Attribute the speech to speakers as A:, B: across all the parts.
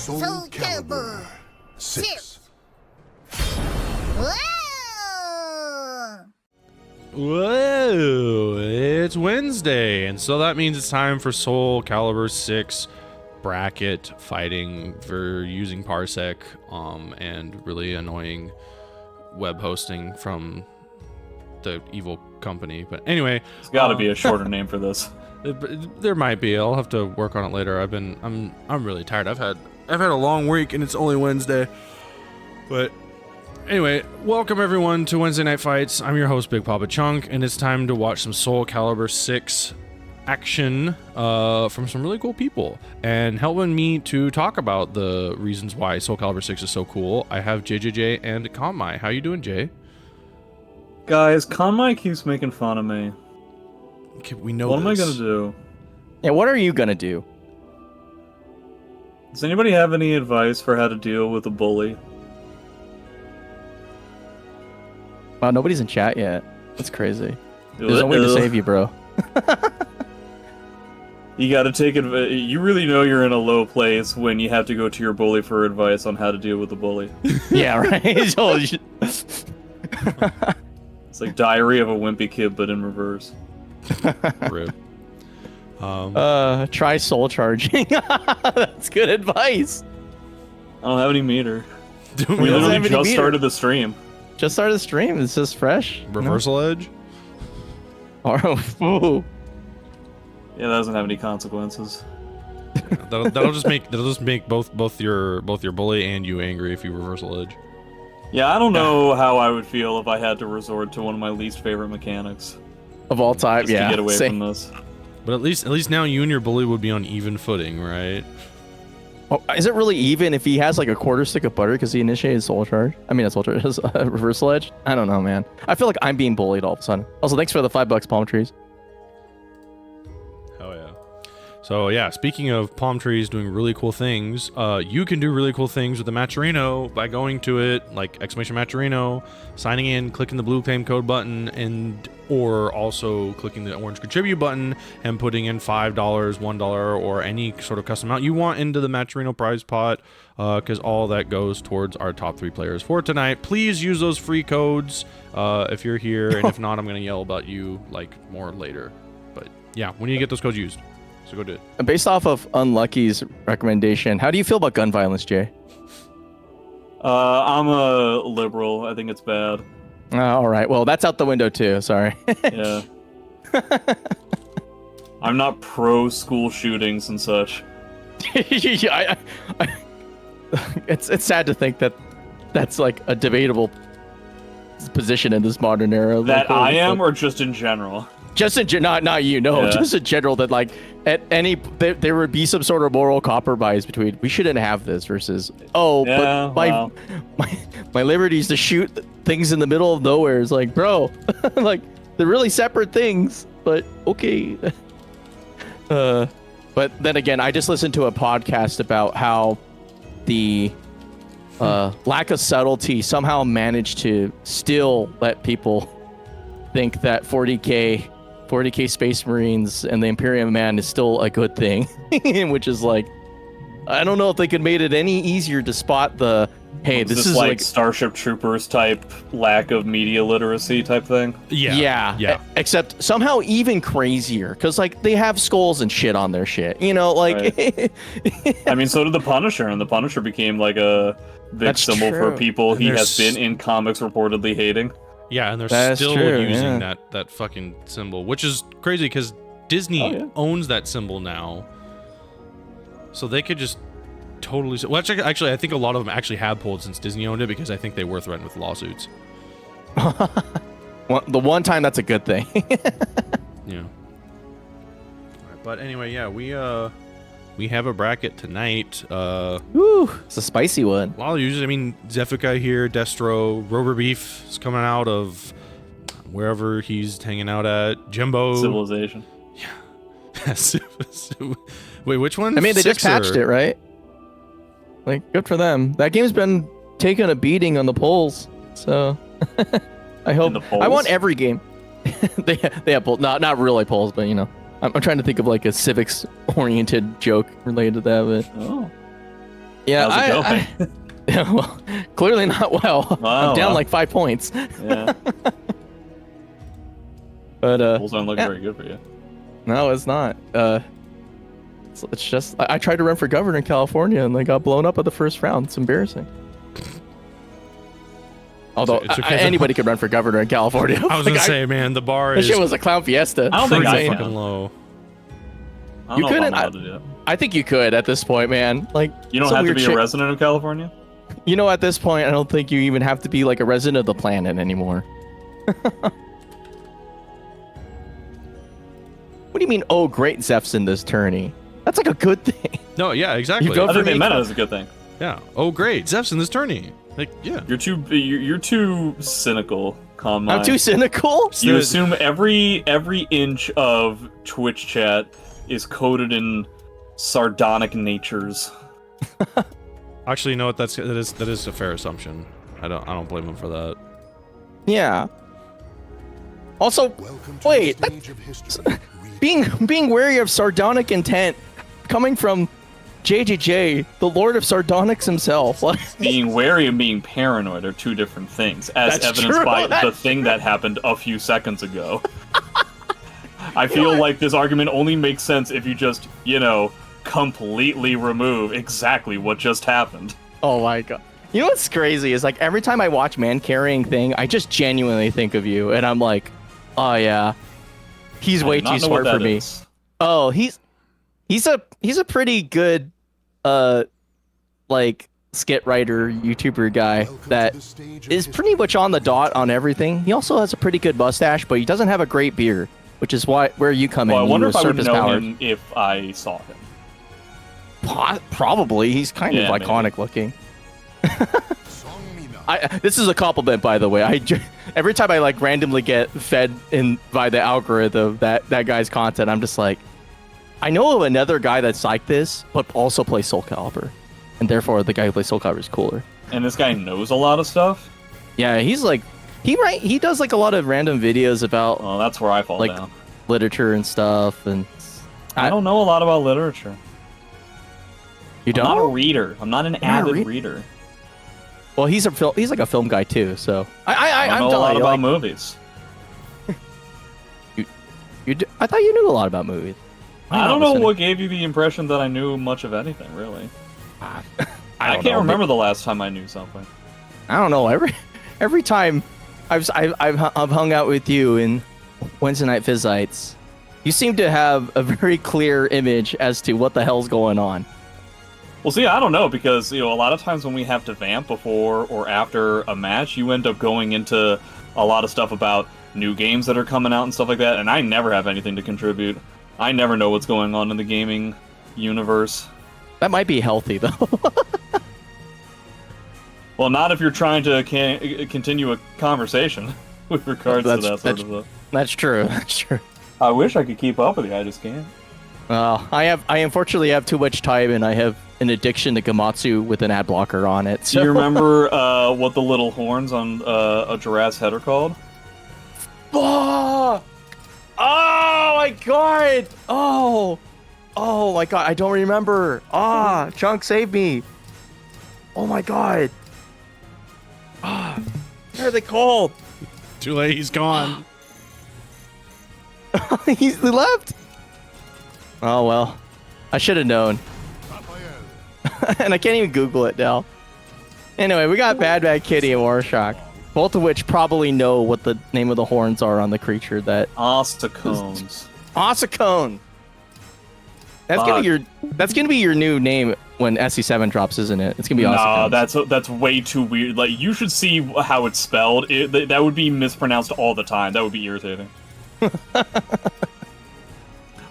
A: SoulCalibur 6.
B: Whoa, it's Wednesday, and so that means it's time for SoulCalibur 6 bracket fighting for using Parsec and really annoying web hosting from the evil company. But anyway,
C: it's got to be a shorter name for this.
B: There might be. I'll have to work on it later. I'm really tired. I've had a long week and it's only Wednesday. But anyway, welcome everyone to Wednesday Night Fights. I'm your host Bigpapachunk, and it's time to watch some SoulCalibur 6 action from some really cool people. And helping me to talk about the reasons why SoulCalibur 6 is so cool, I have JJJ and Konmai. How you doing, Jay?
C: Guys, Konmai keeps making fun of me.
B: Okay, we know
C: What
B: this.
C: am I gonna do?
D: Yeah, what are you gonna do?
C: Does anybody have any advice for how to deal with a bully?
D: Wow, nobody's in chat yet. That's crazy.
C: There's
D: There's no way to save you, bro.
C: You gotta take it. You really know you're in a low place when you have to go to your bully for advice on how to deal with a bully.
D: Yeah, right?
C: It's like Diary of a Wimpy Kid, but in reverse.
B: Rip.
D: Try soul charging. That's good advice.
C: I don't have any meter.
B: Do
C: We
B: we
D: doesn't
C: literally
D: have any
C: just
D: meter.
C: started the stream.
D: Just started the stream. It's just fresh.
B: reversal edge?
D: Oh,
C: Yeah, that doesn't have any consequences.
B: That'll just make both your bully and you angry if you reversal edge.
C: Yeah, I don't know how I would feel if I had to resort to one of my least favorite mechanics
D: of all time,
C: just
D: yeah.
C: to get away
D: Same.
C: from this.
B: But at least now you and your bully would be on even footing, right?
D: Oh, is it really even if he has like a quarter stick of butter because he initiated soul charge? I mean, soul charge is reversal edge. I don't know, man. I feel like I'm being bullied all of a sudden. Also, thanks for the $5 palm trees.
B: Oh yeah. So yeah, speaking of palm trees doing really cool things, you can do really cool things with the Matcherino by going to it, like !Matcherino, signing in, clicking the blue claim code button, and or also clicking the orange contribute button and putting in $5, $1, or any sort of custom amount you want into the Matcherino prize pot, because all that goes towards our top 3 players for tonight. Please use those free codes if you're here, and if not, I'm gonna yell about you like more later. But yeah, we need to get those codes used. So go do it.
D: Based off of Unlucky's recommendation, how do you feel about gun violence, Jay?
C: I'm a liberal. I think it's bad.
D: All right. Well, that's out the window too. Sorry.
C: Yeah. I'm not pro school shootings and such.
D: Yeah, it's sad to think that that's like a debatable position in this modern era.
C: That
D: Like,
C: I am, or just in general?
D: just in not you, no,
C: Yeah.
D: just in general that like at any there would be some sort of moral compromise between we shouldn't have this versus
C: Yeah,
D: but
C: wow.
D: my liberties to shoot things in the middle of nowhere is like, bro, like they're really separate things, but okay. But then again, I just listened to a podcast about how the lack of subtlety somehow managed to still let people think that 40k Space Marines and the Imperium Man is still a good thing, which is like, I don't know if they could made it any easier to spot the, hey, this is like
C: Starship Troopers type lack of media literacy type thing.
B: Yeah.
D: except somehow even crazier because like they have skulls and shit on their shit, you know, like
C: I mean, so did the Punisher, and the Punisher became like a big
D: That's
C: symbol
D: true.
C: for people
B: And
C: he
B: there's-
C: has been in comics reportedly hating.
B: Yeah, and they're
D: That's
B: still
D: true,
B: using
D: yeah.
B: that fucking symbol, which is crazy because Disney
C: Oh, yeah.
B: owns that symbol now, so they could just totally. Well, actually, I think a lot of them actually have pulled since Disney owned it because I think they were threatened with lawsuits.
D: the one time that's a good thing.
B: Yeah. Alright, but anyway, yeah, we have a bracket tonight.
D: Woo, it's a spicy one.
B: A lot of users. I mean, Xephukai here, Destro, Rover Beef is coming out of wherever he's hanging out at. Jimbo.
C: Civilization.
B: Wait, which one?
D: I mean, they just
B: 6
D: patched
B: or-
D: it, right? Like, good for them. That game's been taking a beating on the polls, so I hope.
C: the
D: I want
C: polls?
D: every game. they have polls, not really polls, but you know, I'm trying to think of like a civics oriented joke related to that. But
C: Oh.
D: Yeah,
C: How's it going?
D: Yeah, well, clearly not well.
C: Wow,
D: I'm down
C: wow.
D: like 5 points.
C: Yeah.
D: But
C: Bulls aren't looking
D: yeah.
C: very good for you.
D: No, it's not. It's just I tried to run for governor in California and they got blown up at the first round. It's embarrassing. Although
B: It's okay.
D: anybody could run for governor in California.
B: I was gonna say, man, the bar
D: This
B: is
D: shit was a clown fiesta.
C: I don't think
B: pretty
C: I
B: fucking
C: can.
B: low.
C: I don't
D: You
C: know if
D: couldn't-
C: I'm allowed to do that.
D: I think you could at this point, man. Like
C: You don't
D: some
C: have to
D: weird
C: be
D: shit-
C: a resident of California?
D: You know, at this point, I don't think you even have to be like a resident of the planet anymore. What do you mean? Oh, great, Zeph's in this tourney. That's like a good thing.
B: No, yeah, exactly.
D: You go
C: I think
D: for
C: they
D: me.
C: meant it as a good thing.
B: Yeah. Oh, great. Zeph's in this tourney. Like, yeah.
C: You're too cynical, Konmai.
D: I'm too cynical.
C: You assume every inch of Twitch chat is coded in sardonic natures.
B: Actually, you know what? That is a fair assumption. I don't blame him for that.
D: Yeah. Also, wait, being wary of sardonic intent coming from JJJ, the Lord of Sardonyx himself. Like,
C: Being wary and being paranoid are two different things, as
D: That's
C: evidenced
D: true,
C: by
D: that's
C: the thing that happened a few seconds ago. I feel like this argument only makes sense if you just, completely remove exactly what just happened.
D: oh my god. You know what's crazy is like every time I watch Man Carrying Thing, I just genuinely think of you, and I'm like, oh yeah, he's way too smart for me. Oh, he's a pretty good like skit writer, YouTuber guy that is pretty much on the dot on everything. He also has a pretty good mustache, but he doesn't have a great beard, which is where you come
C: Well, I
D: in.
C: wonder
D: You
C: if I would
D: surface
C: know
D: powered.
C: him if I saw him.
D: Probably. He's kind of
C: Yeah,
D: iconic looking. This is a compliment, by the way. Every time I like randomly get fed in by the algorithm that guy's content, I'm just like, I know of another guy that's like this, but also plays SoulCalibur, and therefore the guy who plays SoulCalibur is cooler.
C: And this guy knows a lot of stuff?
D: Yeah, he's like, he does like a lot of random videos about
C: Well, that's where I fall
D: like
C: down.
D: literature and stuff, and
C: I don't know a lot about literature.
D: you
C: I'm not a
D: don't.
C: reader. I'm not an
D: not a
C: avid reader.
D: Well, he's like a film guy too, so
C: I
D: I'm
C: know a
D: telling
C: lot
D: you,
C: about
D: like,
C: movies.
D: I thought you knew a lot about movies.
C: I don't know what gave you the impression that I knew much of anything, really. I
D: don't
C: can't
D: know,
C: remember the last time I knew something.
D: I don't know. Every time I've hung out with you in Wednesday Night Fizzites, you seem to have a very clear image as to what the hell's going on.
C: Well, see, I don't know, because, a lot of times when we have to vamp before or after a match, you end up going into a lot of stuff about new games that are coming out and stuff like that, and I never have anything to contribute. I never know what's going on in the gaming universe.
D: That might be healthy, though.
C: Well, not if you're trying to continue a conversation with regards to that sort of stuff.
D: That's true. That's true.
C: I wish I could keep up with you, I just can't.
D: I unfortunately have too much time, and I have an addiction to Gamatsu with an ad blocker on it. So.
C: Do you remember what the little horns on a giraffe's head are called?
D: Oh my god! Oh my god! I don't remember. Chunk, save me! Oh my god! What are they called?
B: Too late. He's gone.
D: He left. Oh well, I should have known. And I can't even Google it now. Anyway, we got BadBadKitty and YoRHa, both of which probably know what the name of the horns are on the creature that.
C: Ossicones.
D: Ossicone. That's gonna be your new name when SC7 drops, isn't it? It's gonna be
C: Nah,
D: Ossicone.
C: that's way too weird. Like, you should see how it's spelled. That would be mispronounced all the time. That would be irritating.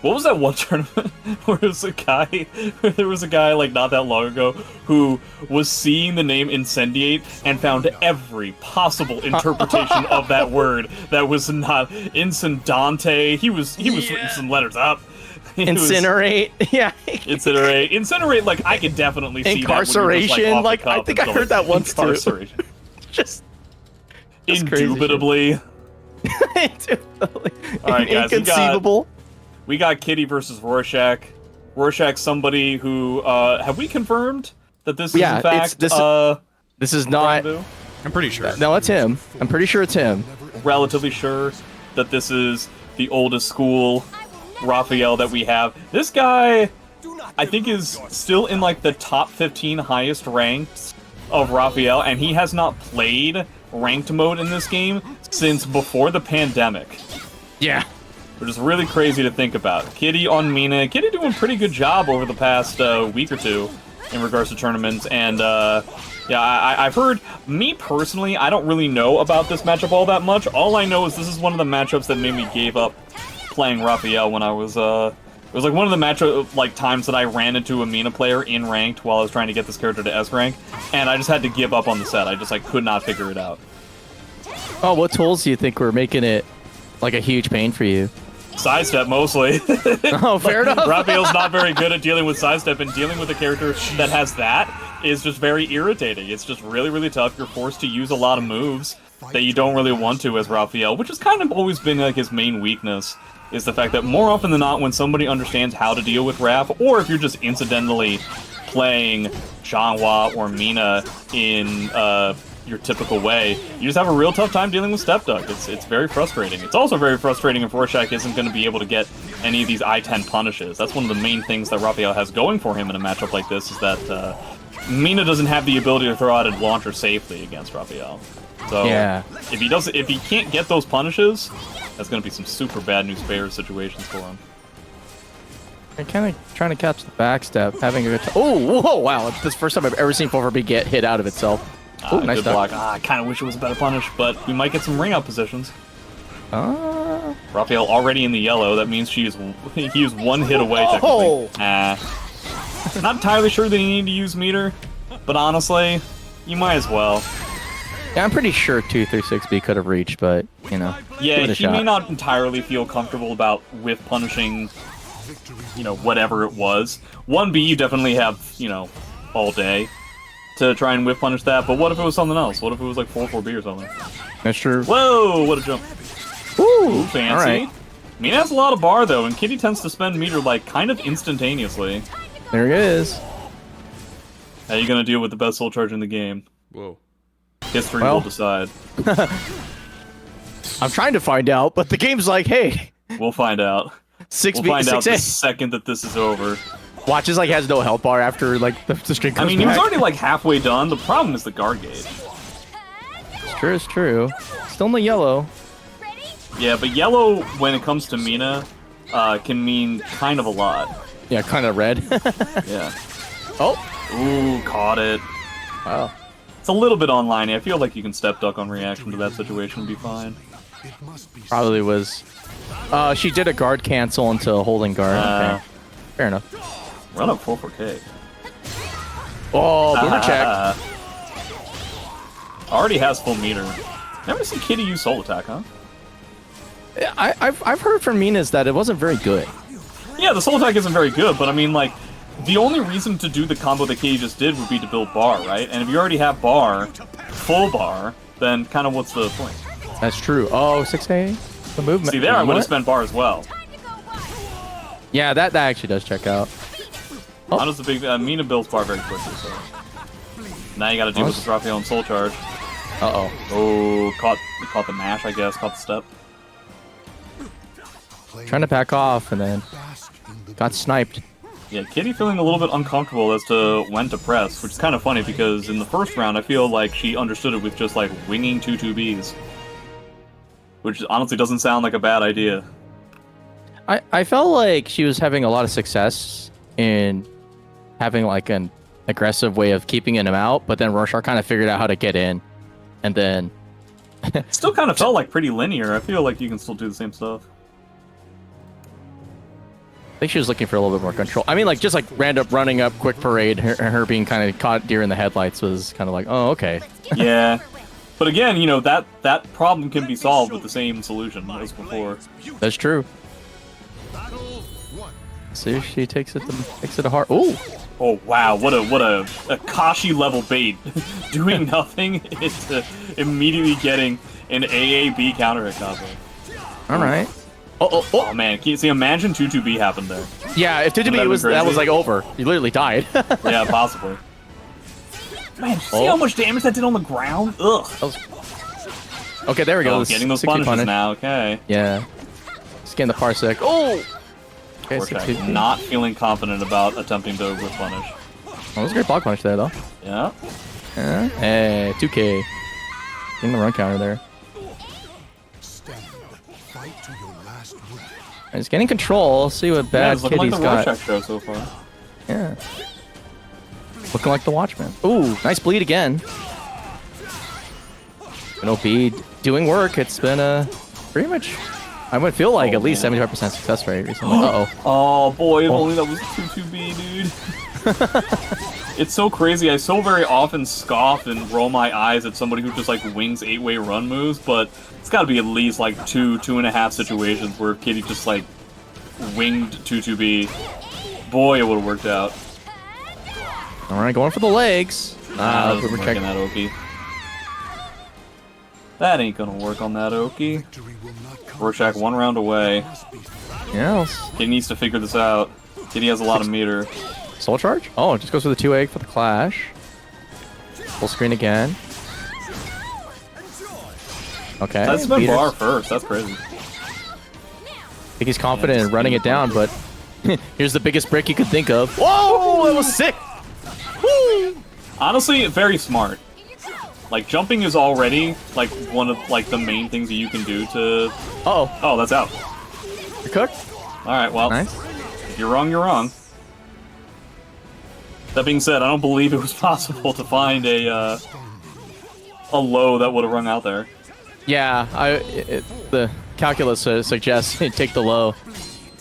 C: What was that one tournament where there was a guy like not that long ago who was seeing the name Incendiate and found every possible interpretation of that word that was not Incendante. He was putting some letters up.
D: Incinerate. Yeah.
C: Incinerate. Like, I could definitely see
D: Incarceration.
C: That
D: Like, I think I heard that once too.
C: Incarceration.
D: Just
C: Indubitably.
D: Indubitably.
C: Alright, guys,
D: Inconceivable.
C: We got Kitty versus Roarshak. Roarshak's somebody who, have we confirmed that this is in fact
D: this is not.
B: I'm pretty sure.
D: No, it's him. I'm pretty sure it's him.
C: Relatively sure that this is the oldest school Raphael that we have. This guy, I think, is still in like the top 15 highest ranks of Raphael, and he has not played ranked mode in this game since before the pandemic.
D: Yeah.
C: Which is really crazy to think about. Kitty on Mina. Kitty doing a pretty good job over the past week or two in regards to tournaments, and yeah, I've heard, me personally, I don't really know about this matchup all that much. All I know is this is one of the matchups that made me give up playing Raphael when I was, it was like one of the matchup, like, times that I ran into a Mina player in ranked while I was trying to get this character to S rank, and I just had to give up on the set. I just, like, could not figure it out.
D: Oh, what tools do you think were making it, like, a huge pain for you?
C: Sidestep, mostly.
D: Oh, fair enough.
C: Raphael's not very good at dealing with sidestep, and dealing with a character that has that is just very irritating. It's just really, really tough. You're forced to use a lot of moves that you don't really want to as Raphael, which has kind of always been like his main weakness, is the fact that more often than not, when somebody understands how to deal with Raph, or if you're just incidentally playing Xianghua or Mina in your typical way, you just have a real tough time dealing with Step Duck. It's very frustrating. It's also very frustrating if Roarshak isn't going to be able to get any of these I-10 punishes. That's one of the main things that Raphael has going for him in a matchup like this, is that Mina doesn't have the ability to throw out a launcher safely against Raphael. So
D: yeah,
C: if he can't get those punishes, that's going to be some super bad new spare situations for him.
D: I'm kind of trying to catch the backstep, having a good time. Oh, whoa, wow. It's the first time I've ever seen 4-4B get hit out of itself. Oh, nice
C: good block. I kind of wish it was a better punish, but we might get some ring out positions. Raphael already in the yellow. That means he is one hit away, technically. Not entirely sure that you need to use meter, but honestly, you might as well.
D: Yeah, I'm pretty sure 236B could have reached, but, you know.
C: Yeah, he may not entirely feel comfortable about with punishing, you know, whatever it was. 1B you definitely have, you know, all day to try and whiff punish that, but what if it was something else? What if it was like 4-4B or something?
D: That's true.
C: Whoa, what a jump.
D: Ooh,
C: fancy.
D: All right.
C: Mina has a lot of bar, though, and Kitty tends to spend meter, like, kind of instantaneously.
D: There he is.
C: How are you gonna deal with the best soul charge in the game?
B: Whoa.
C: History will decide.
D: I'm trying to find out, but the game's like, hey.
C: We'll find out.
D: 6B,
C: We'll find out the
D: 6A.
C: second that this is over.
D: Watches like has no health bar after like the string comes
C: I mean, he was
D: back.
C: already like halfway done. The problem is the guard gauge.
D: It's true, it's true. Still in the yellow.
C: Yeah, but yellow, when it comes to Mina, can mean kind of a lot.
D: Yeah, kind of red.
C: Yeah.
D: Oh.
C: Ooh, caught it.
D: Wow.
C: It's a little bit online. I feel like you can step duck on reaction to that situation and be fine.
D: Probably was. She did a guard cancel into a holding guard. Okay. Fair enough.
C: Run up 4-4K.
D: Oh, boomer check.
C: Already has full meter. Never seen Kitty use soul attack, huh?
D: I've heard from Minas that it wasn't very good.
C: Yeah, the soul attack isn't very good, but I mean, like, the only reason to do the combo that Kitty just did would be to build bar, right? And if you already have bar, full bar, then kind of what's the point?
D: That's true. Oh, 6A? The movement.
C: See, there I would have spent bar as well.
D: Yeah, that actually does check out.
C: Oh. How does the big Mina builds bar very quickly, so now you gotta deal with this Raphael and soul charge.
D: Uh-oh.
C: Oh, caught the mash, I guess, caught the step.
D: Trying to back off and then got sniped.
C: Yeah, Kitty feeling a little bit uncomfortable as to when to press, which is kind of funny because in the first round I feel like she understood it with just like winging 2-2Bs. Which honestly doesn't sound like a bad idea.
D: I felt like she was having a lot of success in having like an aggressive way of keeping him out, but then Roarshak kind of figured out how to get in, and then
C: still kind of felt like pretty linear. I feel like you can still do the same stuff.
D: I think she was looking for a little bit more control. I mean, like just like random running up quick parade, her being kind of caught deer in the headlights was kind of like, oh, okay.
C: Yeah, but again, you know, that problem can be solved with the same solution as before.
D: That's true. See, she takes it to heart. Ooh.
C: Oh wow, what a Kashi level bait. Doing nothing into immediately getting an AAB counter hit combo.
D: Alright.
C: Oh man, can you see, imagine 2-2B happened there.
D: Yeah, if 2-2B was that was like over. You literally died.
C: Yeah, possibly. Man, see how much damage that did on the ground? Ugh.
D: Okay, there we go.
C: Getting those
D: 60
C: punishes
D: punish.
C: now, okay.
D: Yeah. Scan the Parsec. Oh! Okay,
C: Roarshak
D: 60.
C: not feeling confident about attempting to with punish.
D: Oh, that was a great block punish there, though.
C: Yeah.
D: Hey, 2K. Getting the run counter there. He's getting control. See what bad
C: looking like
D: Kitty's
C: the
D: got.
C: Roarshak show so far.
D: Yeah. Looking like the Watchman. Ooh, nice bleed again. An OP doing work. It's been a pretty much, I would feel like at least 75% success rate recently. Uh-oh.
C: Oh boy, if only that was 2-2B, dude. It's so crazy. I so very often scoff and roll my eyes at somebody who just like wings 8-way run moves, but it's got to be at least like 2.5 situations where Kitty just like winged 2-2B. Boy, it would have worked out.
D: All right, going for the legs.
C: We're
D: we're
C: checking that Oki. That ain't gonna work on that Oki. Roarshak 1 round away.
D: Yeah.
C: Kitty needs to figure this out. Kitty has a lot of meter.
D: Soul charge? Oh, it just goes for the 2 egg for the clash. Full screen again. Okay.
C: That's been
D: beaters.
C: bar first. That's crazy.
D: I think he's confident in running it down, but here's the biggest break you could think of. Whoa, that was sick. Woo!
C: Honestly, very smart. Like jumping is already like one of like the main things that you can do to.
D: Uh-oh.
C: Oh, that's out.
D: You're cooked?
C: All right, well,
D: Nice.
C: if you're wrong, you're wrong. That being said, I don't believe it was possible to find a low that would have rung out there.
D: Yeah, the calculus suggests you take the low.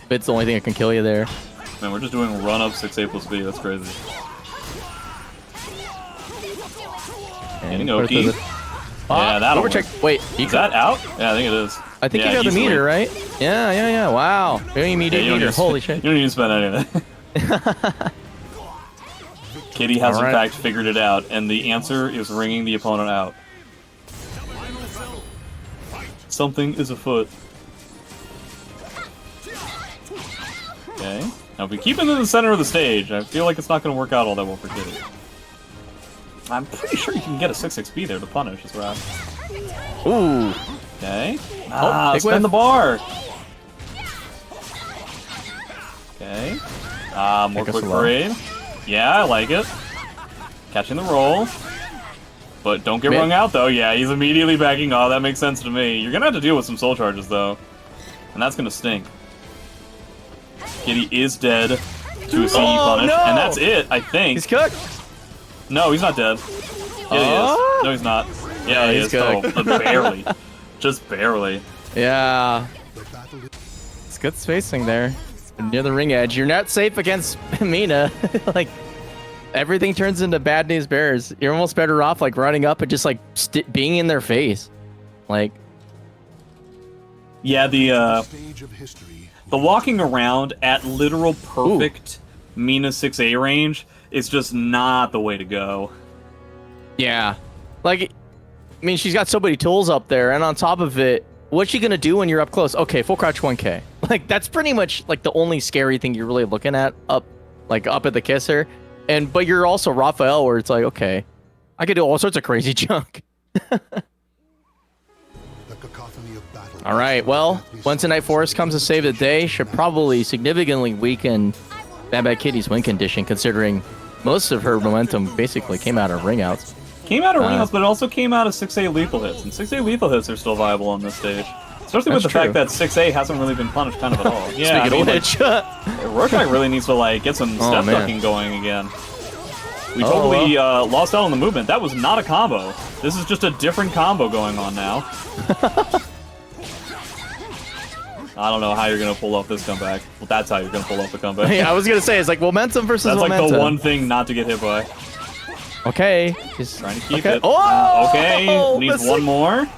D: Bit's the only thing that can kill you there.
C: Man, we're just doing run up 6A plus B. That's crazy. Getting Oki. Yeah, that'll work.
D: overcheck. Wait,
C: Is that out? Yeah, I think it is.
D: I think
C: yeah,
D: you got the
C: easily.
D: meter, right? Yeah. Wow. Very immediate
C: you don't
D: meter.
C: need to
D: Holy
C: spend-
D: shit.
C: You don't need to spend anything. Kitty has in fact figured it out, and the answer is ringing the opponent out. Something is afoot. Okay. Now if we keep it in the center of the stage, I feel like it's not going to work out all that well for Kitty. I'm pretty sure you can get a 6XP there to punish as well.
D: Ooh.
C: Okay.
D: big
C: Spin
D: whiff.
C: the bar. Okay. More
D: Take us
C: quick
D: along.
C: parade. Yeah, I like it. Catching the roll. But don't get
D: Mid.
C: wrung out, though. Yeah, he's immediately backing off. That makes sense to me. You're going to have to deal with some soul charges, though. And that's going to stink. Kitty is dead to a CE punish.
D: no!
C: And that's it, I think.
D: He's cooked.
C: No, he's not dead. Yeah, he
D: Oh?
C: is. No, he's not. Yeah, he
D: he's
C: is.
D: cooked.
C: Oh, but barely. Just barely.
D: Yeah. It's good spacing there. Near the ring edge. You're not safe against Mina. Like, everything turns into bad news bears. You're almost better off, like, running up and just, like, being in their face. Like,
C: Yeah, the walking around at literal perfect Mina 6A range is just not the way to go.
D: yeah. Like, I mean, she's got so many tools up there, and on top of it, what's she gonna do when you're up close? Okay, full crouch 1K. Like, that's pretty much, like, the only scary thing you're really looking at up at the kisser. But you're also Raphael, where it's like, okay, I could do all sorts of crazy junk. All right, well, Wednesday Night Forest comes to save the day. Should probably significantly weaken BadBadKitty's win condition, considering most of her momentum basically came out of ringouts.
C: Came out of ringouts, but it also came out of 6A lethal hits, and 6A lethal hits are still viable on this stage. Especially with the
D: That's
C: fact that 6A hasn't really been punished kind of at all. Yeah,
D: Speaking of which,
C: Roarshak really needs to like get some step
D: man.
C: ducking going again. We totally lost out on the movement. That was not a combo. This is just a different combo going on now. I don't know how you're gonna pull off this comeback. Well, that's how you're gonna pull off the comeback.
D: I was gonna say, it's like momentum versus
C: That's like
D: momentum.
C: the one thing not to get hit by.
D: Okay, just
C: Trying to keep
D: okay.
C: it.
D: Oh,
C: Okay, needs
D: that's
C: one
D: sick.
C: more.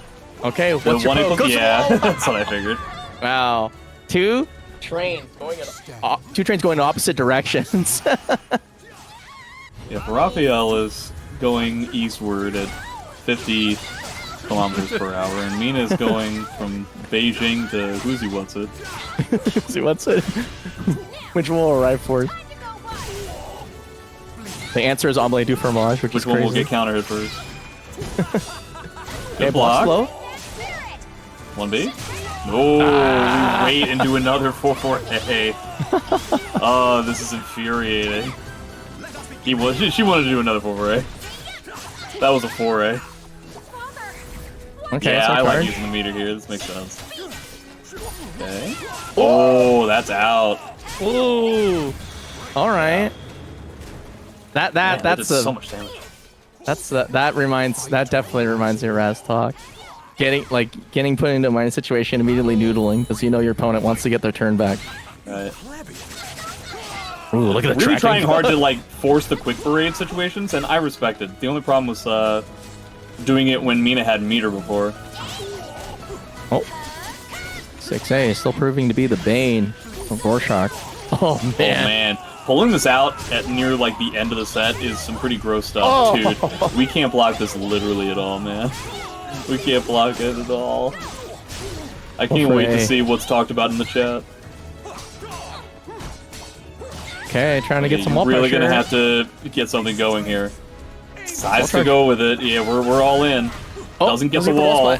D: Okay,
C: The
D: what's your
C: one equal,
D: goes-
C: yeah, that's what I figured.
D: Wow, two trains going in opposite directions.
C: Yeah, Raphael is going eastward at 50 kilometers per hour, and Mina is going from Beijing to who's he what's it?
D: See what's it? Which one will arrive for? The answer is omelette du fromage, which is
C: one
D: crazy.
C: will get countered first?
D: Okay,
C: Good block.
D: slow.
C: 1B. No, we wait and do another 4-4-A. Oh, this is infuriating. She wanted to do another 4-4-A. That was a 4A.
D: Okay,
C: Yeah,
D: so
C: I like
D: charge.
C: using the meter here. This makes sense. Okay. Oh, that's out.
D: Ooh. All right.
C: Man, that
D: That's
C: did so much damage.
D: that definitely reminds me of Raz talk. Getting put into a minus situation, immediately noodling because you know your opponent wants to get their turn back.
C: Right.
D: Ooh, look at the
C: Really
D: tracking.
C: trying hard to like force the quick parade situations, and I respect it. The only problem was doing it when Mina had meter before.
D: Oh. 6A is still proving to be the bane of Roarshak. Oh man.
C: Oh man, pulling this out at near like the end of the set is some pretty gross stuff, dude. We can't block this literally at all, man. We can't block it at all. I can't wait to see what's talked about in the chat.
D: Okay, trying to get some
C: You're
D: wall
C: really
D: pressure.
C: gonna have to get something going here. Decides to go with it. Yeah, we're all in. Doesn't get the wall.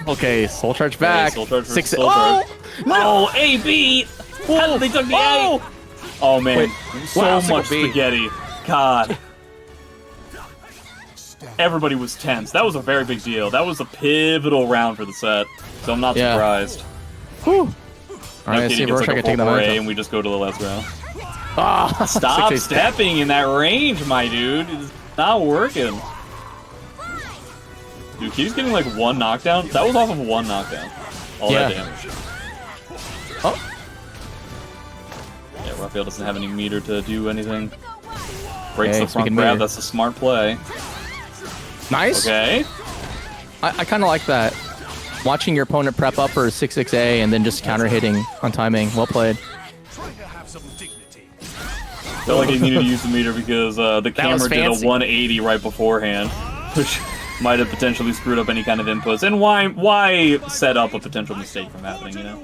D: Okay, soul charge back.
C: Soul charge versus
D: 6.
C: soul charge. No, AB! How did they took the A? Oh man,
D: Wait,
C: so
D: wow,
C: much
D: single B.
C: spaghetti. God. Everybody was tense. That was a very big deal. That was a pivotal round for the set, so I'm not
D: Yeah.
C: surprised.
D: Whew.
C: No
D: Alright,
C: kidding,
D: see if
C: it's
D: Roarshak
C: like
D: can take
C: a
D: the
C: 4-4-A
D: momentum.
C: and we just go to the last round.
D: Ah,
C: Stop
D: 6A
C: stepping in that range, my dude. It's not working. Dude, he's getting like one knockdown. That was off of one knockdown. All that
D: Yeah.
C: damage.
D: Oh,
C: Yeah, Raphael doesn't have any meter to do anything. Breaks
D: Okay,
C: the front
D: speaking
C: grab.
D: meter.
C: That's a smart play.
D: nice.
C: Okay.
D: I kind of like that. Watching your opponent prep up for 6-6A and then just counter hitting on timing. Well played.
C: Felt like he needed to use the meter because the
D: was
C: camera did a
D: fancy.
C: 180 right beforehand, which might have potentially screwed up any kind of inputs. And why set up a potential mistake from happening, you know?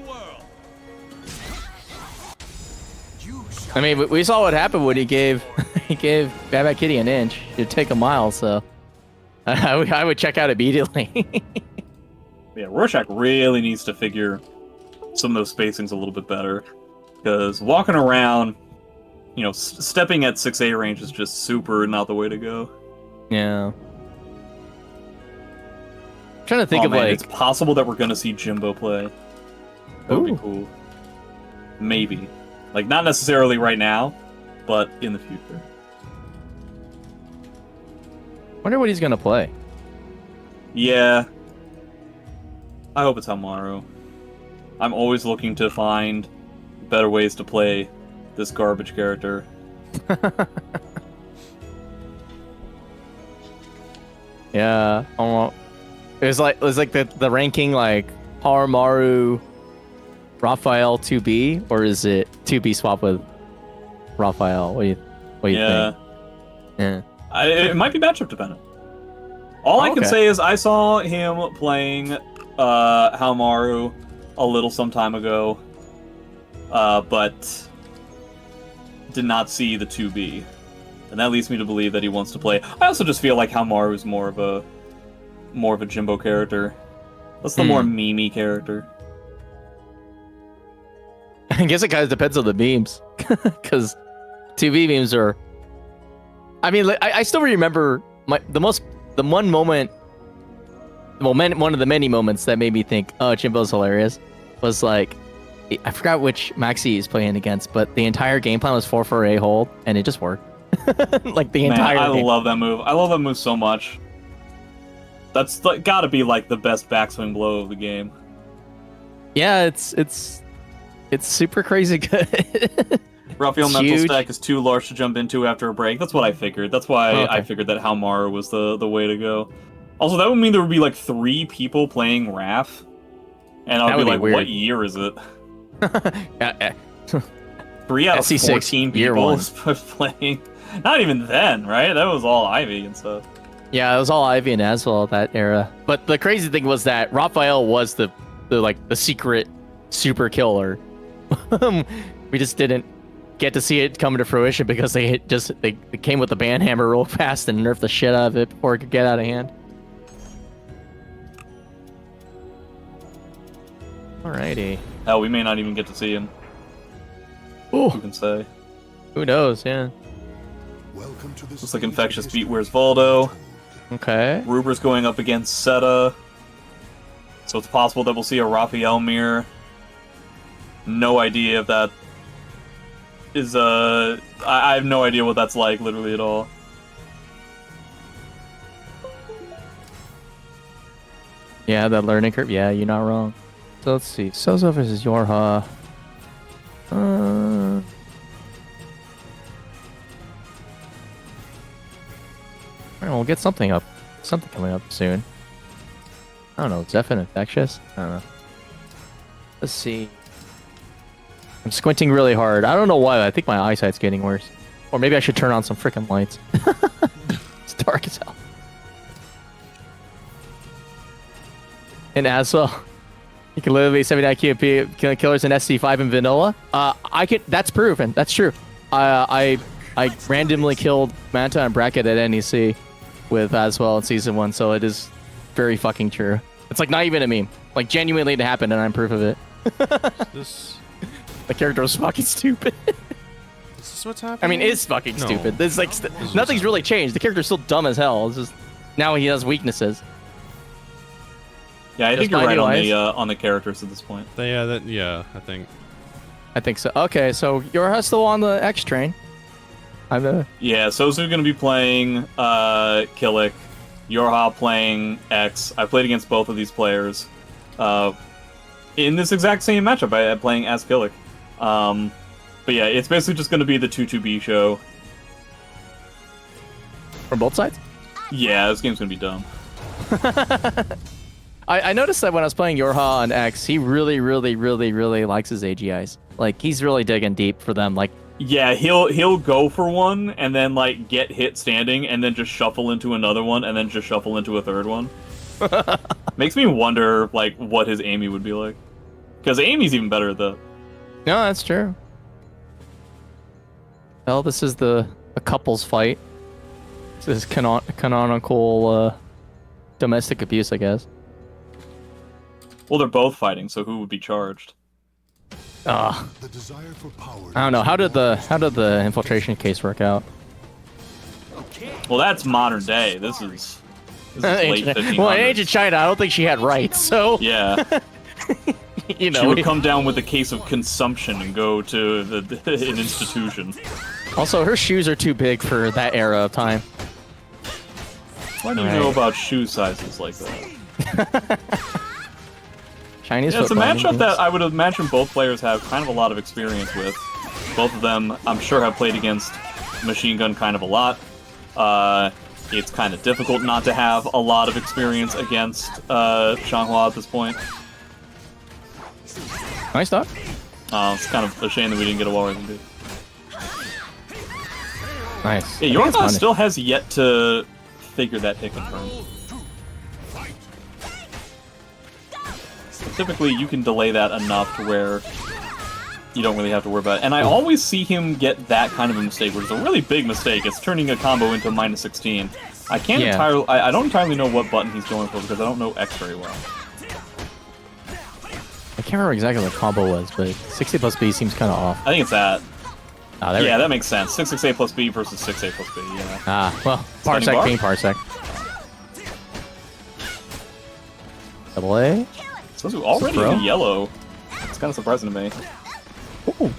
D: I mean, we saw what happened when he gave BadBadKitty an inch. It'd take a mile, so I would check out immediately.
C: Yeah, Roarshak really needs to figure some of those spacings a little bit better. Because walking around, you know, stepping at 6A range is just super not the way to go.
D: Yeah. I'm trying to think of
C: man,
D: like.
C: it's possible that we're gonna see Jimbo play. That would be
D: Ooh.
C: cool. Maybe. Like, not necessarily right now, but in the future.
D: Wonder what he's gonna play.
C: Yeah. I hope it's Haohmaru. I'm always looking to find better ways to play this garbage character.
D: Yeah. It was like the ranking like Haohmaru, Raphael 2B, or is it 2B swap with Raphael? What do you think? Yeah.
C: It might be matchup dependent. All I can
D: Okay.
C: say is I saw him playing Haohmaru a little some time ago, but did not see the 2B. And that leads me to believe that he wants to play. I also just feel like Haohmaru is more of a Jimbo character. That's the more meme character.
D: I guess it kind of depends on the beams, because 2B beams are. I mean, I still remember the one moment. Well, one of the many moments that made me think, "Oh, Jimbo's hilarious," was like, I forgot which Maxi he's playing against, but the entire game plan was 4-4-A hold, and it just worked. Like the entire.
C: I
D: game.
C: love that move. I love that move so much. That's like, gotta be like the best backswing blow of the game.
D: Yeah, it's super crazy good.
C: Raphael
D: It's
C: mental
D: huge.
C: stack is too large to jump into after a break. That's what I figured. That's why
D: Okay.
C: I figured that Haohmaru was the way to go. Also, that would mean there would be like 3 people playing Raph. And
D: That
C: I'd
D: would
C: be
D: be
C: like,
D: weird.
C: what year is it?
D: Yeah,
C: 3 out of
D: SC6
C: 14
D: year
C: people
D: one.
C: is playing. Not even then, right? That was all Ivy and stuff.
D: yeah, it was all Ivy and Aswell that era. But the crazy thing was that Raphael was the secret super killer. We just didn't get to see it come to fruition because they came with the band hammer real fast and nerfed the shit out of it before it could get out of hand. Alrighty.
C: Hell, we may not even get to see him.
D: Ooh.
C: Who can say?
D: Who knows? Yeah.
C: Looks like Infectious beat Where's Voldo.
D: Okay.
C: Ruber's going up against Seda. So it's possible that we'll see a Raphael mirror. No idea if that is I have no idea what that's like, literally at all.
D: Yeah, that learning curve. Yeah, you're not wrong. So let's see. Souzou versus YoRHa. Alright, we'll get something up. Something coming up soon. I don't know. Zeph and Infectious? I don't know. Let's see. I'm squinting really hard. I don't know why. I think my eyesight's getting worse. Or maybe I should turn on some freaking lights. It's dark as hell. And as well, you can literally 79 QP killers in SC5 and vanilla. That's proven. That's true. I randomly killed Manta and Bracket at NEC with as well in season 1, so it is very fucking true. It's like not even a meme. Like genuinely it happened and I'm proof of it. The character was fucking stupid.
B: Is this what's happening?
D: I mean, it's fucking
B: No.
D: stupid. This like nothing's really changed. The character's still dumb as hell. It's just now he has weaknesses.
C: Yeah, I think
D: Just
C: you're right
D: my
C: on the characters at this point.
B: Yeah, I think.
D: I think so. Okay, so you're still on the X train.
C: Yeah, Souzou gonna be playing Kilik, YoRHa playing X. I played against both of these players in this exact same matchup. I playing as Kilik. But yeah, it's basically just gonna be the 2-2B show.
D: From both sides?
C: Yeah, this game's gonna be dumb.
D: I noticed that when I was playing YoRHa on X, he really likes his AGIs. Like, he's really digging deep for them. Like,
C: Yeah, he'll go for one and then like get hit standing and then just shuffle into another one and then just shuffle into a third one. Makes me wonder like what his Amy would be like. Because Amy's even better at that.
D: no, that's true. Well, this is a couples fight. This is canonical domestic abuse, I guess.
C: Well, they're both fighting, so who would be charged?
D: I don't know. How did the infiltration case work out?
C: Well, that's modern day. This is late 1500s.
D: Well, in ancient China, I don't think she had rights. So
C: Yeah,
D: you know,
C: she would come down with a case of consumption and go to an institution.
D: Also, her shoes are too big for that era of time.
C: Why do you know about shoe sizes like that?
D: Chinese.
C: Yeah, it's a
D: football
C: matchup
D: games.
C: that I would imagine both players have kind of a lot of experience with. Both of them, I'm sure, have played against Machine Gun kind of a lot. It's kind of difficult not to have a lot of experience against Xianghua at this point.
D: Nice dog.
C: It's kind of a shame that we didn't get a wall rising dude.
D: Nice.
C: Yeah, YoRHa still has yet to figure that hit confirm. Typically, you can delay that enough to where you don't really have to worry about it. And I always see him get that kind of a mistake, which is a really big mistake. It's turning a combo into -16. I can't entirely. I don't entirely know what button he's going for because I don't know X very well.
D: I can't remember exactly what combo was, but 60 plus B seems kind of off.
C: I think it's that.
D: Oh,
C: Yeah, that makes sense. 668 plus B versus 68 plus B. Yeah.
D: Well,
C: Standing
D: Parsec
C: bar?
D: being Parsec. Double A.
C: Souzou already
D: Bro?
C: in yellow. It's kind of surprising to me.
D: Ooh.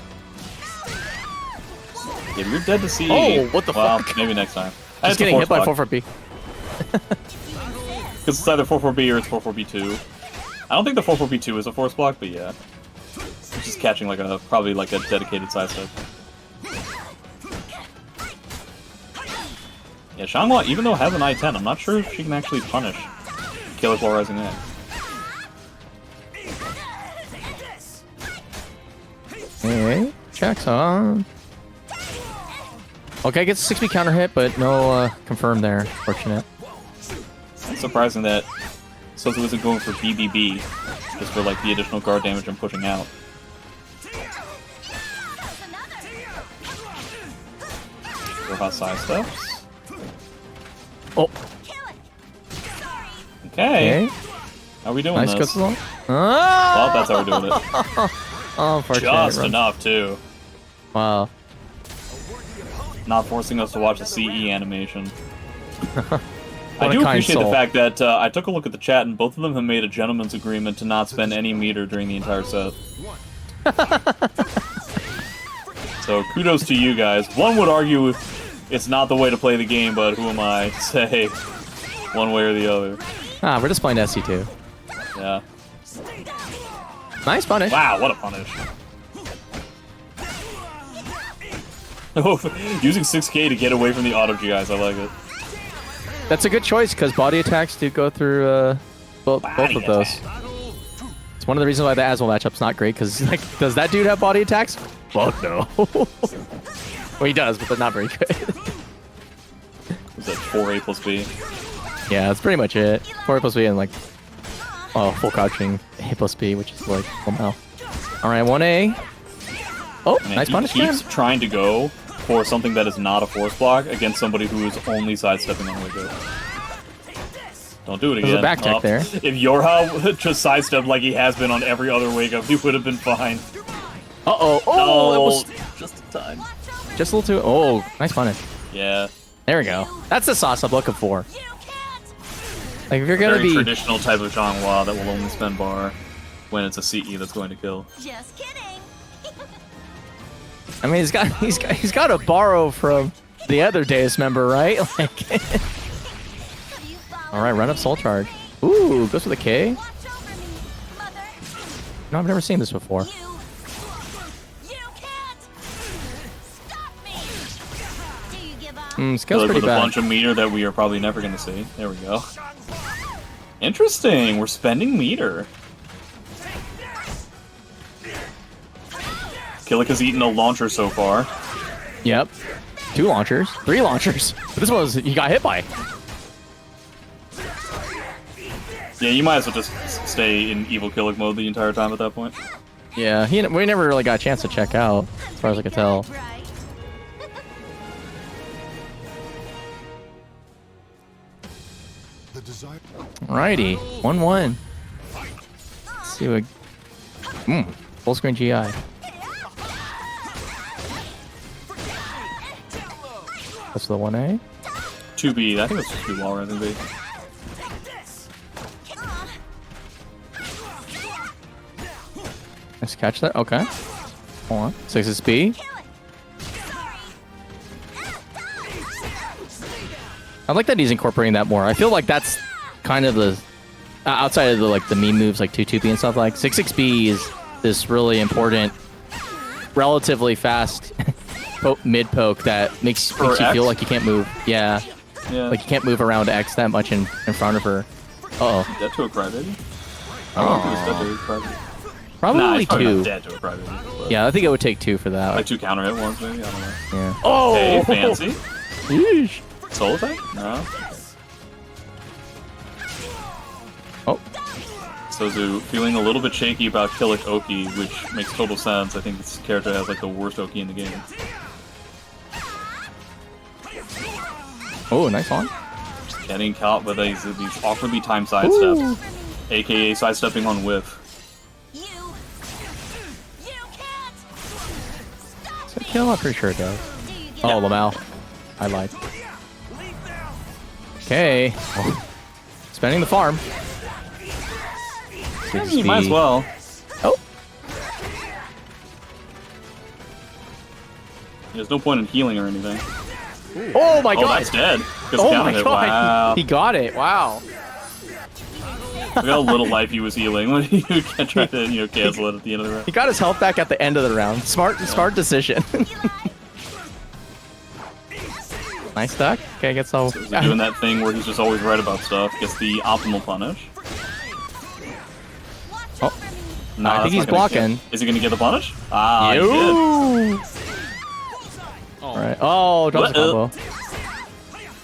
C: Yeah, you're dead to see.
D: Oh, what the
C: well,
D: fuck?
C: Maybe next time.
D: Just getting hit by 4-4-B.
C: Because it's either 4-4-B or it's 4-4-B2. I don't think the 4-4-B2 is a force block, but yeah. It's just catching like probably like a dedicated side step. Yeah, Xianghua, even though it has an I-10, I'm not sure if she can actually punish Kilik while rising egg.
D: Anyway, checks on. Okay, gets a 6B counter hit, but no confirm there. Fortunate.
C: It's surprising that Souzou isn't going for BBB, just for like the additional guard damage I'm pushing out. YoRHa side steps.
D: Oh.
C: Okay.
D: Okay.
C: How are we doing
D: Nice
C: this?
D: goes along.
C: Well, that's how we're doing it.
D: Oh, unfortunate.
C: Just enough, too.
D: Wow.
C: Not forcing us to watch the CE animation. I
D: What a
C: do
D: kind
C: appreciate the
D: soul.
C: fact that I took a look at the chat and both of them have made a gentleman's agreement to not spend any meter during the entire set. So kudos to you guys. One would argue it's not the way to play the game, but who am I to say one way or the other?
D: Ah, we're just playing SC2.
C: Yeah.
D: Nice punish.
C: Wow, what a punish. Oh, using 6K to get away from the auto GIs, I like it.
D: That's a good choice because body attacks do go through both
C: Body
D: of those.
C: attack.
D: It's one of the reasons why the Aswell matchup's not great because like, does that dude have body attacks? Fuck no. Well, he does, but they're not very good.
C: Was that 4A plus B?
D: Yeah, that's pretty much it. 4 plus B and like, full crouching A plus B, which is like, wow. All right, 1A. Oh,
C: Man,
D: nice
C: he
D: punish.
C: keeps trying to go for something that is not a force block against somebody who is only sidestepping on Wigo. Don't do it again.
D: There's a back tech there.
C: If YoRHa just sidestepped like he has been on every other wake up, he would have been fine.
D: Uh-oh. Oh,
C: No,
D: it was
C: just in time.
D: just a little too... Oh, nice punish.
C: Yeah.
D: There we go. That's the sauce I'm looking for. Like, if you're going to
C: Very
D: be...
C: traditional type of Xianghua that will only spend bar when it's a CE that's going to kill.
A: Just kidding.
D: I mean, he's got to borrow from the other DEUS member, right? Like... All right, run up soul charge. Ooh, goes for the K.
A: Watch over me, mother.
D: No, I've never seen this before.
A: You can't stop me. Do you give up?
D: Skill's
C: With
D: pretty
C: a
D: bad.
C: bunch of meter that we are probably never going to see. There we go. Interesting. We're spending meter. Kilik has eaten a launcher so far.
D: Yep. 2 launchers. 3 launchers. But this one was, he got hit by.
C: Yeah, you might as well just stay in evil Kilik mode the entire time at that point.
D: Yeah, we never really got a chance to check out, as far as I could tell.
A: Right.
D: Alrighty, 1-1. Let's see what... full screen GI. That's the 1A.
C: 2B, I think it's just 2 wall rather than B.
D: Nice catch there. Okay. Hold on. 6 is B. I like that he's incorporating that more. I feel like that's kind of the outside of the like the meme moves like 2-2B and stuff like 6-6B is this really important, relatively fast mid poke that makes you
C: X?
D: feel like you can't move. Yeah,
C: Yeah.
D: like you can't move around X that much in front of her. Uh-oh.
C: Dead to a crybaby? I don't think it's dead to a crybaby.
D: Probably
C: Nah, it's probably
D: 2.
C: not dead to a crybaby. but-
D: Yeah, I think it would take 2 for that.
C: Like 2 counter hit ones, maybe? I don't know.
D: Yeah. Oh,
C: Hey, fancy.
D: Yeesh.
C: Soul attack? No.
D: Oh,
C: Sozu feeling a little bit shaky about Kilik Oki, which makes total sense. I think this character has like the worst Oki in the game.
D: oh, nice one.
C: Just getting caught with these awkwardly timed sidesteps, aka sidestepping on whiff.
A: You can't stop
D: It's a kill, I'm pretty sure it does.
A: Do you give
D: Oh,
A: up?
D: Lamau. I lied. Okay. Spending the farm.
C: You might as well.
D: Oh,
C: There's no point in healing or anything.
D: oh my
C: Oh,
D: god.
C: that's dead. Because
D: Oh
C: counter
D: my
C: hit.
D: god.
C: Wow.
D: He got it. Wow.
C: Look how little life he was healing when he tried to, cancel it at the end of the round.
D: He got his health back at the end of the round. Smart decision. Nice duck. Okay, gets all.
C: He's doing that thing where he's just always right about stuff. Gets the optimal punish.
A: Watch
D: Oh.
A: over me.
C: No,
D: I think
C: that's
D: he's
C: not gonna
D: blocking.
C: Is he gonna get the punish? Ah, he did.
D: Yo. Alright. Oh, drops the combo.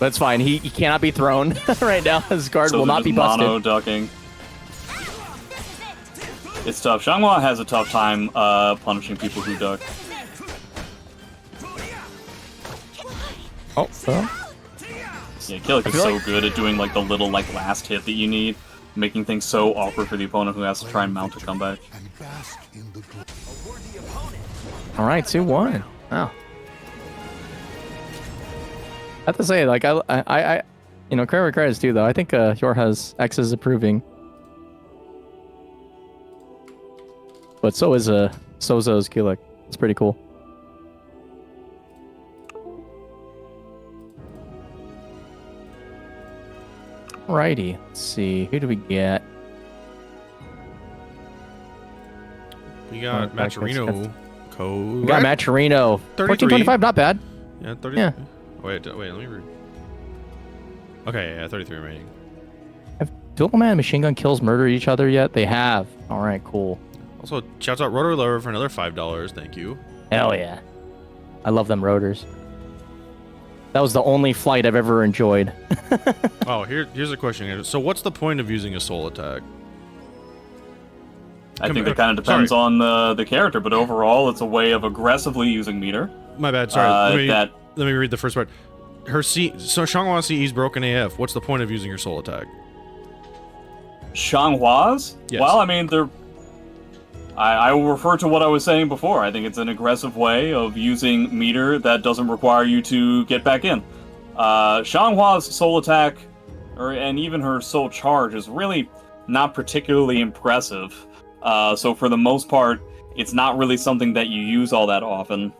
D: That's fine. He cannot be thrown right now. His guard
C: So
D: will
C: they're
D: not be
C: just
D: busted.
C: mono ducking. It's tough. Xianghua has a tough time punishing people who duck.
D: Oh, well.
C: Yeah, Kilik is so good at doing like the little like last hit that you need, making things so awkward for the opponent who has to try and mount a comeback.
D: All right, 2-1. Wow. I have to say, like, I you know, credits too, though. I think YoRHa's X is approving. But so is Sozo's Kilik. It's pretty cool. Alrighty, let's see. Who do we get?
B: We got Maturino code.
D: We got Maturino.
B: 33.
D: 1425, not bad.
B: Yeah, 30.
D: Yeah.
B: Wait, let me read. Okay, yeah, 33 remaining.
D: Have Dual Man and Machine Gun Kills murdered each other yet? They have. Alright, cool.
B: Also, shouts out Rotary Lover for another $5. Thank you.
D: Hell yeah. I love them rotors. That was the only flight I've ever enjoyed.
B: Oh, here's a question. So what's the point of using a soul attack?
C: I think it kind of depends on the character, but overall, it's a way of aggressively using meter.
B: My bad. Sorry. Let me read the first part. Her C. So Xianghua CE's broken AF. What's the point of using your soul attack?
C: Xianghua's?
B: Yes.
C: Well, I mean, I will refer to what I was saying before. I think it's an aggressive way of using meter that doesn't require you to get back in. Xianghua's soul attack, and even her soul charge, is really not particularly impressive. So for the most part, it's not really something that you use all that often.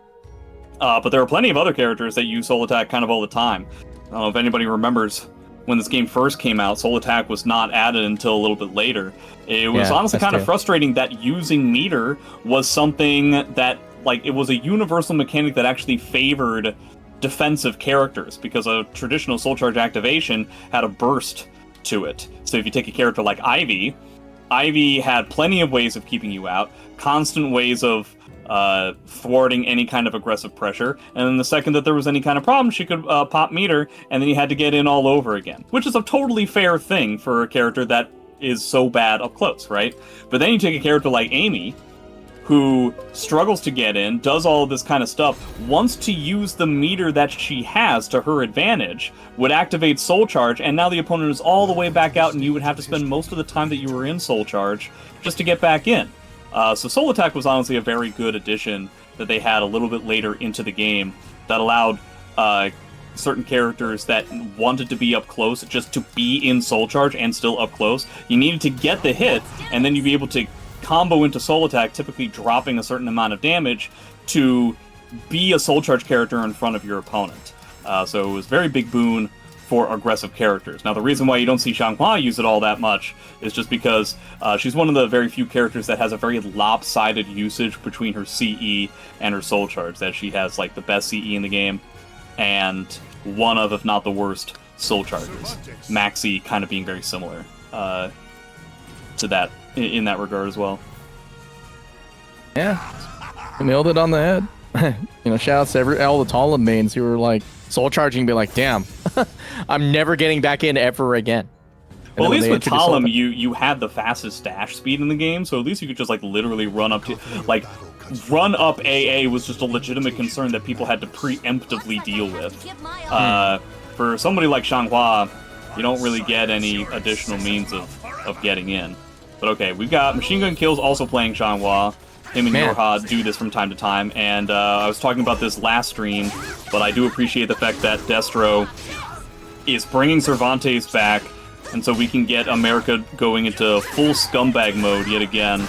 C: But there are plenty of other characters that use soul attack kind of all the time. I don't know if anybody remembers when this game first came out, soul attack was not added until a little bit later. It was honestly kind of frustrating that using meter was something that, like, it was a universal mechanic that actually favored defensive characters, because a traditional soul charge activation had a burst to it. So if you take a character like Ivy had plenty of ways of keeping you out, constant ways of thwarting any kind of aggressive pressure, and then the second that there was any kind of problem, she could pop meter, and then you had to get in all over again, which is a totally fair thing for a character that is so bad up close, right? But then you take a character like Amy, who struggles to get in, does all of this kind of stuff, wants to use the meter that she has to her advantage, would activate Soul Charge, and now the opponent is all the way back out, and you would have to spend most of the time that you were in Soul Charge just to get back in. So Soul Attack was honestly a very good addition that they had a little bit later into the game that allowed certain characters that wanted to be up close just to be in Soul Charge and still up close. You needed to get the hit, and then you'd be able to combo into Soul Attack, typically dropping a certain amount of damage to be a Soul Charge character in front of your opponent. So it was a very big boon for aggressive characters. Now, the reason why you don't see Xianghua use it all that much is just because she's one of the very few characters that has a very lopsided usage between her CE and her Soul Charge, that she has, like, the best CE in the game, and one of, if not the worst, Soul Charges. Maxi kind of being very similar to that, in that regard as well.
D: Yeah, you nailed it on the head. You know, shout out to all the Talon mains who were like soul charging, be like, damn, I'm never getting back in ever again.
C: Well, at least with Talon, you had the fastest dash speed in the game, so at least you could just like literally run up to, like, run up AA was just a legitimate concern that people had to preemptively deal with. For somebody like Xianghua, you don't really get any additional means of getting in. But okay, we've got MachineGunKills also playing Xianghua. Him and YoRHa do this from time to time, and I was talking about this last stream, but I do appreciate the fact that Destro is bringing Cervantes back, and so we can get America going into full scumbag mode yet again.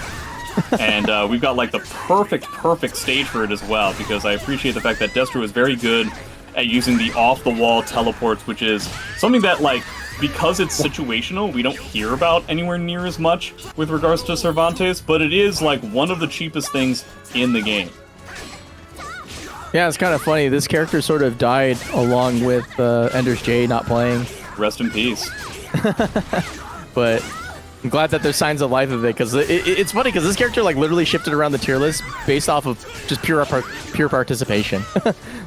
C: And we've got like the perfect stage for it as well, because I appreciate the fact that Destro is very good at using the off-the-wall teleports, which is something that, like, because it's situational, we don't hear about anywhere near as much with regards to Cervantes, but it is, like, one of the cheapest things in the game.
D: Yeah, it's kind of funny. This character sort of died along with Ender's J not playing.
C: Rest in peace.
D: But I'm glad that there's signs of life of it, because it's funny, because this character, like, literally shifted around the tier list based off of just pure participation.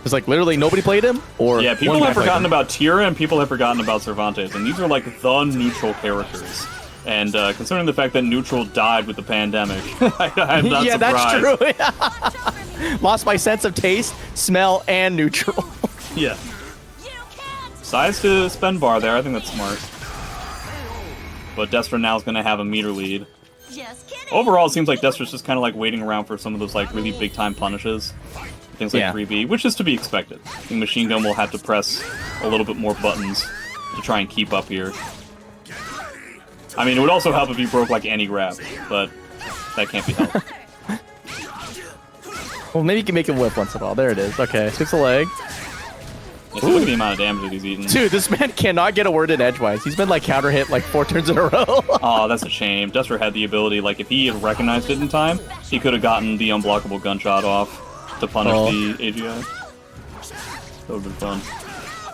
D: It's like, literally, nobody played him, or...
C: Yeah, people have forgotten about Tira, and people have forgotten about Cervantes, and these are, like, the neutral characters. And considering the fact that neutral died with the pandemic, I'm not surprised.
D: That's true. Lost my sense of taste, smell, and neutral.
C: Yeah. Decides to spend bar there. I think that's smart. But Destro now is going to have a meter lead.
A: Just kidding.
C: Overall, it seems like Destro's just kind of like waiting around for some of those like really big time punishes. Things like
D: Yeah.
C: 3B, which is to be expected. I think Machine Gun will have to press a little bit more buttons to try and keep up here. I mean, it would also help if he broke like any grab, but that can't be helped.
D: Well, maybe you can make him whip once in a while. There it is. Okay, takes a leg.
C: Yeah, so look at the amount of damage that he's eaten.
D: Dude, this man cannot get a word in edgewise. He's been like counter hit like 4 turns in a row.
C: Oh, that's a shame. Destro had the ability, like, if he had recognized it in time, he could have gotten the unblockable gunshot off to punish the AGI. That would have been fun.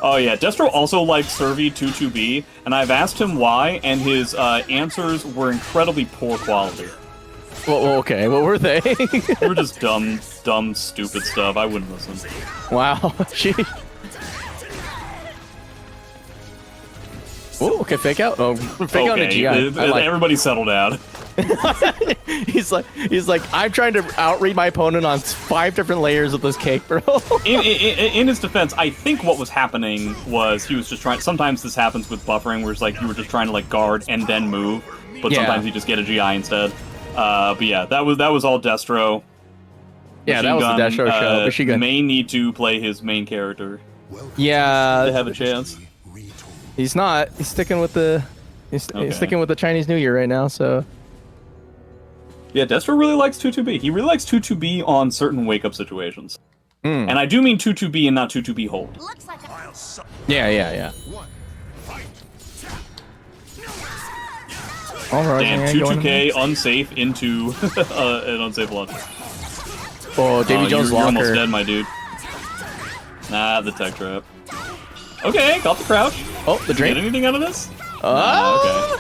C: Oh yeah, Destro also likes Servi 22B, and I've asked him why, and his answers were incredibly poor quality.
D: Well, okay, what were they?
C: They were just dumb, stupid stuff. I wouldn't listen.
D: Wow, she. Oh, okay, fake out. Oh, fake out a GI. I like-
C: Everybody settled out.
D: he's like, I'm trying to outread my opponent on 5 different layers of this cake, bro.
C: In his defense, I think what was happening was he was just trying. Sometimes this happens with buffering, where it's like you were just trying to like guard and then move, but
D: Yeah.
C: sometimes you just get a GI instead. But yeah, that was all Destro.
D: Yeah, that was the
C: Machine
D: Destro
C: Gun,
D: show. Machine Gun.
C: may need to play his main character to
D: Yeah,
C: have a chance.
D: he's not. He's sticking with the. He's
C: Okay.
D: sticking with the Chinese New Year right now. So
C: Yeah, Destro really likes 22B. He really likes 22B on certain wake-up situations.
D: Mm.
C: And I do mean 22B and not 22B hold.
A: Looks like a
D: yeah. All right,
C: Damn,
D: yeah, going
C: 22K unsafe into an unsafe launch.
D: Oh, Davy Jones
C: you're almost
D: locker.
C: dead, my dude. Nah, the tech trap. Okay, got the crouch.
D: Oh, the
C: Get
D: drink.
C: anything out of this?
D: Oh.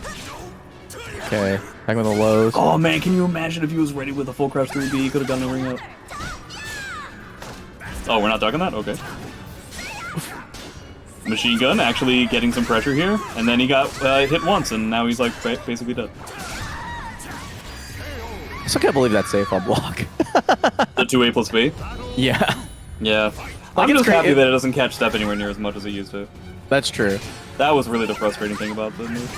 C: Okay.
D: Okay, back with the lows.
C: Oh man, can you imagine if he was ready with a full crouch 3B? He could have gotten the ring out. Oh, we're not ducking that? Okay. Machine Gun actually getting some pressure here, and then he got hit once, and now he's like basically dead.
D: I still can't believe that's safe on block.
C: The 2A plus B?
D: Yeah,
C: Yeah.
D: Like,
C: I'm
D: it's
C: just
D: great-
C: happy that it doesn't catch step anywhere near as much as it used to.
D: that's true.
C: That was really the frustrating thing about the move.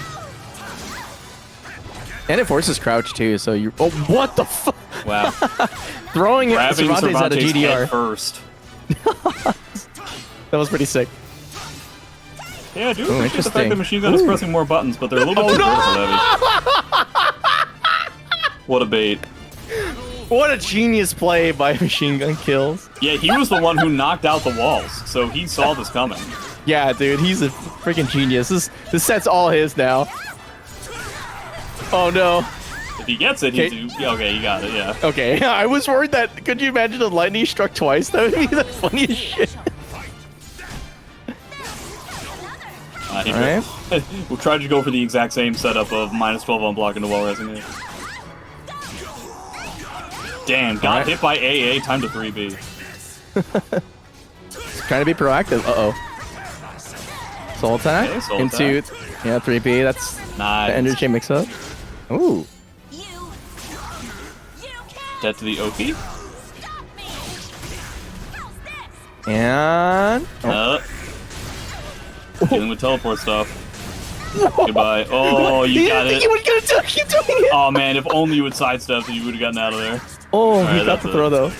D: And it forces crouch too, so you. Oh, what the fuck?
C: Wow.
D: Throwing
C: Grabbing
D: Cervantes out of
C: Cervantes
D: GDR.
C: head first.
D: That was pretty sick.
C: Yeah, I do
D: Ooh,
C: appreciate the fact
D: interesting.
C: that Machine Gun is pressing more buttons, but they're a little bit too vertical heavy. What a bait.
D: What a genius play by Machine Gun Kills.
C: Yeah, he was the one who knocked out the walls, so he saw this coming.
D: Yeah, dude, he's a freaking genius. This set's all his now. Oh no.
C: If he gets it, he's... Yeah, okay, you got it, yeah.
D: Okay, I was worried that. Could you imagine if lightning struck twice? That would be the funniest shit.
C: He
D: Alright.
C: we tried to go for the exact same setup of -12 on block into wall resing it. Damn, got
D: Alright.
C: hit by AA, time to 3B.
D: Trying to be proactive. Uh-oh. Soul attack
C: Okay, soul
D: into
C: attack.
D: yeah 3B. That's
C: Nice.
D: the energy mix up. Ooh.
A: you can't
C: Dead to the OP.
A: stop me. How's this?
D: And
C: Dealing with teleport stuff. Goodbye. Oh, you got it.
D: You were gonna keep doing it.
C: Oh man, if only you would sidestep, you would have gotten out of there.
D: Oh,
C: Alright,
D: he got
C: that's
D: the throw
C: it.
D: though.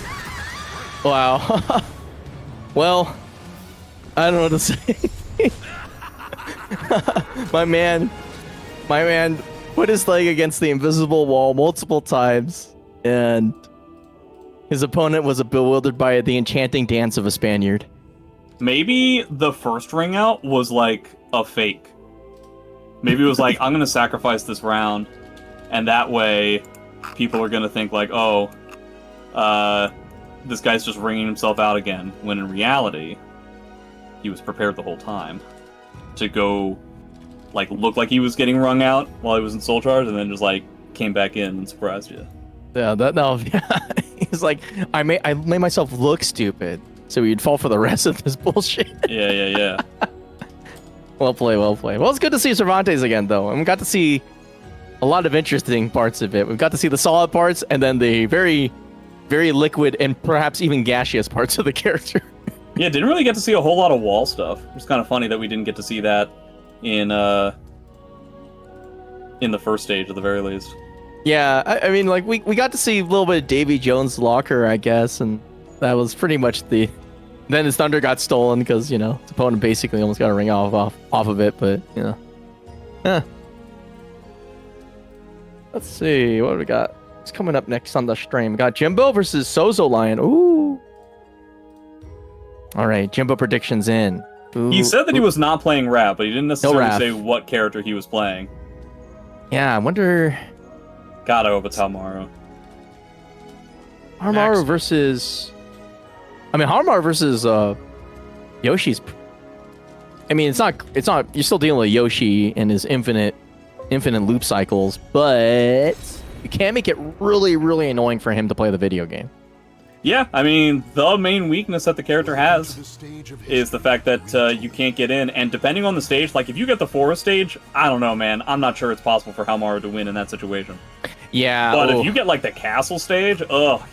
D: Wow. Well, I don't know what to say. my man put his leg against the invisible wall multiple times, and his opponent was bewildered by the enchanting dance of a Spaniard.
C: Maybe the first ring out was like a fake. Maybe it was like, I'm gonna sacrifice this round, and that way people are gonna think like, oh, this guy's just ringing himself out again, when in reality, he was prepared the whole time to go, like, look like he was getting rung out while he was in soul charge, and then just like came back in and surprised you.
D: Yeah, he's like, I made myself look stupid, so he'd fall for the rest of this bullshit.
C: Yeah.
D: Well played. Well, it's good to see Cervantes again, though, and we got to see a lot of interesting parts of it. We've got to see the solid parts, and then the very, very liquid and perhaps even gaseous parts of the character.
C: Yeah, didn't really get to see a whole lot of wall stuff. It's kind of funny that we didn't get to see that in the first stage at the very least.
D: Yeah, I mean, like, we got to see a little bit of Davy Jones' locker, I guess, and that was pretty much the... Then his thunder got stolen because, you know, his opponent basically almost got a ring off of it, but, you know. Let's see, what do we got? What's coming up next on the stream? We got Jimbo versus SouzouLion. Ooh. All right, Jimbo predictions in. Ooh,
C: He said that he was not playing Raph, but he didn't necessarily
D: Raph.
C: say what character he was playing.
D: Yeah, I wonder...
C: God, I hope it's Haohmaru.
D: Haohmaru versus... I mean, Haohmaru versus Yoshi's... I mean, it's not... You're still dealing with Yoshi and his infinite loop cycles, but you can't make it really, really annoying for him to play the video game.
C: Yeah, I mean, the main weakness that the character has is the fact that you can't get in, and depending on the stage, like, if you get the forest stage, I don't know, man. I'm not sure it's possible for Haohmaru to win in that situation.
D: Yeah.
C: But if you get, like, the castle stage,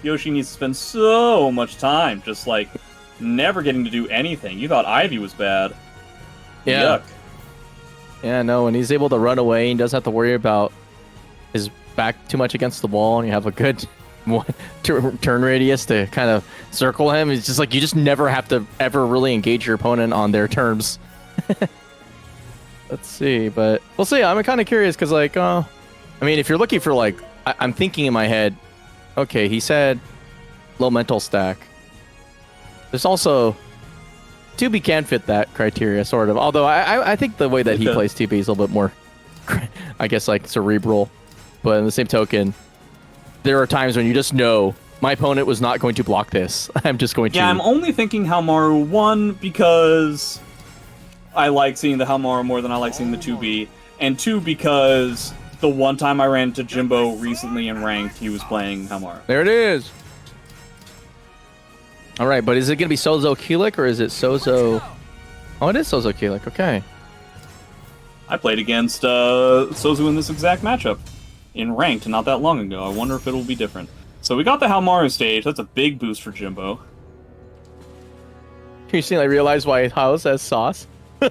C: Yoshi needs to spend so much time just, like, never getting to do anything. You thought Ivy was bad.
D: Yeah.
C: Yuck.
D: Yeah, no, and he's able to run away. He doesn't have to worry about his back too much against the wall, and you have a good turn radius to kind of circle him. It's just like you just never have to ever really engage your opponent on their terms. Let's see, but we'll see. I'm kind of curious because, like, I mean, if you're looking for, like, I'm thinking in my head, okay, he said low mental stack. There's also 2B can fit that criteria, sort of. Although I think the way that he plays 2B is a little bit more, I guess, like, cerebral. But in the same token, there are times when you just know my opponent was not going to block this. I'm just going to...
C: Yeah, I'm only thinking Haohmaru, one, because I like seeing the Haohmaru more than I like seeing the 2B, and two, because the one time I ran into Jimbo recently in ranked, he was playing Haohmaru.
D: There it is. All right, but is it going to be SouzouKilik or is it Souzou... Oh, it is SouzouKilik, okay.
C: I played against Souzou in this exact matchup in ranked not that long ago. I wonder if it'll be different. So we got the Haohmaru stage. That's a big boost for Jimbo.
D: You see, I realize why House has sauce. You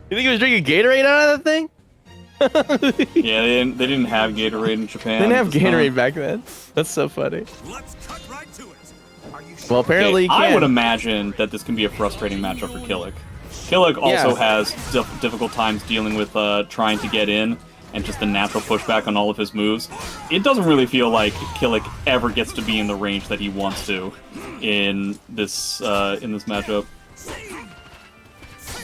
D: think he was drinking Gatorade out of that thing?
C: Yeah, they didn't have Gatorade in Japan.
D: They didn't have
C: at this
D: Gatorade
C: time.
D: back then. That's so funny.
A: Let's cut right to it. Are you sure?
D: Well, apparently he can.
C: I would imagine that this can be a frustrating matchup for Kilik. Kilik also has difficult times dealing with trying to get in and just the natural pushback on all of his moves. It doesn't really feel like Kilik ever gets to be in the range that he wants to in this matchup.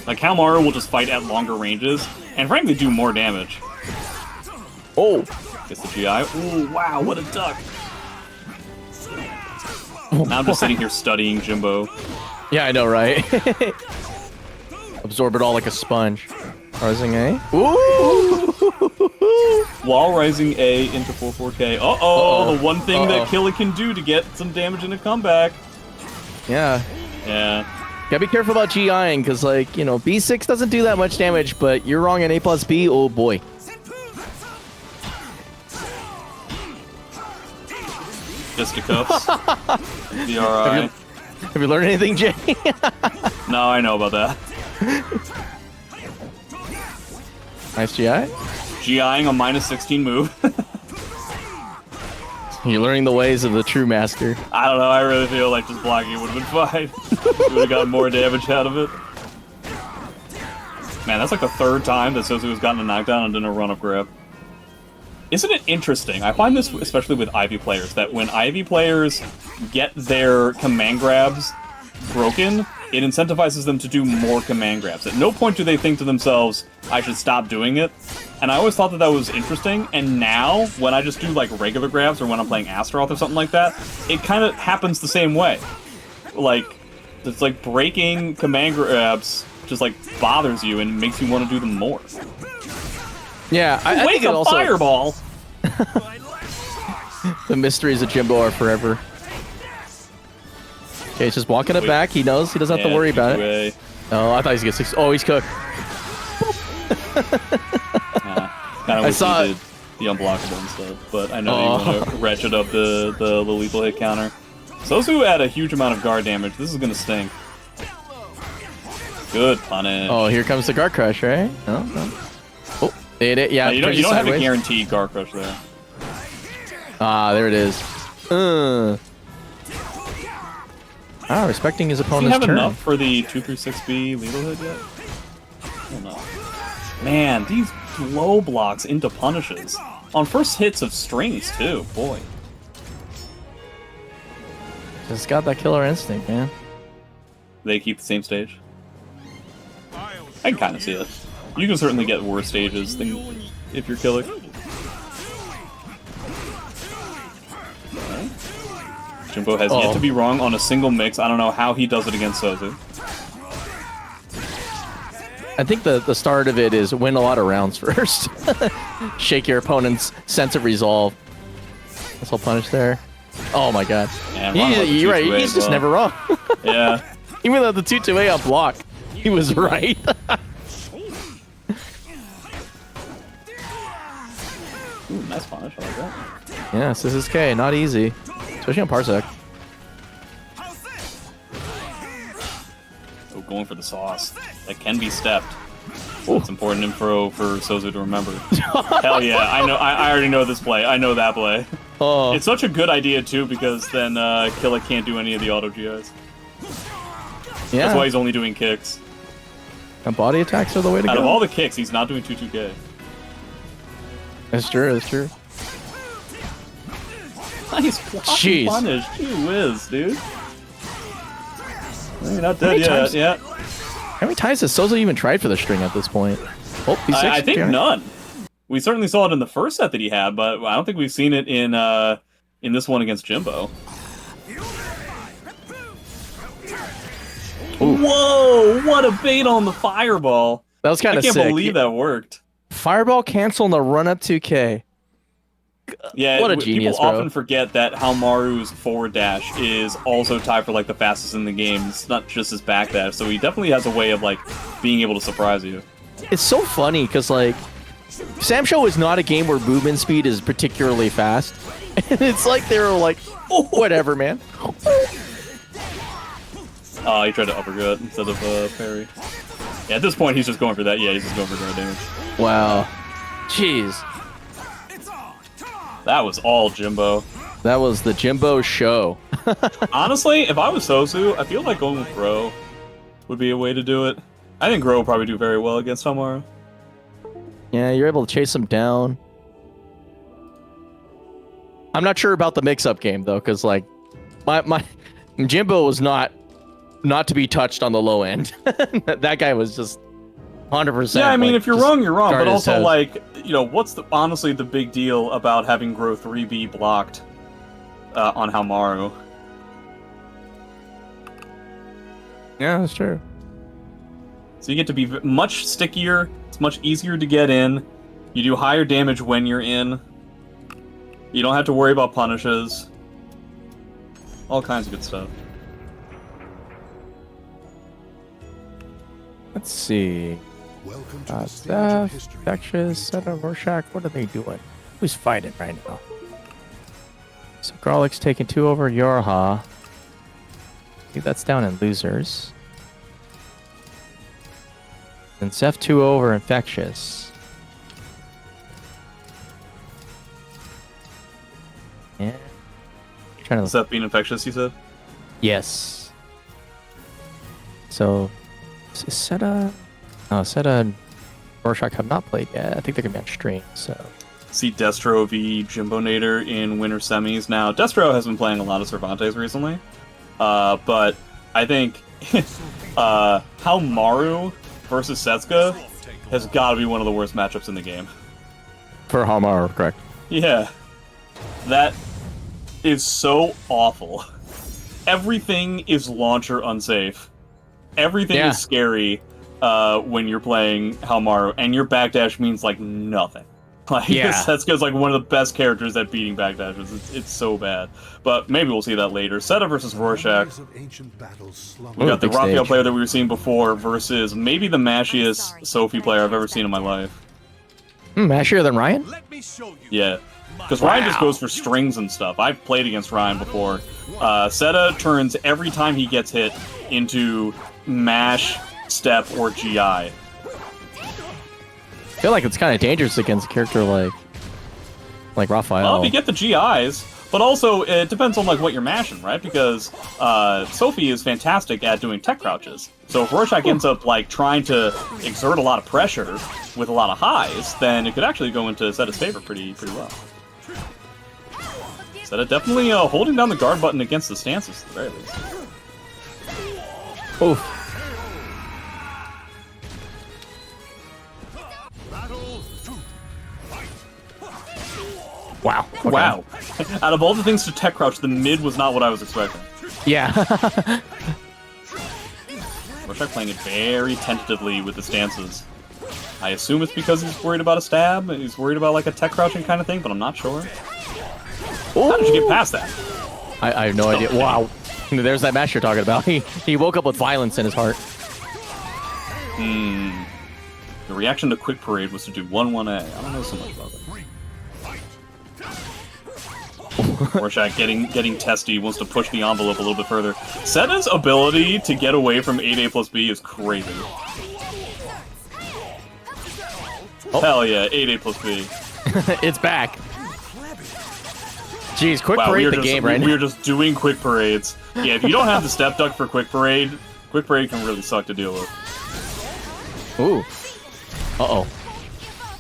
C: Like, Haohmaru will just fight at longer ranges and frankly do more damage.
D: Oh!
C: Gets the GI. Ooh, wow, what a duck! Now I'm just sitting here studying Jimbo.
D: Yeah, I know, right? Absorb it all like a sponge. Rising A. Ooh!
C: While rising A into 4-4K. Uh-oh! The one thing that Kilik can do to get some damage in a comeback.
D: Yeah.
C: Yeah.
D: Gotta be careful about GIing, because, like, you know, B6 doesn't do that much damage, but you're wrong on A plus B, oh boy.
C: Fisticuffs. VRI.
D: Have you learned anything, Jay?
C: No, I know about that.
D: Nice GI.
C: GIing a -16 move.
D: You're learning the ways of the true master.
C: I don't know, I really feel like just blocking would have been fine. We would have gotten more damage out of it. Man, that's like the third time that Souzou has gotten a knockdown and done a run-up grab. Isn't it interesting? I find this, especially with Ivy players, that when Ivy players get their command grabs broken, it incentivizes them to do more command grabs. At no point do they think to themselves, I should stop doing it. And I always thought that that was interesting, and now, when I just do, like, regular grabs, or when I'm playing Astaroth or something like that, it kind of happens the same way. Like, it's like breaking command grabs just, like, bothers you and makes you want to do them more.
D: Yeah, I
C: Wake
D: think it
C: up,
D: also...
C: Fireball!
D: The mysteries of Jimbo are forever. Okay, he's just walking it back. He knows he doesn't have to worry about it. Oh, I thought he was going to get 6. Oh, he's cooked.
C: I saw
D: it.
C: the unblockable and stuff, but I know you want to ratchet up the lethal hit counter. Souzou had a huge amount of guard damage. This is gonna stink. Good punish.
D: Oh, here comes the guard crush, right? No, no. Oh, they did. Yeah,
C: you don't have a guaranteed guard crush there.
D: Ah, there it is. Respecting his
C: Does he
D: opponent's
C: have
D: turn.
C: enough for the 236B lethal hit yet? I don't know. Man, these low blocks into punishes. On first hits of strings, too. Boy.
D: Just got that killer instinct, man.
C: They keep the same stage. I can kind of see it. You can certainly get worse stages than if you're Kilik. Jimbo has yet to be wrong on a single mix. I don't know how he does it against Souzou.
D: I think the start of it is win a lot of rounds first. Shake your opponent's sense of resolve. This whole punish there. Oh my god. You're right, he's just never wrong.
C: Yeah.
D: Even though the 2-2A on block, he was right.
C: Ooh, nice punish, I like that.
D: Yeah, this is K, not easy. Especially on Parsec.
C: Oh, going for the sauce. That can be stepped. So it's important info for Souzou to remember. Hell yeah, I already know this play. I know that play.
D: Oh.
C: It's such a good idea too, because then Kilik can't do any of the auto GIs.
D: Yeah.
C: That's why he's only doing kicks.
D: And body attacks are the way to go.
C: Out of all the kicks, he's not doing 2-2K.
D: That's true, that's true.
C: Nice blocking punish. Gee whiz, dude. You're not dead yet. Yeah.
D: How many times has Souzou even tried for the string at this point? Oh,
C: I think none. We certainly saw it in the first set that he had, but I don't think we've seen it in this one against Jimbo. Ooh. Whoa! What a bait on the fireball.
D: That was kind of sick.
C: I can't believe that worked.
D: Fireball cancel on the run up 2K.
C: Yeah,
D: what a genius,
C: people
D: bro.
C: often forget that Haohmaru's forward dash is also tied for like the fastest in the game. It's not just his back dash, so he definitely has a way of like being able to surprise you.
D: It's so funny because like Sam Show is not a game where movement speed is particularly fast, and it's like they were like, oh, whatever, man.
C: Oh, he tried to uppercut instead of parry. Yeah, at this point he's just going for that. Yeah, he's just going for guard damage.
D: Wow, jeez.
C: That was all Jimbo.
D: That was the Jimbo show.
C: Honestly, if I was Souzou, I feel like going with Gro would be a way to do it. I think Gro will probably do very well against Haohmaru.
D: Yeah, you're able to chase him down. I'm not sure about the mix-up game though, because like my Jimbo was not to be touched on the low end. That guy was just 100%.
C: Yeah, I mean,
D: like,
C: if you're wrong, you're wrong. But also,
D: head.
C: like, you know, what's honestly the big deal about having Gro 3B blocked on Haohmaru?
D: Yeah, that's true.
C: So you get to be much stickier. It's much easier to get in. You do higher damage when you're in. You don't have to worry about punishes. All kinds of good stuff.
D: Let's see.
A: Welcome to the stage of history.
D: Infectious, Seda, Roarshak. What are they doing? Who's fighting right now? So Garlic's taking 2 over YoRHa. I think that's down in losers. And Zeph 2 over Infectious. Yeah. Trying to.
C: Is that being infectious, you said?
D: Yes. So, is Seda? No, Seda and Roarshak have not played yet. I think they're gonna be on stream. So.
C: See Destro v Jimbonator in winter semis. Now, Destro has been playing a lot of Cervantes recently, but I think Haohmaru versus Setsuka has got to be one of the worst matchups in the game.
D: For Haohmaru, correct?
C: Yeah, that is so awful. Everything is launcher unsafe. Everything is scary when you're playing Haohmaru, and your backdash means like nothing. Like, Setsuka's like one of the best characters at beating backdashes. It's so bad. But maybe we'll see that later. Seda versus Roarshak. We got the Raphael player that we were seeing before versus maybe the mashiest Sophie player I've ever seen in my life.
D: Mashier than Ryan?
A: Let me show you.
C: Yeah. Because Ryan just goes for strings and stuff. I've played against Ryan before. Seda turns every time he gets hit into mash, step, or GI.
D: I feel like it's kind of dangerous against a character like Raphael.
C: Well, if you get the GIs, but also it depends on like what you're mashing, right? Because Sophie is fantastic at doing tech crouches. So if Roarshak ends up like trying to exert a lot of pressure with a lot of highs, then it could actually go into Seda's favor pretty well. Seda definitely holding down the guard button against the stances at the very least.
D: Oof. Wow. Okay.
C: Wow. Out of all the things to tech crouch, the mid was not what I was expecting.
D: Yeah.
C: Roarshak playing it very tentatively with the stances. I assume it's because he's worried about a stab, he's worried about like a tech crouching kind of thing, but I'm not sure. How did you get past that?
D: I have no idea. Wow. There's that match you're talking about. He woke up with violence in his heart.
C: The reaction to Quick Parade was to do 1-1A. I don't know so much about that. Roarshak getting testy, wants to push the envelope a little bit further. Seda's ability to get away from 8A plus B is crazy.
D: Oh.
C: Hell yeah, 8A plus B.
D: It's back. Jeez, Quick
C: Wow,
D: Parade the game right now.
C: We are just doing Quick Parades. Yeah, if you don't have the step duck for Quick Parade can really suck to deal with.
D: Ooh. Uh-oh.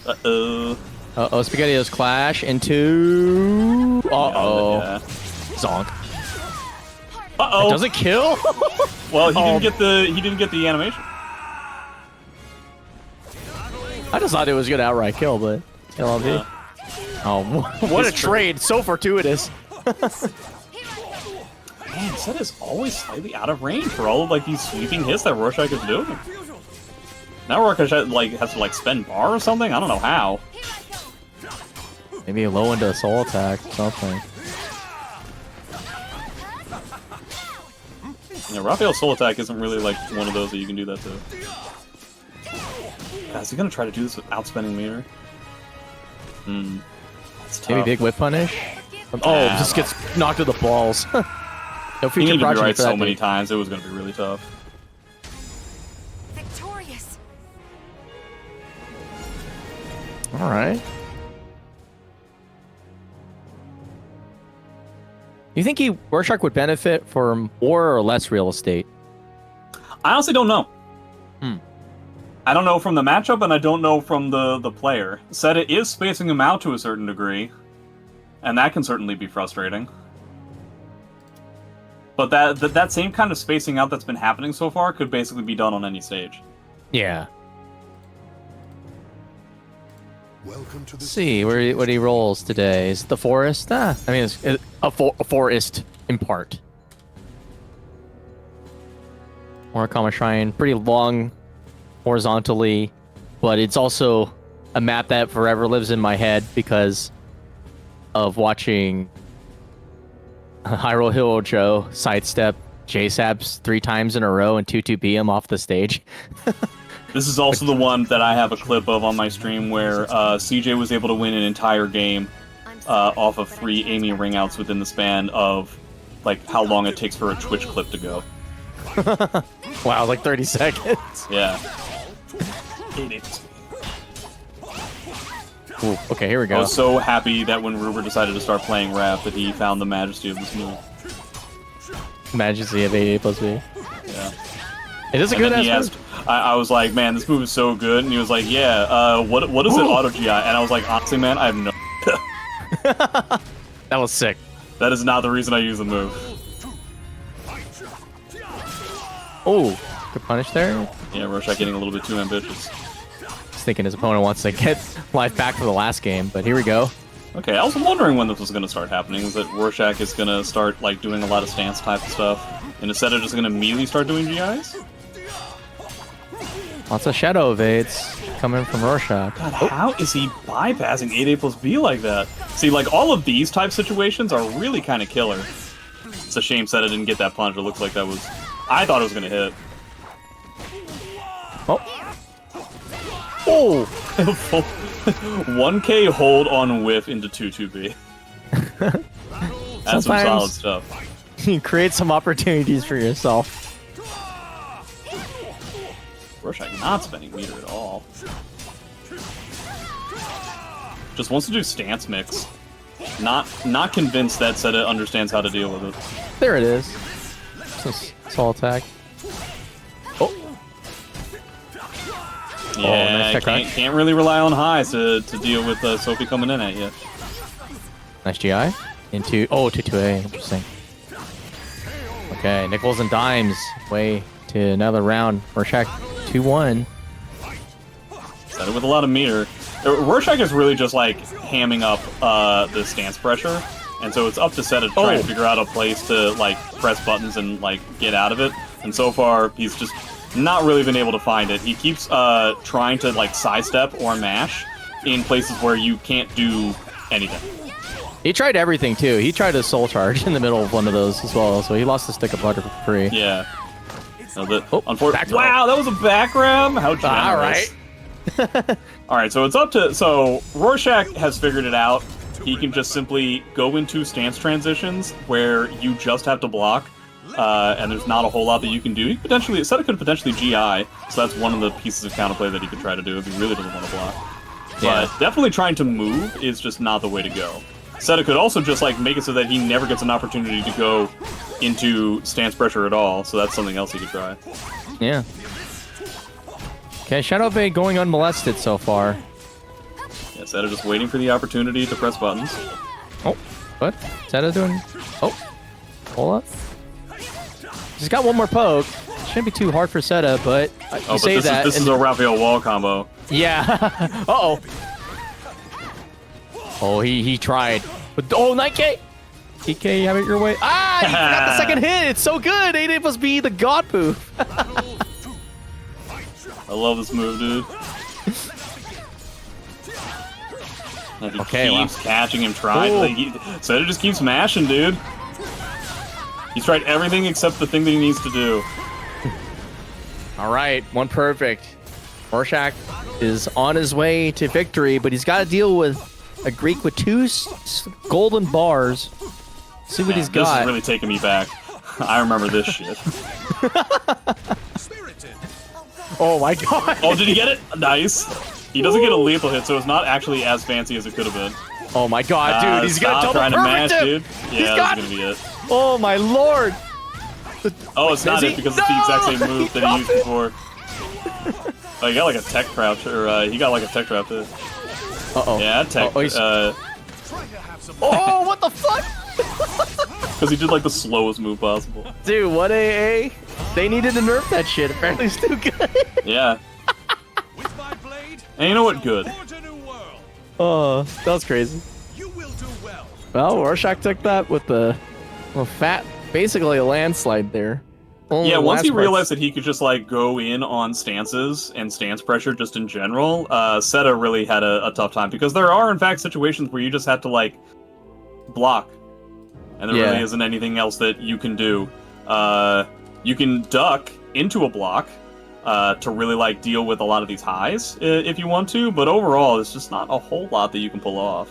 C: Uh-oh.
D: Uh-oh, SpaghettiOs clash into... Uh-oh.
C: Yeah.
D: Zonk.
C: Uh-oh.
D: Does it kill?
C: Well, he didn't get the animation.
D: I just thought it was gonna outright kill, but LLB.
C: Yeah.
D: Oh, what a trade! So fortuitous.
C: Man, Seda is always slightly out of range for all of like these sweeping hits that Roarshak is doing. Now Roarshak like has to like spend bar or something. I don't know how.
D: Maybe a low into a soul attack or something.
C: Yeah, Raphael's soul attack isn't really like one of those that you can do that to. God, is he gonna try to do this without spending meter? That's tough.
D: Maybe big whip punish. Oh, just gets knocked to the balls. No
C: He
D: future
C: needed to be
D: project
C: right
D: for that
C: so many
D: dude.
C: times. It was gonna be really tough.
E: Victorious.
D: All right. You think Roarshak would benefit from more or less real estate?
C: I honestly don't know. I don't know from the matchup, and I don't know from the player. Seda is spacing him out to a certain degree, and that can certainly be frustrating. But that same kind of spacing out that's been happening so far could basically be done on any stage.
D: Yeah.
A: Welcome to the
D: Let's see what he rolls today. Is it the forest? I mean, it's a forest in part. Murakami Shrine, pretty long horizontally, but it's also a map that forever lives in my head because of watching Hyrule Hill Joe sidestep J-Sabs 3 times in a row and 2-2 him off the stage.
C: This is also the one that I have a clip of on my stream where CJ was able to win an entire game off of 3 Amy ringouts within the span of like how long it takes for a Twitch clip to go.
D: Wow, like 30 seconds.
C: Yeah.
D: Ooh, okay, here we
C: I
D: go.
C: was so happy that when Ruber decided to start playing rap that he found the majesty of this move.
D: Majesty of 8 plus B.
C: Yeah.
D: It is a
C: And
D: good
C: then he
D: ass
C: asked, I was like, man, this move is so good. And he was like, yeah, what is it auto GI? And I was like, honestly, man, I have no
D: That was sick.
C: That is not the reason I use the move.
D: Oh, good punish there.
C: Yeah, Roarshak getting a little bit too ambitious.
D: He's thinking his opponent wants to get life back for the last game, but here we go.
C: Okay, I was wondering when this was going to start happening. Is that Roarshak is going to start like doing a lot of stance type of stuff, and instead of just going to immediately start doing GIs?
D: Lots of shadow evades coming from Roarshak.
C: God, how is he bypassing 8A plus B like that? See, like all of these type situations are really kind of killer. It's a shame Seda didn't get that punch. It looks like that was... I thought it was going to hit.
D: Oh. Oh!
C: 1k hold on whiff into 2-2B. That's some solid stuff.
D: You create some opportunities for yourself.
C: Roarshak not spending meter at all. Just wants to do stance mix. Not convinced that Seda understands how to deal with it.
D: There it is. Soul attack. Oh.
C: Yeah,
D: nice
C: can't really rely on highs to deal with Sophie coming in at you.
D: Nice GI. Into 2-2A. Interesting. Okay, nickels and dimes. Way to another round. Roarshak 2-1.
C: Seda with a lot of meter. Roarshak is really just like hamming up the stance pressure, and so it's up to Seda to try and figure out a place to like press buttons and like get out of it. And so far, he's just not really been able to find it. He keeps trying to like sidestep or mash in places where you can't do anything.
D: He tried everything too. He tried a soul charge in the middle of one of those as well, so he lost the stick of butter for free.
C: Yeah. No, unfortunately, wow, that was a back grab. How generous.
D: All right.
C: All right, so it's up to... So, Roarshak has figured it out. He can just simply go into stance transitions where you just have to block, and there's not a whole lot that you can do. He potentially... Seda could potentially GI, so that's one of the pieces of counterplay that he could try to do if he really doesn't want to block.
D: Yeah.
C: But definitely trying to move is just not the way to go. Seda could also just like make it so that he never gets an opportunity to go into stance pressure at all, so that's something else he could try.
D: Yeah. Okay, Shadow Bay going unmolested so far.
C: Yeah, Seda just waiting for the opportunity to press buttons.
D: Oh, what? Seda doing... Oh. Hold up. He's got one more poke. Shouldn't be too hard for Seda, but you say that...
C: This is a Raphael wall combo.
D: Yeah. Uh-oh. Oh, he tried. But, oh, 9K! TK, you have it your way. Ah, you got the second hit. It's so good. It must be the god move.
C: I love this move, dude. And he keeps catching him trying. Like, Seda just keeps mashing, dude. He's tried everything except the thing that he needs to do.
D: All right, one perfect. Roarshak is on his way to victory, but he's got to deal with a Greek with two golden bars. See what he's got.
C: This is really taking me back. I remember this shit.
D: Oh my god.
C: Oh, did he get it? Nice. He doesn't get a lethal hit, so it's not actually as fancy as it could have been.
D: Oh my god, dude. He's gonna double
C: trying to mash,
D: perfect
C: dude. Yeah, that's gonna be it.
D: Oh my lord.
C: Oh, it's not it because it's the exact same move that he used before. Oh, he got like a tech crouch, or he got like a tech trap too.
D: Uh-oh.
C: Yeah, tech.
D: Oh, what the fuck?
C: Because he did like the slowest move possible.
D: Dude, what AA? They needed to nerf that shit. Apparently it's too good.
C: Yeah. And you know what? Good.
D: Oh, that was crazy. Well, Roarshak took that with the fat, basically a landslide there. Only
C: yeah, once he
D: parts.
C: realized that he could just like go in on stances and stance pressure just in general, Seda really had a tough time because there are in fact situations where you just have to like block, and there really isn't anything else that you can do. You can duck into a block to really like deal with a lot of these highs if you want to, but overall, it's just not a whole lot that you can pull off.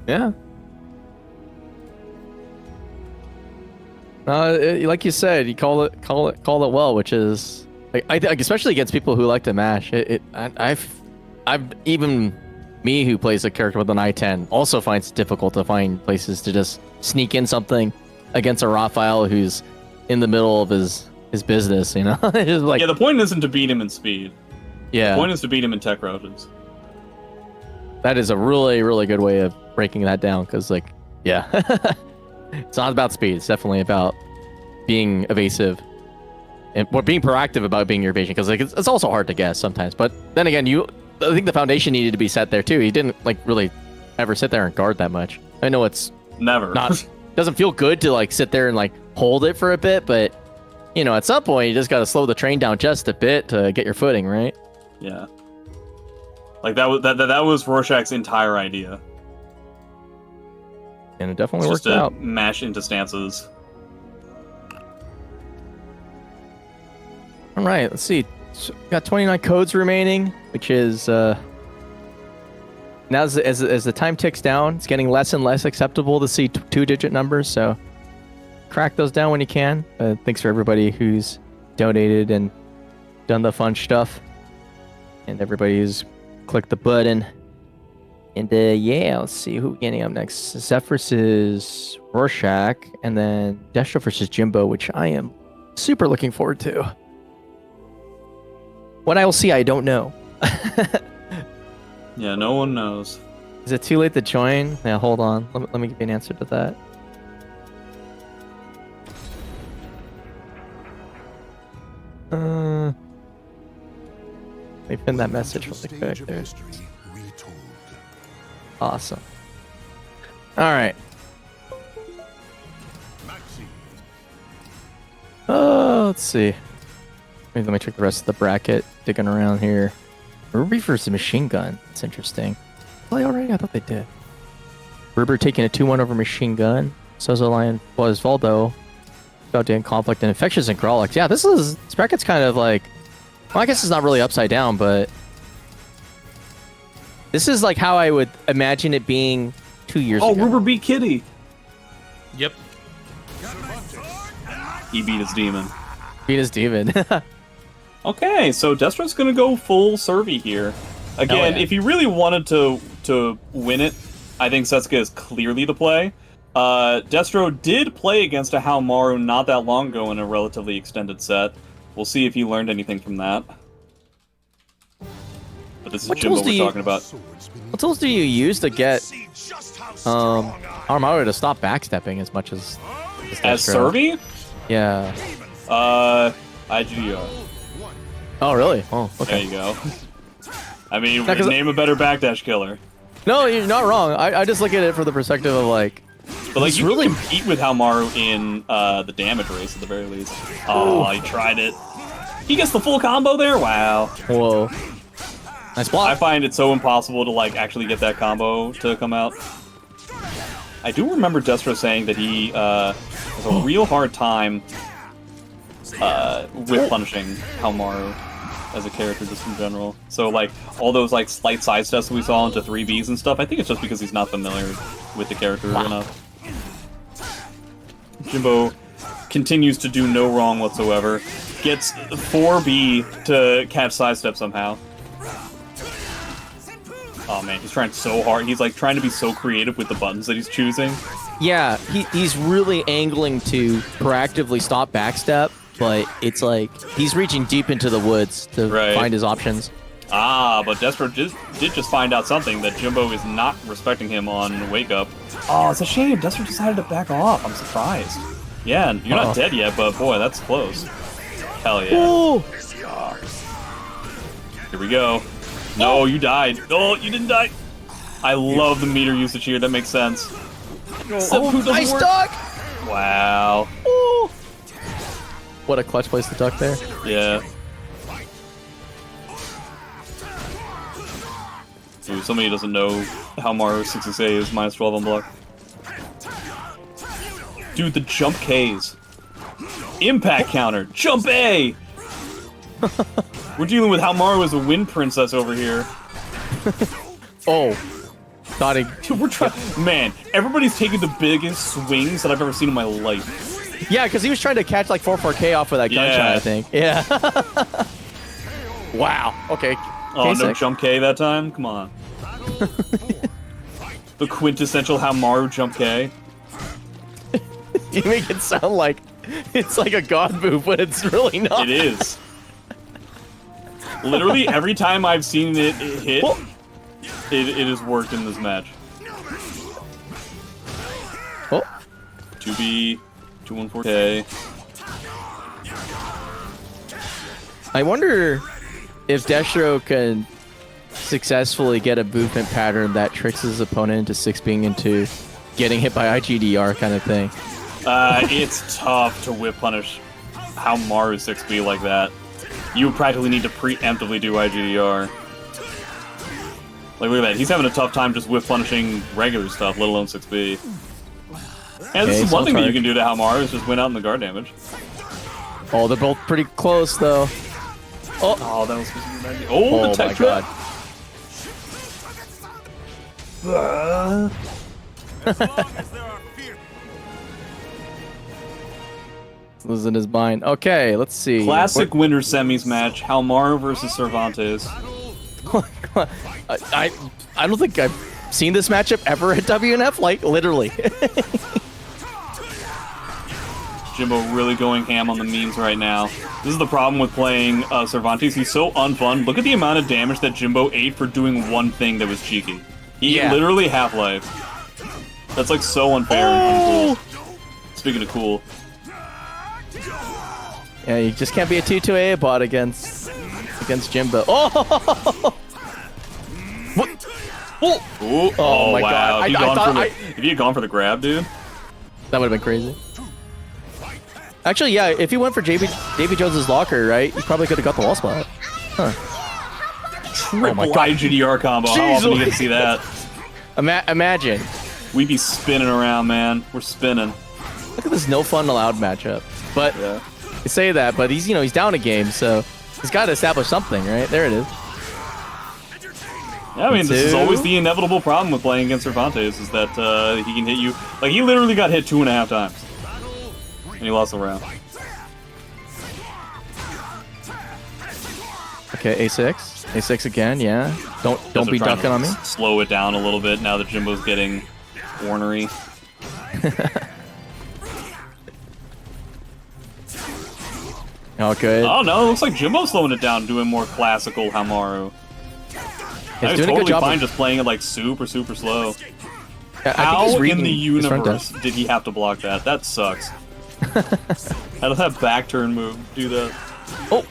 D: Yeah. Like you said, you call it well, which is I think especially against people who like to mash. I've even me who plays a character with an I-10 also finds it difficult to find places to just sneak in something against a Raphael who's in the middle of his business. You know, it's like,
C: yeah. The point isn't to beat him in speed.
D: Yeah.
C: The point is to beat him in tech roaches.
D: That is a really, really good way of breaking that down, because, like, yeah. It's not about speed. It's definitely about being evasive. And being proactive about being your evasion, because like, it's also hard to guess sometimes. But then again, I think the foundation needed to be set there, too. He didn't, like, really ever sit there and guard that much. I know it's...
C: Never.
D: Doesn't feel good to, like, sit there and, like, hold it for a bit, but, you know, at some point, you just got to slow the train down just a bit to get your footing, right?
C: Yeah. Like, that was Roarshak's entire idea.
D: And it definitely
C: worked
D: out.
C: Just to mash into stances.
D: All right, let's see. So got 29 codes remaining, which is now as the time ticks down, it's getting less and less acceptable to see two-digit numbers. So crack those down when you can. Thanks for everybody who's donated and done the fun stuff, and everybody who's clicked the button. And yeah, let's see who we're getting up next. Zeph versus Roarshak, and then destro versus Jimbo, which I am super looking forward to. What I will see, I don't know.
C: Yeah, no one knows.
D: Is it too late to join? Yeah, hold on. Let me give you an answer to that. Let me pin that message really quick there. Awesome. All right. Let's see. Let me check the rest of the bracket. Digging around here. Ruby versus Machine Gun. That's interesting. Play already? I thought they did. Ruber taking a 2-1 over Machine Gun. SouzouLion was Voldo. About in conflict and Infectious and Grolix. Yeah, this bracket's kind of like, well, I guess it's not really upside down, but this is like how I would imagine it being 2 years ago.
C: Oh, Ruber beat Kitty.
B: Yep.
C: He beat his demon.
D: Beat his demon.
C: Okay, so Destro's gonna go full Servi here. Again,
D: yeah.
C: if he really wanted to win it, I think Setsuka is clearly the play. Destro did play against a Haohmaru not that long ago in a relatively extended set. We'll see if he learned anything from that. But this is Jimbo we're talking about.
D: What tools do you use to get Haohmaru to stop backstepping as much as
C: Servi?
D: Yeah.
C: IGDR.
D: Oh, really? Oh, okay.
C: There you go. I mean, name a better backdash killer.
D: No, you're not wrong. I just look at it from the perspective of like,
C: but like, you really compete with Haohmaru in the damage race at the very least. Oh, he tried it. He gets the full combo there? Wow.
D: Whoa. Nice block.
C: I find it so impossible to like actually get that combo to come out. I do remember Destro saying that he has a real hard time with punishing Haohmaru as a character just in general. So like all those like slight sidesteps we saw into 3Bs and stuff, I think it's just because he's not familiar with the character enough. Jimbo continues to do no wrong whatsoever. Gets 4B to catch sidestep somehow. Oh man, he's trying so hard. He's like trying to be so creative with the buttons that he's choosing.
D: Yeah, he's really angling to proactively stop backstep, but it's like he's reaching deep into the woods to find his options. Ah,
C: but Destro did just find out something, that Jimbo is not respecting him on Wake Up. Oh, it's a shame. Destro decided to back off. I'm surprised. Yeah, you're not dead yet, but boy, that's close. Hell yeah.
D: Ooh.
C: Here we go. No, you died. Oh, you didn't die. I love the meter usage here. That makes sense.
D: Nice duck!
C: Wow.
D: Ooh. What a clutch place to duck there.
C: Yeah. Dude, somebody doesn't know how Haohmaru 6A is minus 12 on block. Dude, the jump Ks. Impact counter. Jump A! We're dealing with Haohmaru as a wind princess over here.
D: Oh. Thought he...
C: Dude, we're trying... Man, everybody's taking the biggest swings that I've ever seen in my life.
D: Yeah, because he was trying to catch like 4-4K off of that gunshot, I think. Yeah. Wow. Okay.
C: Oh, no jump K that time? Come on. The quintessential Haohmaru jump K.
D: You make it sound like it's like a god move, but it's really not.
C: It is. Literally every time I've seen it hit, it has worked in this match.
D: Oh.
C: 2B, 214K.
D: I wonder if Destro can successfully get a movement pattern that tricks his opponent into 6-being into getting hit by IGDR kind of thing.
C: It's tough to whip punish Haohmaru 6B like that. You practically need to preemptively do IGDR. Like, look at that. He's having a tough time just whip punishing regular stuff, let alone 6B. And this is one thing that you can do to Haohmaru is just win out in the guard damage.
D: Oh, they're both pretty close, though.
C: Oh, that was supposed to be an idea. Oh, the
D: my
C: tech
D: god.
C: trap.
A: As long as there are fear.
D: Losing his mind. Okay, let's see.
C: Classic winter semis match: Haohmaru versus Cervantes.
D: I don't think I've seen this matchup ever at WNF. Like literally.
C: Jimbo really going ham on the memes right now. This is the problem with playing Cervantes. He's so unfun. Look at the amount of damage that Jimbo ate for doing one thing that was cheeky. He literally half-life. That's like so unfair and uncool. Speaking of cool.
D: Yeah, you just can't be a 2-2 bot against Jimbo. Oh! What?
C: Oh
D: my
C: wow.
D: god.
C: If you had gone for the grab, dude.
D: That would have been crazy. Actually, yeah, if he went for Davy Jones's locker, right, he probably could have got the wall spot. Huh.
C: Triple IGDR combo. How often do you get to see that?
D: Imagine.
C: We be spinning around, man. We're spinning.
D: Look at this no fun allowed matchup. But you say that, but he's down a game, so he's got to establish something, right? There it is.
C: Yeah, I mean, this is always the inevitable problem with playing against Cervantes, is that he can hit you. Like, he literally got hit 2.5 times. And he lost the round.
D: Okay, A6. A6 again, yeah. Don't be ducking on me.
C: Slow it down a little bit now that Jimbo's getting ornery.
D: Oh, good.
C: Oh no, it looks like Jimbo's slowing it down, doing more classical Haohmaru.
D: He's
C: was
D: doing a
C: totally
D: good job
C: fine just playing it like super slow.
D: I
C: How
D: think he's reading
C: in the
D: his front
C: universe
D: desk.
C: did he have to block that? That sucks. How did that back turn move do that?
D: Oh!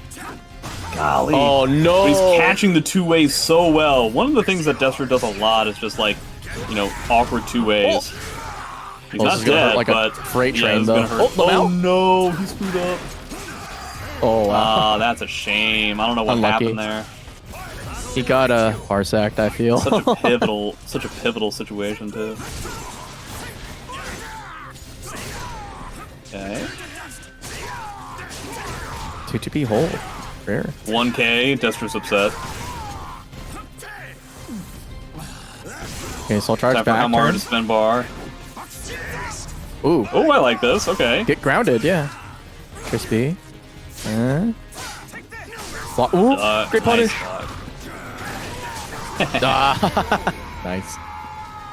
C: Golly.
D: Oh no!
C: But he's catching the two ways so well. One of the things that Destro does a lot is just like, awkward two ways. He's not dead,
D: like
C: but
D: a freight
C: yeah,
D: train
C: it's
D: though.
C: gonna hurt.
D: Oh
C: No, he screwed up.
D: Oh wow!
C: That's a shame. I don't know what
D: Unlucky.
C: happened there.
D: He got a Parsec, I feel.
C: Such a pivotal situation too. Okay.
D: 2-2P hold. Rare.
C: 1K, Destro's upset.
D: Okay, Soul Charge
C: Time for
D: back
C: Haohmaru
D: turn.
C: to spin bar.
D: Ooh.
C: Oh, I like this. Okay.
D: Get grounded, yeah. Crispy. Ooh, great punish. Nice.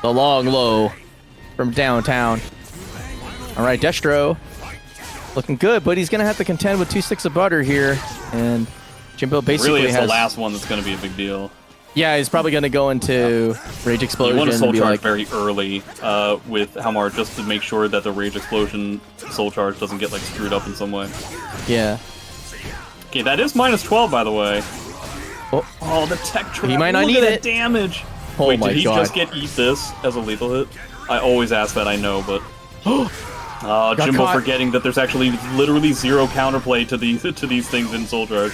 D: The long low from downtown. All right, Destro. Looking good, but he's going to have to contend with 2 sticks of butter here. And Jimbo basically
C: Really, it's
D: has...
C: the last one that's going to be a big deal.
D: Yeah, he's probably going to go into Rage Explosion.
C: You want to Soul
D: and be
C: Charge
D: like,
C: very early with Haohmaru just to make sure that the Rage Explosion Soul Charge doesn't get screwed up in some way.
D: Yeah.
C: Okay, that is -12, by the way.
D: Oh,
C: The tech trap.
D: He might not
C: Look
D: need
C: at
D: it.
C: that damage.
D: Oh
C: Wait,
D: my
C: did he
D: God.
C: just get eat this as a lethal hit? I always ask that, I know, but... Jimbo
D: caught.
C: forgetting that there's actually literally 0 counterplay to these things in Soul Charge.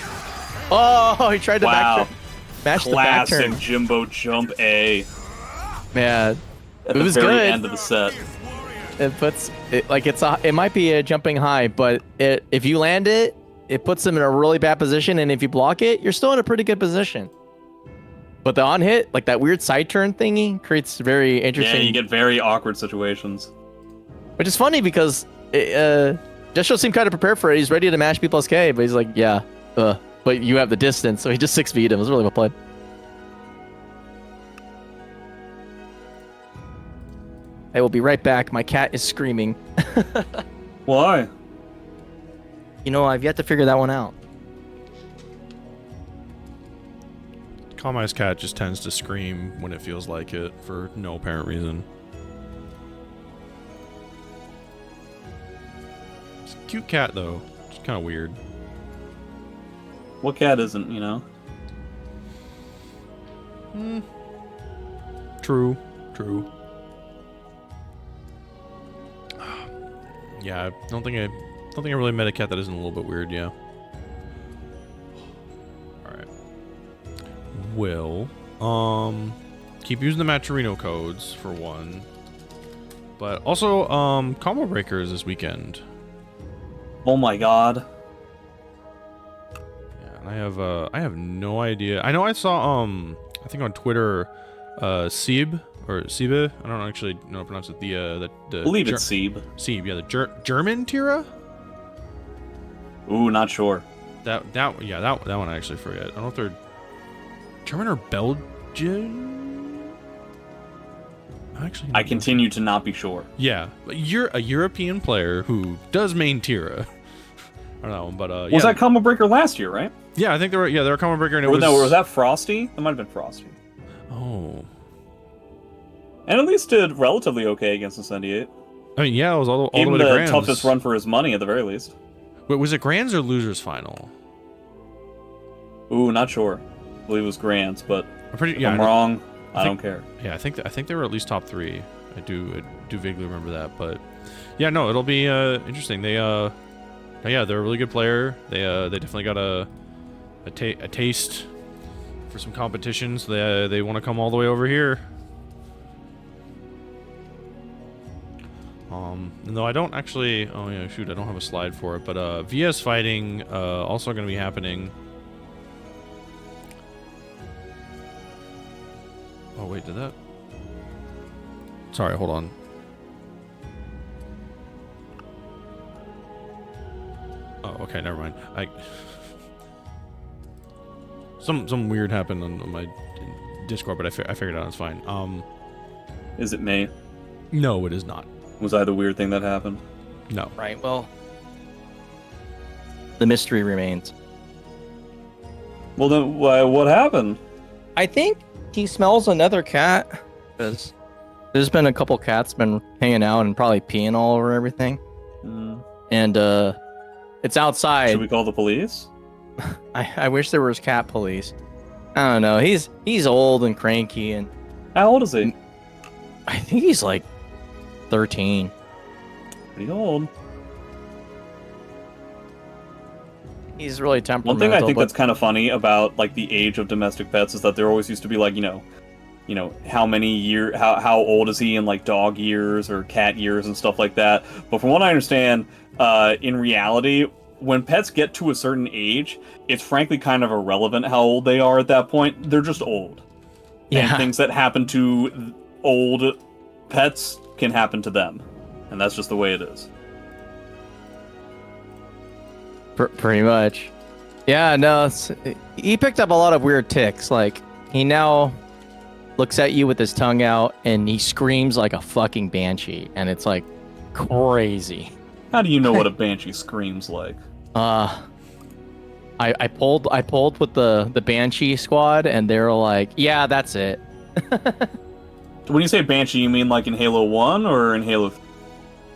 D: Oh, he tried to
C: Wow.
D: mash the back
C: Classic
D: turn.
C: Jimbo jump A
D: Man,
C: at
D: it
C: the
D: was
C: very
D: good.
C: end of the set.
D: It puts it might be a jumping high, but if you land it, it puts them in a really bad position, and if you block it, you're still in a pretty good position. But the on hit, like that weird side turn thingy, creates very interesting.
C: Yeah, you get very awkward situations.
D: Which is funny because Destro seemed kind of prepared for it. He's ready to mash B plus K, but he's like, yeah, but you have the distance, so he just 6V'd him. It was really well played. I will be right back. My cat is screaming.
C: Why?
D: I've yet to figure that one out.
B: Konmai's cat just tends to scream when it feels like it for no apparent reason. It's a cute cat though. It's kind of weird.
C: What cat isn't,
B: True. Yeah, I don't think I really met a cat that isn't a little bit weird. Yeah. All right. Will keep using the Maturino codes for one, but also combo breakers this weekend.
C: Oh my god.
B: Yeah, I have no idea. I know I saw I think on Twitter, Sieb or Siebe. I don't actually know how to pronounce it. The
C: I believe it's Sieb.
B: Sieb, yeah, the German Tira.
C: Ooh, not sure.
B: That one I actually forget. I don't know if they're German or Belgian. Actually,
C: I continue to not be sure.
B: Yeah, but you're a European player who does main Tira. I don't know, but
C: Was that Combo Breaker last year, right?
B: Yeah, I think they were Combo Breaker, and it was.
C: No, was that Frosty? That might have been Frosty.
B: Oh.
C: And at least did relatively okay against Incendiate.
B: I mean, yeah, it was all the way to
C: the
B: Grands.
C: toughest run for his money at the very least.
B: Wait, was it Grands or Losers Final?
C: Ooh, not sure. I believe it was Grands, but
B: I'm pretty.
C: if
B: Yeah,
C: I'm wrong. I don't care.
B: Yeah, I think they were at least top 3. I do vaguely remember that, but yeah, no, it'll be interesting. Yeah, they're a really good player. They definitely got a taste for some competitions. They want to come all the way over here. And though I don't actually, oh yeah, shoot, I don't have a slide for it, but VS fighting also going to be happening. Oh wait, did that? Sorry, hold on. Oh, okay, never mind. Some weird happened on my Discord, but I figured it out. It's fine.
C: Is it me?
B: No, it is not.
C: Was I the weird thing that happened?
B: No.
D: Right. Well, the mystery remains.
C: Well, then what happened?
D: I think he smells another cat because there's been a couple cats been hanging out and probably peeing all over everything. And it's outside.
C: Should we call the police?
D: I wish there was cat police. I don't know. He's old and cranky, and
C: How old is he?
D: I think he's like 13.
C: Pretty old.
D: He's really
C: One
D: temperamental.
C: thing I think
D: but
C: that's kind of funny about like the age of domestic pets is that there always used to be like, you know, how old is he in like dog years or cat years and stuff like that. But from what I understand, in reality, when pets get to a certain age, it's frankly kind of irrelevant how old they are at that point. They're just old.
D: Yeah.
C: And things that happen to old pets can happen to them. And that's just the way it is.
D: Pretty much. Yeah, no, he picked up a lot of weird ticks. Like, he now looks at you with his tongue out, and he screams like a fucking banshee, and it's like crazy.
C: How do you know what a banshee screams like?
D: I pulled with the Banshee squad, and they were like, yeah, that's it.
C: When you say banshee, you mean like in Halo 1 or in Halo 3?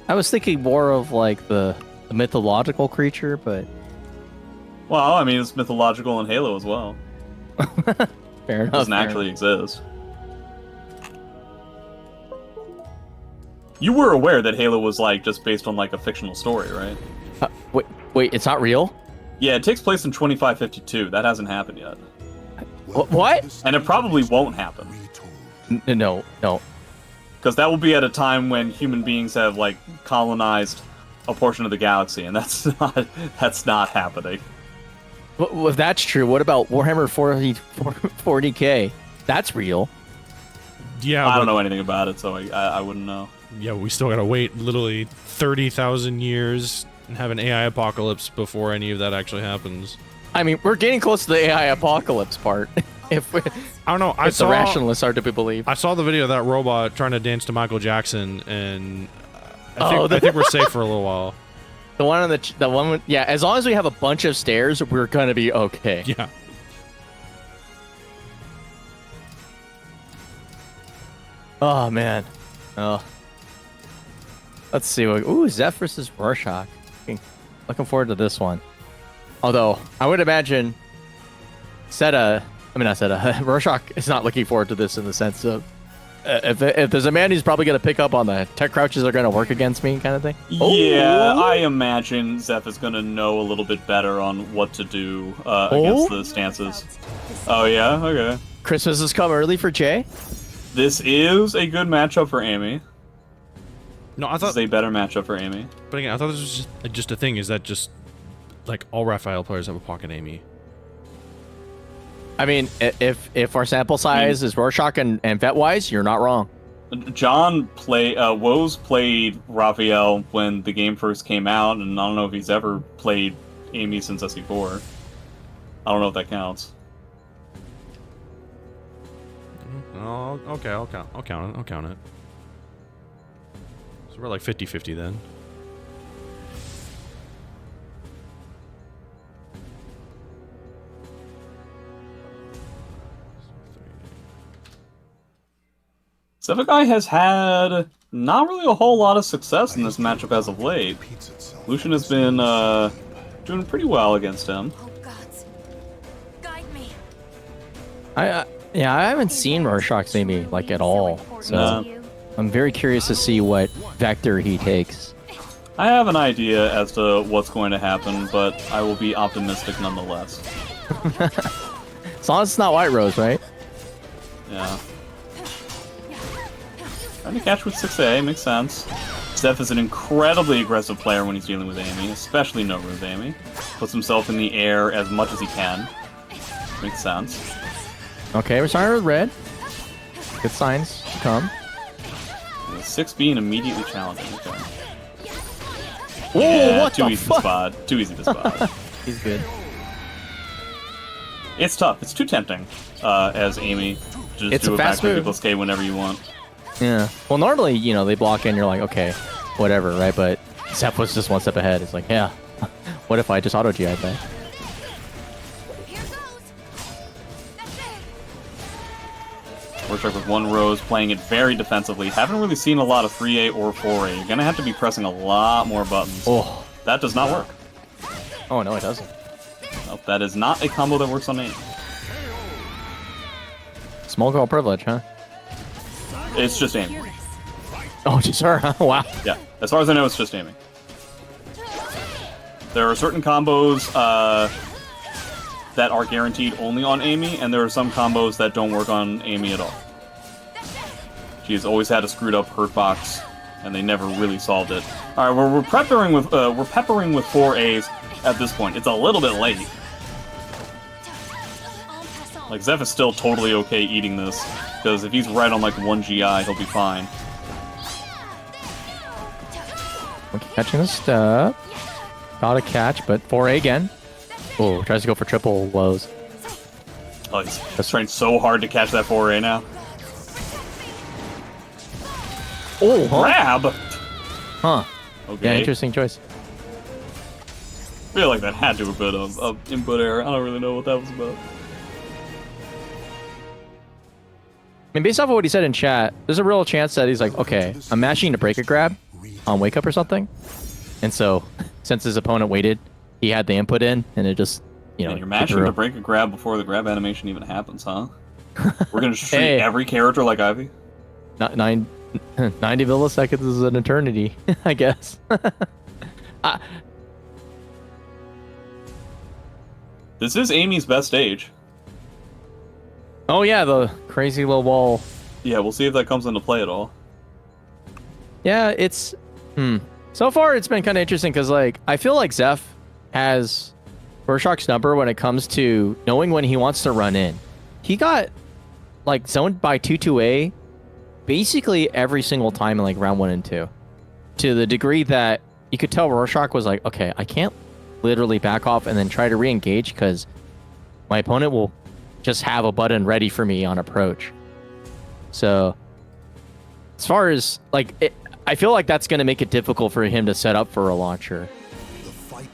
D: I was thinking more of like the mythological creature, but
C: Well, I mean, it's mythological in Halo as well.
D: fair
C: It
D: enough.
C: doesn't actually exist. You were aware that Halo was like just based on like a fictional story, right?
D: Wait, it's not real?
C: Yeah, it takes place in 2552. That hasn't happened yet.
D: What?
C: And it probably won't happen.
D: No.
C: Because that will be at a time when human beings have like colonized a portion of the galaxy, and that's not happening.
D: Well, if that's true, what about Warhammer 40K? That's real.
B: Yeah,
C: I don't know anything about it, so I wouldn't know.
B: Yeah, we still gotta wait literally 30,000 years and have an AI apocalypse before any of that actually happens.
D: I mean, we're getting close to the AI apocalypse part. If the
B: I don't know.
D: the rationalists are to be believed.
B: I saw the video of that robot trying to dance to Michael Jackson, and
D: Oh,
B: I think we're safe for a little while.
D: The one on the one with, yeah, as long as we have a bunch of stairs, we're gonna be okay.
B: Yeah.
D: Oh man. Oh. Let's see what. Ooh, Zeph versus Roarshak. Looking forward to this one. Although I would imagine Roarshak is not looking forward to this in the sense of if there's a man who's probably going to pick up on the tech crouches are going to work against me kind of thing.
C: Yeah,
D: Ooh.
C: I imagine Zeph is going to know a little bit better on what to do against the stances. Oh yeah, okay.
D: Christmas has come early for Jay.
C: This is a good matchup for Amy.
B: No, I
C: This
B: thought.
C: is a better matchup for Amy.
B: But again, I thought this was just a thing. Is that just like all Raphael players have a pocket Amy?
D: I mean, if our sample size is Roarshak and vet-wise, you're not wrong.
C: Woes played Raphael when the game first came out, and I don't know if he's ever played Amy since SC4. I don't know if that counts.
B: Oh, okay, I'll count it. So we're like 50-50 then.
C: Xephukai has had not really a whole lot of success in this matchup as of late. Lucian has been doing pretty well against him.
E: Oh gods, guide me.
D: Yeah, I haven't seen Roarshak's maybe like at all, so I'm very curious to see what vector he takes.
C: I have an idea as to what's going to happen, but I will be optimistic nonetheless.
D: As long as it's not White Rose, right?
C: Yeah. Trying to catch with 6A makes sense. Zeph is an incredibly aggressive player when he's dealing with Amy, especially no Rose Amy. Puts himself in the air as much as he can. Makes sense.
D: Okay, we're starting with red. Good signs to come.
C: 6 being immediately challenging. Okay.
D: Whoa,
C: Yeah,
D: what
C: too
D: the
C: easy
D: fuck?
C: to spot. Too easy to spot.
D: He's good.
C: It's tough. It's too tempting as Amy. Just
D: It's
C: do
D: a
C: a
D: fast
C: back
D: move.
C: plus K whenever you want.
D: Yeah. Well, normally, you know, they block in, you're like, okay, whatever, right? But Zeph was just one step ahead. It's like, yeah, what if I just auto-GI'd that?
E: Here goes. That's it.
C: Roarshak with 1 Rose, playing it very defensively. Haven't really seen a lot of 3A or 4A. You're gonna have to be pressing a lot more buttons.
D: Oh.
C: That does not work.
D: Oh, no, it doesn't.
C: Nope, that is not a combo that works on Amy.
D: Small girl privilege, huh?
C: It's just Amy.
D: Oh, just her, huh? Wow.
C: Yeah, as far as I know, it's just Amy. There are certain combos that are guaranteed only on Amy, and there are some combos that don't work on Amy at all. She's always had a screwed up hurt box, and they never really solved it. All right, we're peppering with 4As at this point. It's a little bit late. Like, Zeph is still totally okay eating this, because if he's right on like 1 GI, he'll be fine.
D: Okay, catching a step. Got a catch, but 4A again. Oh, tries to go for triple woes.
C: Oh, he's trying so hard to catch that 4A now.
D: Oh,
C: Grab!
D: Huh.
C: Okay.
D: Yeah, interesting choice.
C: I feel like that had to have been a input error. I don't really know what that was about.
D: I mean, based off of what he said in chat, there's a real chance that he's like, okay, I'm mashing to break a grab on wake up or something. And so, since his opponent waited, he had the input in, and it just, you know.
C: And you're mashing
D: through.
C: to break a grab before the grab animation even happens, huh? We're gonna treat
D: Hey.
C: every character like Ivy?
D: 90 milliseconds is an eternity, I guess.
C: This is Amy's best stage.
D: Oh yeah, the crazy low wall.
C: Yeah, we'll see if that comes into play at all.
D: Yeah, it's so far it's been kind of interesting because like I feel like Zeph has Roarshak's number when it comes to knowing when he wants to run in. He got like zoned by 2-2A basically every single time in like round 1 and 2, to the degree that you could tell Roarshak was like, okay, I can't literally back off and then try to re-engage because my opponent will just have a button ready for me on approach. So as far as like I feel like that's going to make it difficult for him to set up for a launcher,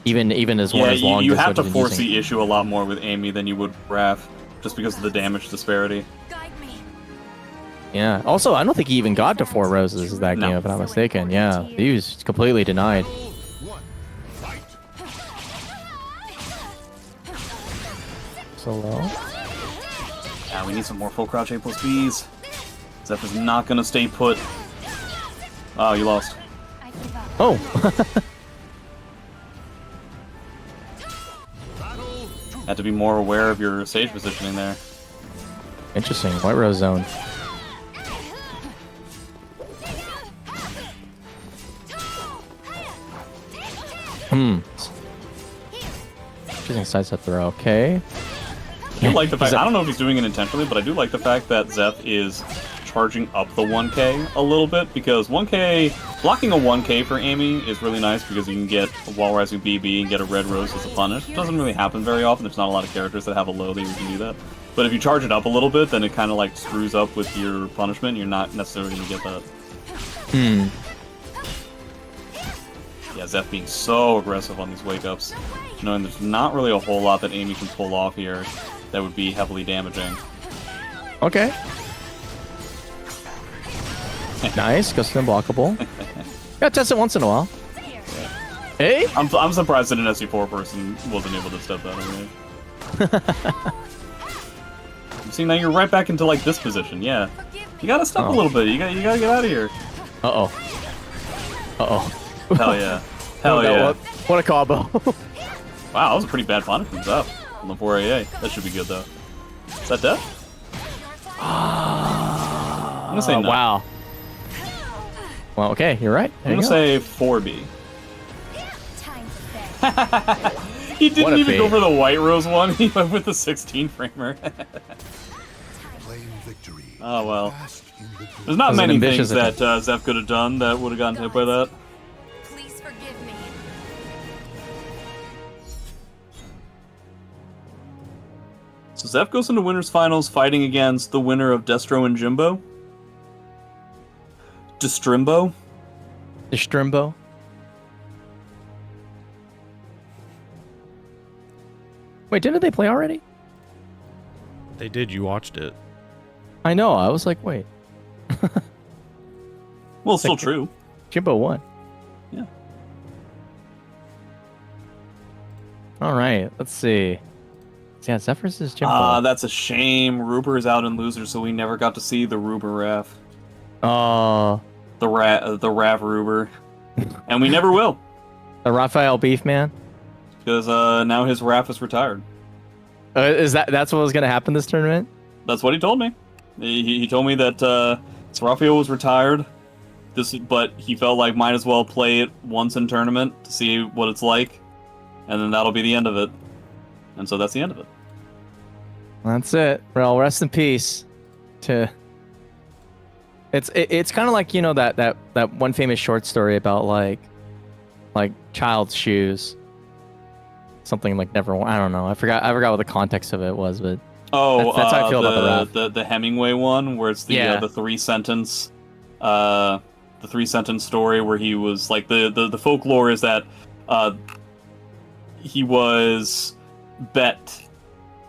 D: even as one as long
C: you
D: as
C: have
D: what
C: to
D: he's been
C: force
D: using.
C: the issue a lot more with Amy than you would with Raph, just because of the damage disparity.
E: Guide me.
D: Yeah. Also, I don't think he even got to 4 roses that
C: No.
D: game, if I'm not mistaken. Yeah, he was completely denied. So low.
C: Yeah, we need some more full crouch A+Bs. Zeph is not gonna stay put. Oh, you lost.
E: I give up.
D: Oh.
C: Had to be more aware of your stage positioning there.
D: Interesting. White rose zone. Interesting sidestep throw. Okay.
C: I do like the fact, I don't know if he's doing it intentionally, but I do like the fact that Xeph is charging up the 1k a little bit, because 1k, blocking a 1k for Amy is really nice because you can get a wall rising BB and get a red rose as a punish. It doesn't really happen very often, there's not a lot of characters that have a low that you can do that. But if you charge it up a little bit, then it kind of like screws up with your punishment, you're not necessarily going to get that. Yeah, Xeph being so aggressive on these wake-ups, knowing there's not really a whole lot that Amy can pull off here that would be heavily damaging.
D: Okay. Nice, goes to unblockable. Gotta test it once in a while. Hey?
C: I'm surprised that an SC4 person wasn't able to step that away. See, now you're right back into like this position, yeah. You gotta step a little bit, you gotta get out of here.
D: Uh-oh. Uh-oh.
C: Hell yeah. Hell yeah.
D: What a combo.
C: Wow, that was a pretty bad punishment up on the 4AA. That should be good though. Is that death? I'm gonna say no.
D: Wow. Well, okay, you're right.
C: I'm gonna say 4B.
E: Time to bed.
C: He didn't
D: What a
C: even go
D: bait.
C: for the white rose one, he went with the 16 framer.
A: Claim victory.
C: Oh well.
A: Bask in the glory.
C: There's not
D: That was an
C: many
D: ambitious
C: things that Xeph could have done that would have gotten hit by that.
E: Please forgive me.
C: So Xeph goes into winners finals fighting against the winner of Destro and Jimbo. Destrimbo.
D: The Strimbo. Wait, didn't they play already?
B: They did. You watched it.
D: I know, I was like, wait.
C: Well, it's still true.
D: Jimbo won.
C: Yeah.
D: Alright, let's see. Yeah, Zephyrus is Jimbo.
C: That's a shame. Ruber is out in losers, so we never got to see the Ruber Raph.
D: Oh,
C: The Raph Ruber. And we never will.
D: the Raphael Beef Man.
C: Because now his Raph is retired.
D: That's what was gonna happen this tournament?
C: That's what he told me. He told me that Raphael was retired, but he felt like might as well play it once in tournament to see what it's like, and then that'll be the end of it. And so that's the end of it.
D: That's it. Well, rest in peace. It's kind of like, you know, that one famous short story about like child's shoes. Something like never. I don't know. I forgot what the context of it was, but that's how I feel about
C: the Hemingway one, where it's the 3-sentence, the 3-sentence story where he was like the folklore is that he was bet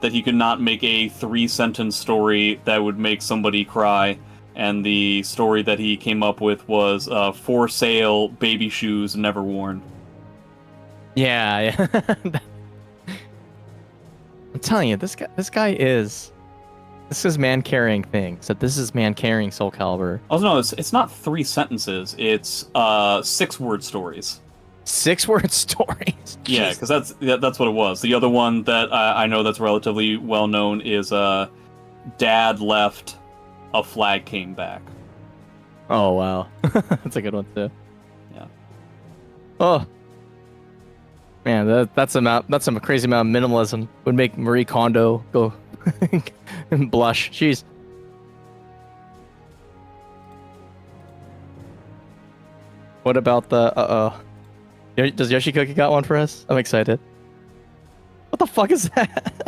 C: that he could not make a 3-sentence story that would make somebody cry, and the story that he came up with was for sale baby shoes never worn.
D: yeah. I'm telling you, this guy is man carrying things. So this is man carrying SoulCalibur.
C: Oh no, it's not 3 sentences. It's 6-word stories.
D: 6-word stories.
C: Yeah, because that's what it was. The other one that I know that's relatively well known is Dad left, a flag came back.
D: Oh wow, that's a good one too.
C: Yeah.
D: Oh man, that's some crazy amount of minimalism. Would make Marie Kondo go and blush. Jeez. What about the does Yoshi Cookie got one for us? I'm excited. What the fuck is that?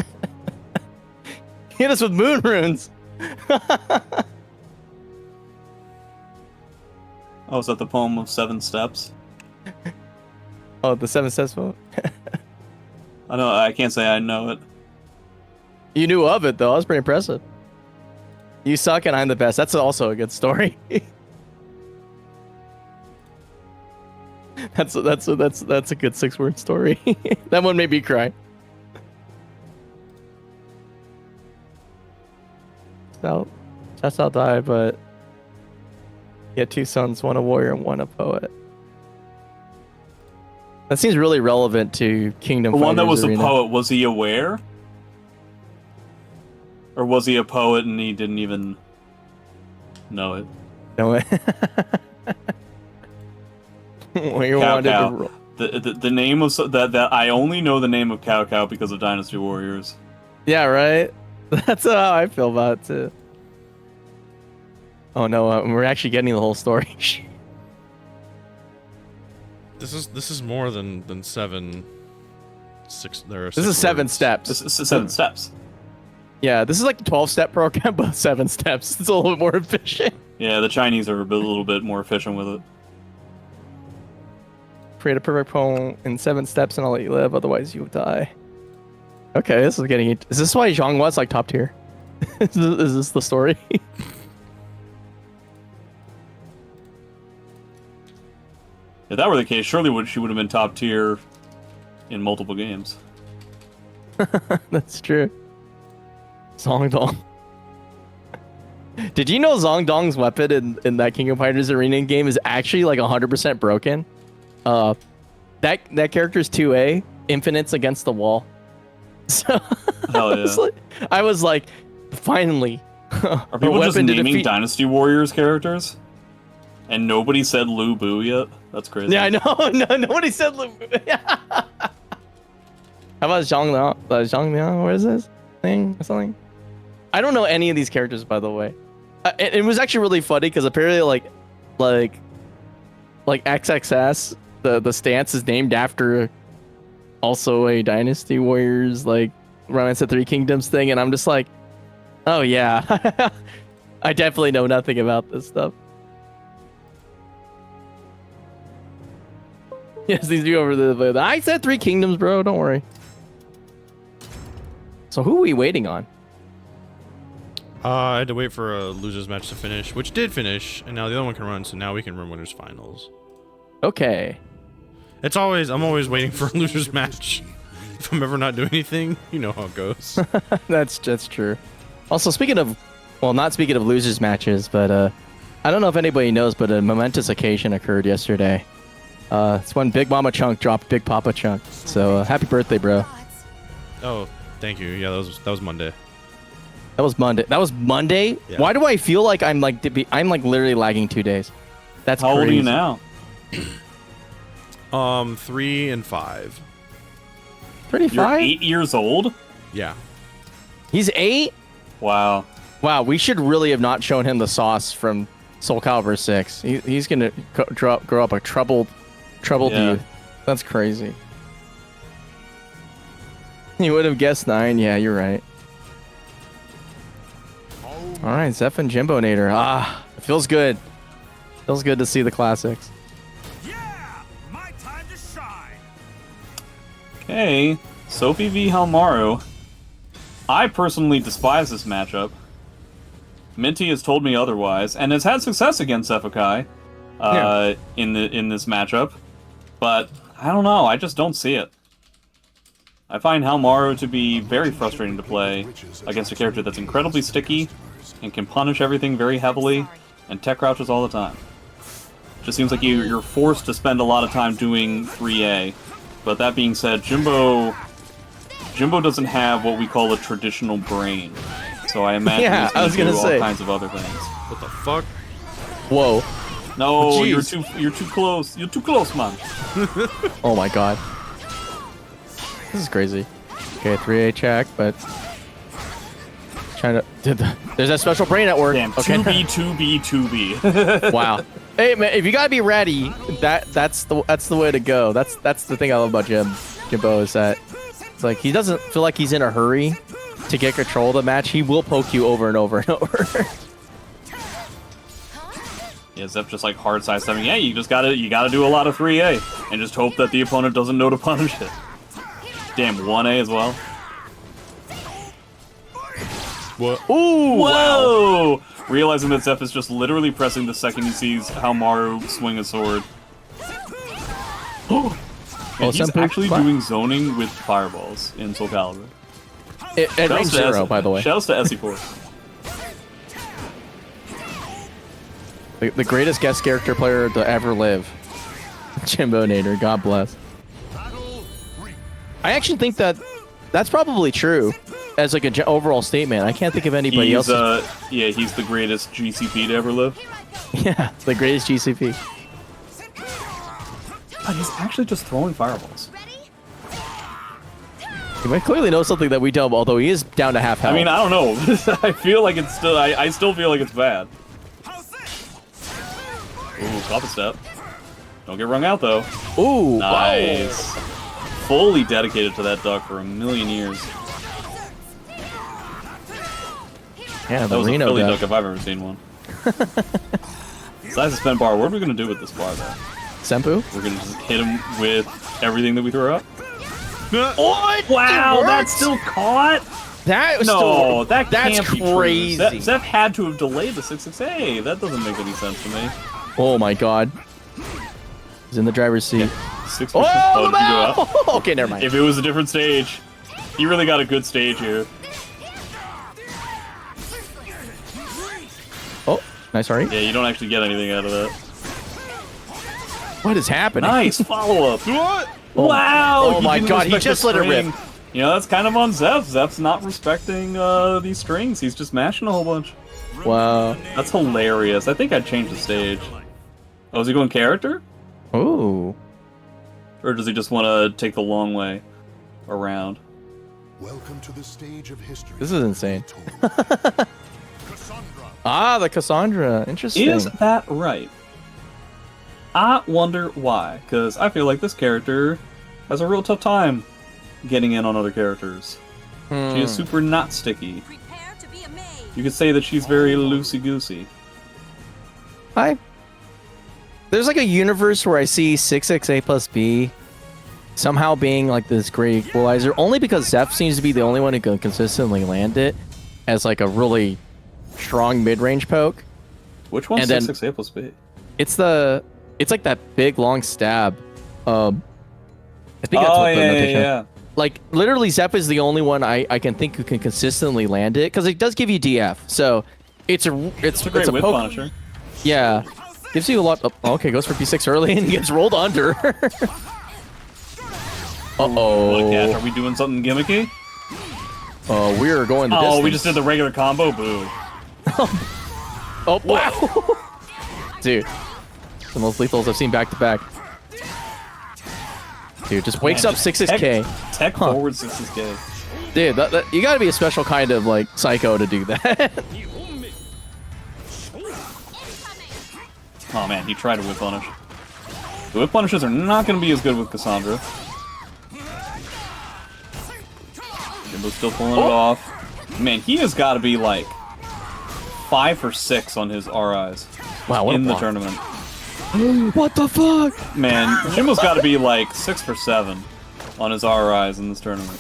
D: Hit us with moon runes.
C: Oh, is that the poem of 7 steps?
D: Oh, the 7 steps poem.
C: I know. I can't say I know it.
D: You knew of it though. That was pretty impressive. You suck and I'm the best. That's also a good story. That's a good 6-word story. That one made me cry. So, that's how die, but he had 2 sons, one a warrior and one a poet. That seems really relevant to Kingdom
C: The one that was
D: Fighters
C: the
D: Arena.
C: poet, was he aware? Or was he a poet and he didn't even know it?
D: No way. We wanted to roll.
C: The name of that I only know the name of Cao Cao because of Dynasty Warriors.
D: Yeah, right? That's how I feel about it, too. Oh, no, we're actually getting the whole story.
B: This is more than 7. 6. There are.
D: This is 7 steps.
C: This is 7 steps.
D: Yeah, this is like a 12-step program, but 7 steps. It's a little bit more efficient.
C: Yeah, the Chinese are a little bit more efficient with it.
D: Create a perfect poem in 7 steps and I'll let you live, otherwise you will die. Okay, this is getting... Is this why Xianghua like top tier? Is this the story?
C: If that were the case, surely she would have been top tier in multiple games.
D: That's true. Zongdong. Did you know Zongdong's weapon in that King of Fighters Arena game is actually like 100% broken? That character's 2A, infinites against the wall. So
C: Hell yeah.
D: I was like, finally.
C: Are people just naming Dynasty Warriors characters? And nobody said Lu Bu yet? That's crazy.
D: Yeah, I know. No, nobody said Lu Bu. How about Zhongliang? Zhongliang, what is this thing or something? I don't know any of these characters, by the way. It was actually really funny because apparently, like XXS, the stance is named after also a Dynasty Warriors like Romance of Three Kingdoms thing, and I'm just like, oh yeah, I definitely know nothing about this stuff. Yes, these do over the. I said Three Kingdoms, bro. Don't worry. So who are we waiting on?
B: I had to wait for a losers match to finish, which did finish, and now the other one can run. So now we can run winners finals.
D: Okay.
B: I'm always waiting for a losers match. If I'm ever not doing anything, you know how it goes.
D: That's true. Also, not speaking of losers matches, but I don't know if anybody knows, but a momentous occasion occurred yesterday. It's when Big Mama Chunk dropped Bigpapachunk. So happy birthday, bro.
B: Oh, thank you. Yeah, that was Monday.
D: That was Monday.
B: Yeah.
D: Why do I feel like I'm like literally lagging 2 days? That's
C: How
D: crazy.
C: old are you now?
B: 3 and 5.
D: 35?
C: You're 8 years old?
B: Yeah.
D: He's 8?
C: Wow.
D: Wow, we should really have not shown him the sauce from SoulCalibur 6. He's gonna grow up a troubled youth. That's crazy. You would have guessed 9. Yeah, you're right. All right, Zeph and Jimbonator. It feels good. Feels good to see the classics.
F: Yeah, my time to shine.
C: Okay, Sophie v Haohmaru. I personally despise this matchup. Minty has told me otherwise, and has had success against Xephukai in this matchup. But I don't know, I just don't see it. I find Haohmaru to be very frustrating to play against a character that's incredibly sticky and can punish everything very heavily and tech crouches all the time. Just seems like you're forced to spend a lot of time doing 3A. But that being said, Jimbo doesn't have what we call a traditional brain. So I imagine he's gonna do all kinds of other things.
B: What the fuck?
D: Whoa.
C: No,
D: Oh,
C: you're too close. You're too close, man.
D: Oh my god. This is crazy. Okay, 3A check, but trying to. There's that special brain at work.
C: Damn,
D: Okay.
C: 2B.
D: Wow. Hey man, if you gotta be ready, that's the way to go. That's the thing I love about Jimbo is that it's like he doesn't feel like he's in a hurry to get control of the match. He will poke you over and over and over.
C: Yeah, Zep just like hard side stepping. Yeah, you gotta do a lot of 3A and just hope that the opponent doesn't know to punish it. Damn, 1A as well.
B: What?
C: Ooh! Whoa! Wow. Realizing that Zeph is just literally pressing the second he sees Haohmaru swing a sword. And he's actually doing zoning with fireballs in SoulCalibur.
D: At range 0, by the way.
C: Shouts to SE4.
D: The greatest guest character player to ever live. Jimbonator, God bless. I actually think that's probably true as like an overall statement. I can't think of anybody else.
C: Yeah, he's the greatest GCP to ever live.
D: Yeah, the greatest GCP.
C: But he's actually just throwing fireballs.
D: He might clearly know something that we don't, although he is down to half health.
C: I mean, I don't know. I feel like it's still. I still feel like it's bad. Ooh, top a step. Don't get rung out though.
D: Ooh,
C: Nice.
D: wow.
C: Fully dedicated to that duck for a million years.
D: Yeah,
C: That
D: the
C: was a
D: Reno
C: Philly
D: duck.
C: duck if I've ever seen one. Size spin bar. What are we gonna do with this bar though?
D: Senpu?
C: We're gonna just hit him with everything that we throw up.
D: What?
C: Wow,
D: It
C: that's
D: worked?
C: still caught.
D: That was
C: No,
D: still,
C: that's can't be true.
D: crazy.
C: Zeph had to have delayed the 6-6-A. That doesn't make any sense to me.
D: Oh my god. He's in the driver's seat.
C: 6%.
D: Oh,
C: Did you go out?
D: no! Okay, never mind.
C: If it was a different stage, he really got a good stage here.
D: Oh, nice, sorry.
C: Yeah, you don't actually get anything out of that.
D: What is happening?
C: Nice follow-up. What?
D: Oh.
C: Wow!
D: Oh my
C: didn't
D: god, he
C: respect the
D: just let it rip.
C: string. You know, that's kind of on Zeph. Zeph's not respecting these strings. He's just mashing a whole bunch.
D: Wow.
C: That's hilarious. I think I'd change the stage. Oh, is he going character?
D: Ooh.
C: Or does he just want to take the long way around?
A: Welcome to the stage of history.
D: This is insane.
A: Cassandra.
D: Ah, the Cassandra. Interesting.
C: Is that right? I wonder why, because I feel like this character has a real tough time getting in on other characters. She is super not sticky.
E: Prepare to be amazed.
C: You could say that she's very loosey-goosey.
D: There's like a universe where I see 6XA plus B somehow being like this great equalizer, only because Zeph seems to be the only one who can consistently land it as like a really strong mid-range poke.
C: Which one's
D: And then-
C: 6-6-A plus B?
D: It's like that big long stab. I think that's
C: Oh,
D: what the
C: yeah,
D: notation.
C: yeah.
D: Like literally, Zeph is the only one I can think who can consistently land it because it does give you DF. So it's a
C: It's a great whip
D: poke.
C: punisher.
D: Yeah, gives you a lot. Okay, goes for P6 early and gets rolled under. Uh-oh.
C: What a catch. Are we doing something gimmicky?
D: We're going the
C: Oh,
D: distance.
C: we just did the regular combo? Boo.
D: Oh, wow. Dude, the most lethals I've seen back to back. Dude, just wakes up 6K.
C: Tech forward 6-6-K.
D: Dude, you gotta be a special kind of, like, psycho to do that.
C: Oh man, he tried to whip punish. The whip punishes are not going to be as good with Cassandra. Jimbo's still pulling it off. Man, he has got to be like 5 or 6 on his RIs
D: Wow, what
C: in
D: a
C: the
D: block.
C: tournament.
D: What the fuck?
C: Man, Jimbo's got to be like 6 or 7 on his RIs in this tournament.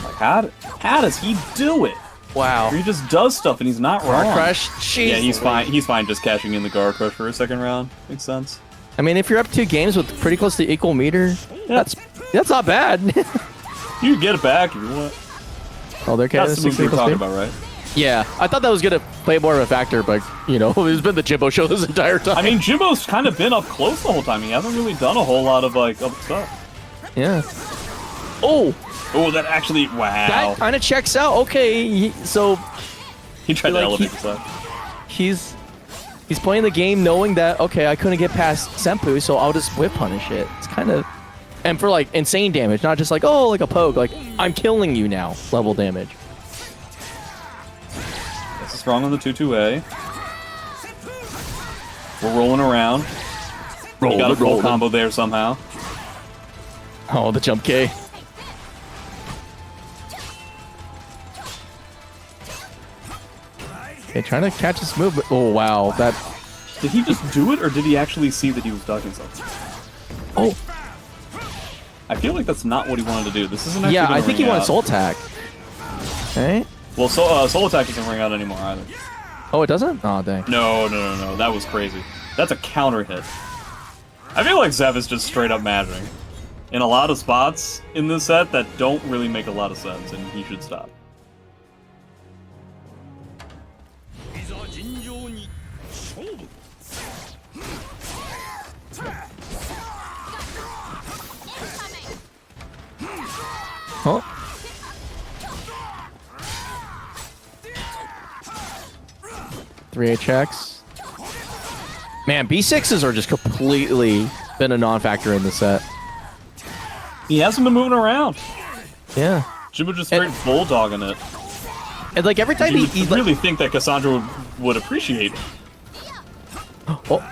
C: Like, how does he do it?
D: Wow.
C: He just does stuff and he's not wrong.
D: Guard crush. Jeez.
C: Yeah, he's fine. He's fine just cashing in the guard crush for a second round. Makes sense.
D: I mean, if you're up 2 games with pretty close to equal meter, that's not bad.
C: You can get it back if you want.
D: Oh, they're
C: That's the move we were talking about, right?
D: Yeah, I thought that was gonna play more of a factor, but you know, it's been the Jimbo show this entire time.
C: I mean, Jimbo's kind of been up close the whole time. He hasn't really done a whole lot of like other stuff.
D: yeah. Oh,
C: Oh, that actually, wow.
D: that kind of checks out. Okay, so
C: He tried to
D: like,
C: elevate
D: he-
C: himself.
D: he's playing the game knowing that okay, I couldn't get past Senpu, so I'll just whip punish it. It's kind of, and for like insane damage, not just like oh like a poke, like I'm killing you now level damage.
C: This is strong on the 2-2-A. We're rolling around. We got a full combo there somehow.
D: Oh, the jump K. Okay, trying to catch this move, but oh wow, that.
C: Did he just do it, or did he actually see that he was ducking something?
D: Oh,
C: I feel like that's not what he wanted to do. This isn't actually
D: yeah,
C: gonna
D: I think he
C: ring
D: wanted
C: out.
D: soul attack. Right?
C: Well, Soul Attack doesn't ring out anymore either.
D: Oh, it doesn't? Oh, dang.
C: No. That was crazy. That's a counter hit. I feel like Zev is just straight up magic in a lot of spots in this set that don't really make a lot of sense, and he should stop.
D: Oh. Three HX. Man, B6s are just completely been a non-factor in the set.
C: He hasn't been moving around.
D: Yeah.
C: Jimbo just straight bulldogging it.
D: And like every time
C: You
D: he
C: would really think that Cassandra would appreciate.
D: Oh.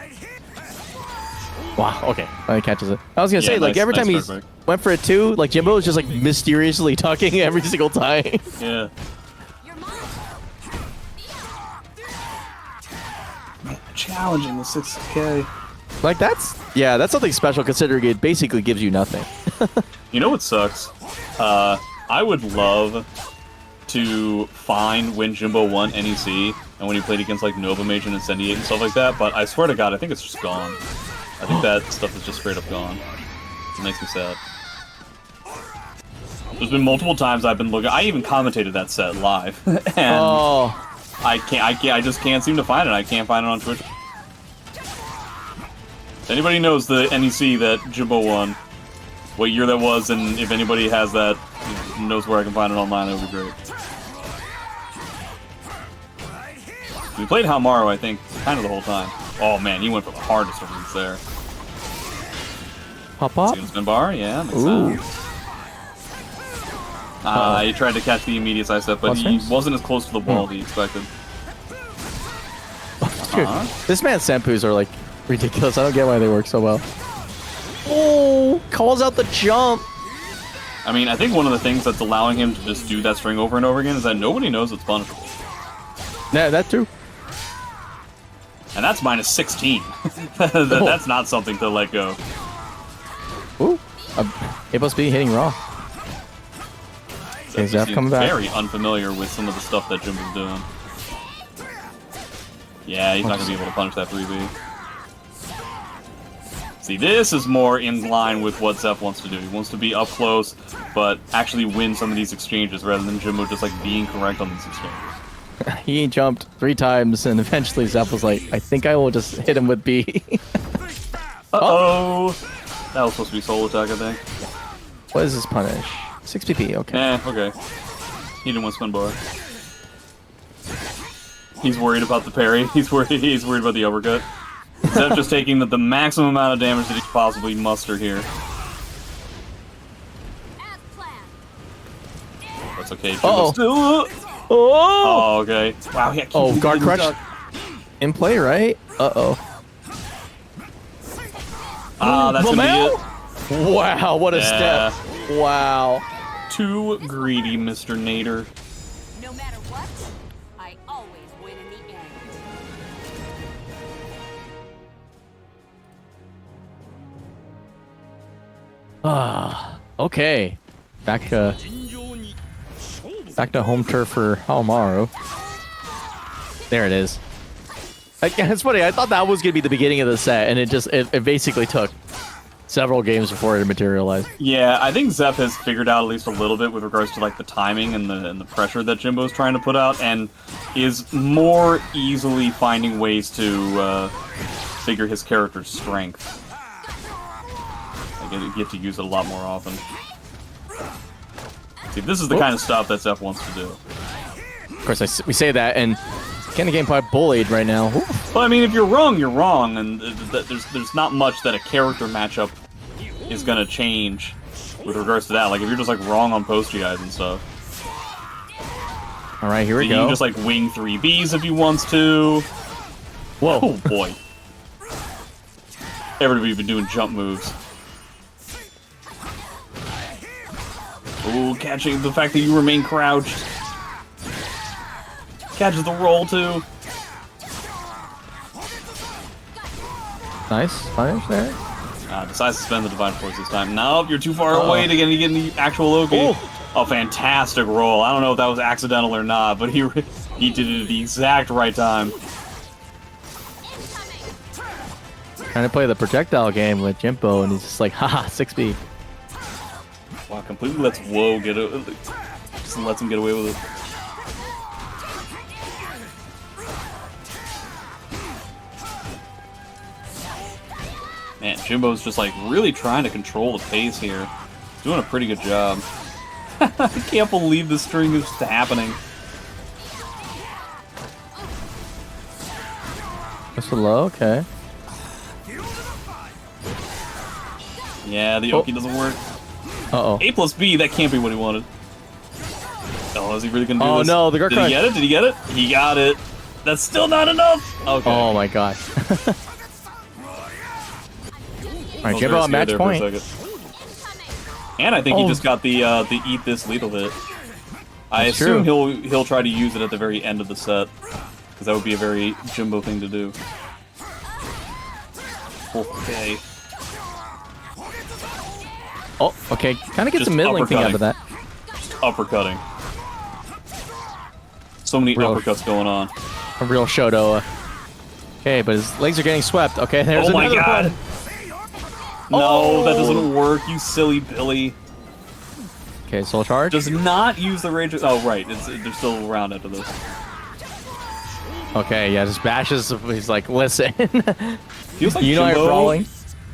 D: Wow, okay. He catches it. I was gonna say, like,
C: nice-
D: every time
C: nice
D: he
C: card
D: went for it too, like, Jimbo was just, like, mysteriously tucking every single time.
C: Yeah.
E: Your mom.
C: Challenging the 6K.
D: Like, that's something special considering it basically gives you nothing.
C: You know what sucks? I would love to find when Jimbo won NEC and when he played against like Nova Mage and Incendiate and stuff like that, but I swear to God, I think it's just gone. I think that stuff is just straight up gone. It makes me sad. There's been multiple times I've been looking. I even commentated that set live, and I just can't seem to find it. I can't find it on Twitch. If anybody knows the NEC that Jimbo won, what year that was, and if anybody has that, knows where I can find it online, that would be great. We played Haohmaru, I think, kind of the whole time. Oh man, he went for the hardest of roots there.
D: Pop up.
C: Second spin bar, yeah, makes
D: Ooh.
C: sense. He tried to catch the immediate side step, but
D: Plus
C: he
D: frames?
C: wasn't as close to the wall as he expected.
D: Dude, this man's sempus are like ridiculous. I don't get why they work so well. Oh, calls out the jump.
C: I mean, I think one of the things that's allowing him to just do that string over and over again is that nobody knows it's punishable.
D: Yeah, that too.
C: And that's minus 16. That's not something to let go.
D: Ooh, it must be hitting raw. Okay, Zeph
C: He's
D: coming back.
C: very unfamiliar with some of the stuff that Jimbo's doing. Yeah, he's not going to be able to punish that 3B. See, this is more in line with what Zeph wants to do. He wants to be up close, but actually win some of these exchanges rather than Jimbo just like being correct on these exchanges.
D: He jumped 3 times, and eventually Zeph was like, I think I will just hit him with B.
C: Uh-oh! That was supposed to be soul attack, I think.
D: What is this punish? 6 PP, okay.
C: Okay. He didn't want spin bar. He's worried about the parry. He's worried about the uppercut. Zeph just taking the maximum amount of damage that he could possibly muster here.
E: As planned.
C: That's okay.
D: Uh-oh.
C: Still...
D: Oh!
C: okay. Wow, yeah.
D: Oh, guard crutch in play, right? Uh-oh.
C: That's gonna be it.
D: Wow, what a
C: Yeah.
D: step. Wow.
C: Too greedy, Mr. Nader.
E: No matter what, I always win in the end.
D: Okay. Back to home turf for Haohmaru. There it is. It's funny, I thought that was going to be the beginning of the set, and it basically took several games before it materialized.
C: Yeah, I think Zeph has figured out at least a little bit with regards to like the timing and the pressure that Jimbo's trying to put out, and is more easily finding ways to figure his character's strength. Like, you get to use it a lot more often. See, this is the kind of stuff that Zeph wants to do.
D: Of course, we say that, and Candy Gameplay bullied right now. Ooh.
C: Well, I mean, if you're wrong, you're wrong, and there's not much that a character matchup is gonna change with regards to that. Like, if you're just like wrong on post GIs and stuff.
D: All right, here we
C: So
D: go.
C: you can just like wing 3Bs if he wants to.
D: Whoa.
C: Oh boy. Everybody been doing jump moves. Ooh, catching the fact that you remain crouched. Catches the roll too.
D: Nice punish there.
C: Decides to spend the Divine Force this time. Nope, you're too far away to get the actual Loki.
D: Ooh.
C: A fantastic roll. I don't know if that was accidental or not, but he did it at the exact right time.
D: Trying to play the projectile game with Jimbo, and he's just like, haha, 6B.
C: Wow, completely lets Woe get it. Just lets him get away with it. Man, Jimbo's just like really trying to control the pace here. He's doing a pretty good job. I can't believe this string is just happening.
D: That's a low, okay.
C: Yeah, the Oki doesn't work.
D: Uh-oh.
C: A plus B, that can't be what he wanted. Oh, is he really gonna do
D: Oh,
C: this?
D: no, the guard
C: Did he
D: crush.
C: get it? Did he get it? He got it. That's still not enough. Okay.
D: Oh my god. Alright,
C: I was
D: Jimbo
C: very
D: on match
C: scared there for a
D: point.
C: second. And I think he
D: Oh.
C: just got the eat this lethal hit. I
D: That's
C: assume
D: true.
C: he'll try to use it at the very end of the set, because that would be a very Jimbo thing to do. Okay.
D: Oh, okay. Kind of gets
C: Just
D: a middling thing out
C: uppercutting.
D: of that.
C: Uppercutting. So many
D: Real-
C: uppercuts going on.
D: A real Shoto. Okay, but his legs are getting swept. Okay, there's
C: Oh my
D: another
C: god!
D: one.
C: No, that
D: Oh.
C: doesn't work, you silly Billy.
D: Okay, soul charge.
C: Does not use the rage. Oh, right. They're still around after this.
D: Okay, yeah, just bashes. He's like, listen.
C: Feels like
D: You know I'm
C: Jimbo
D: brawling?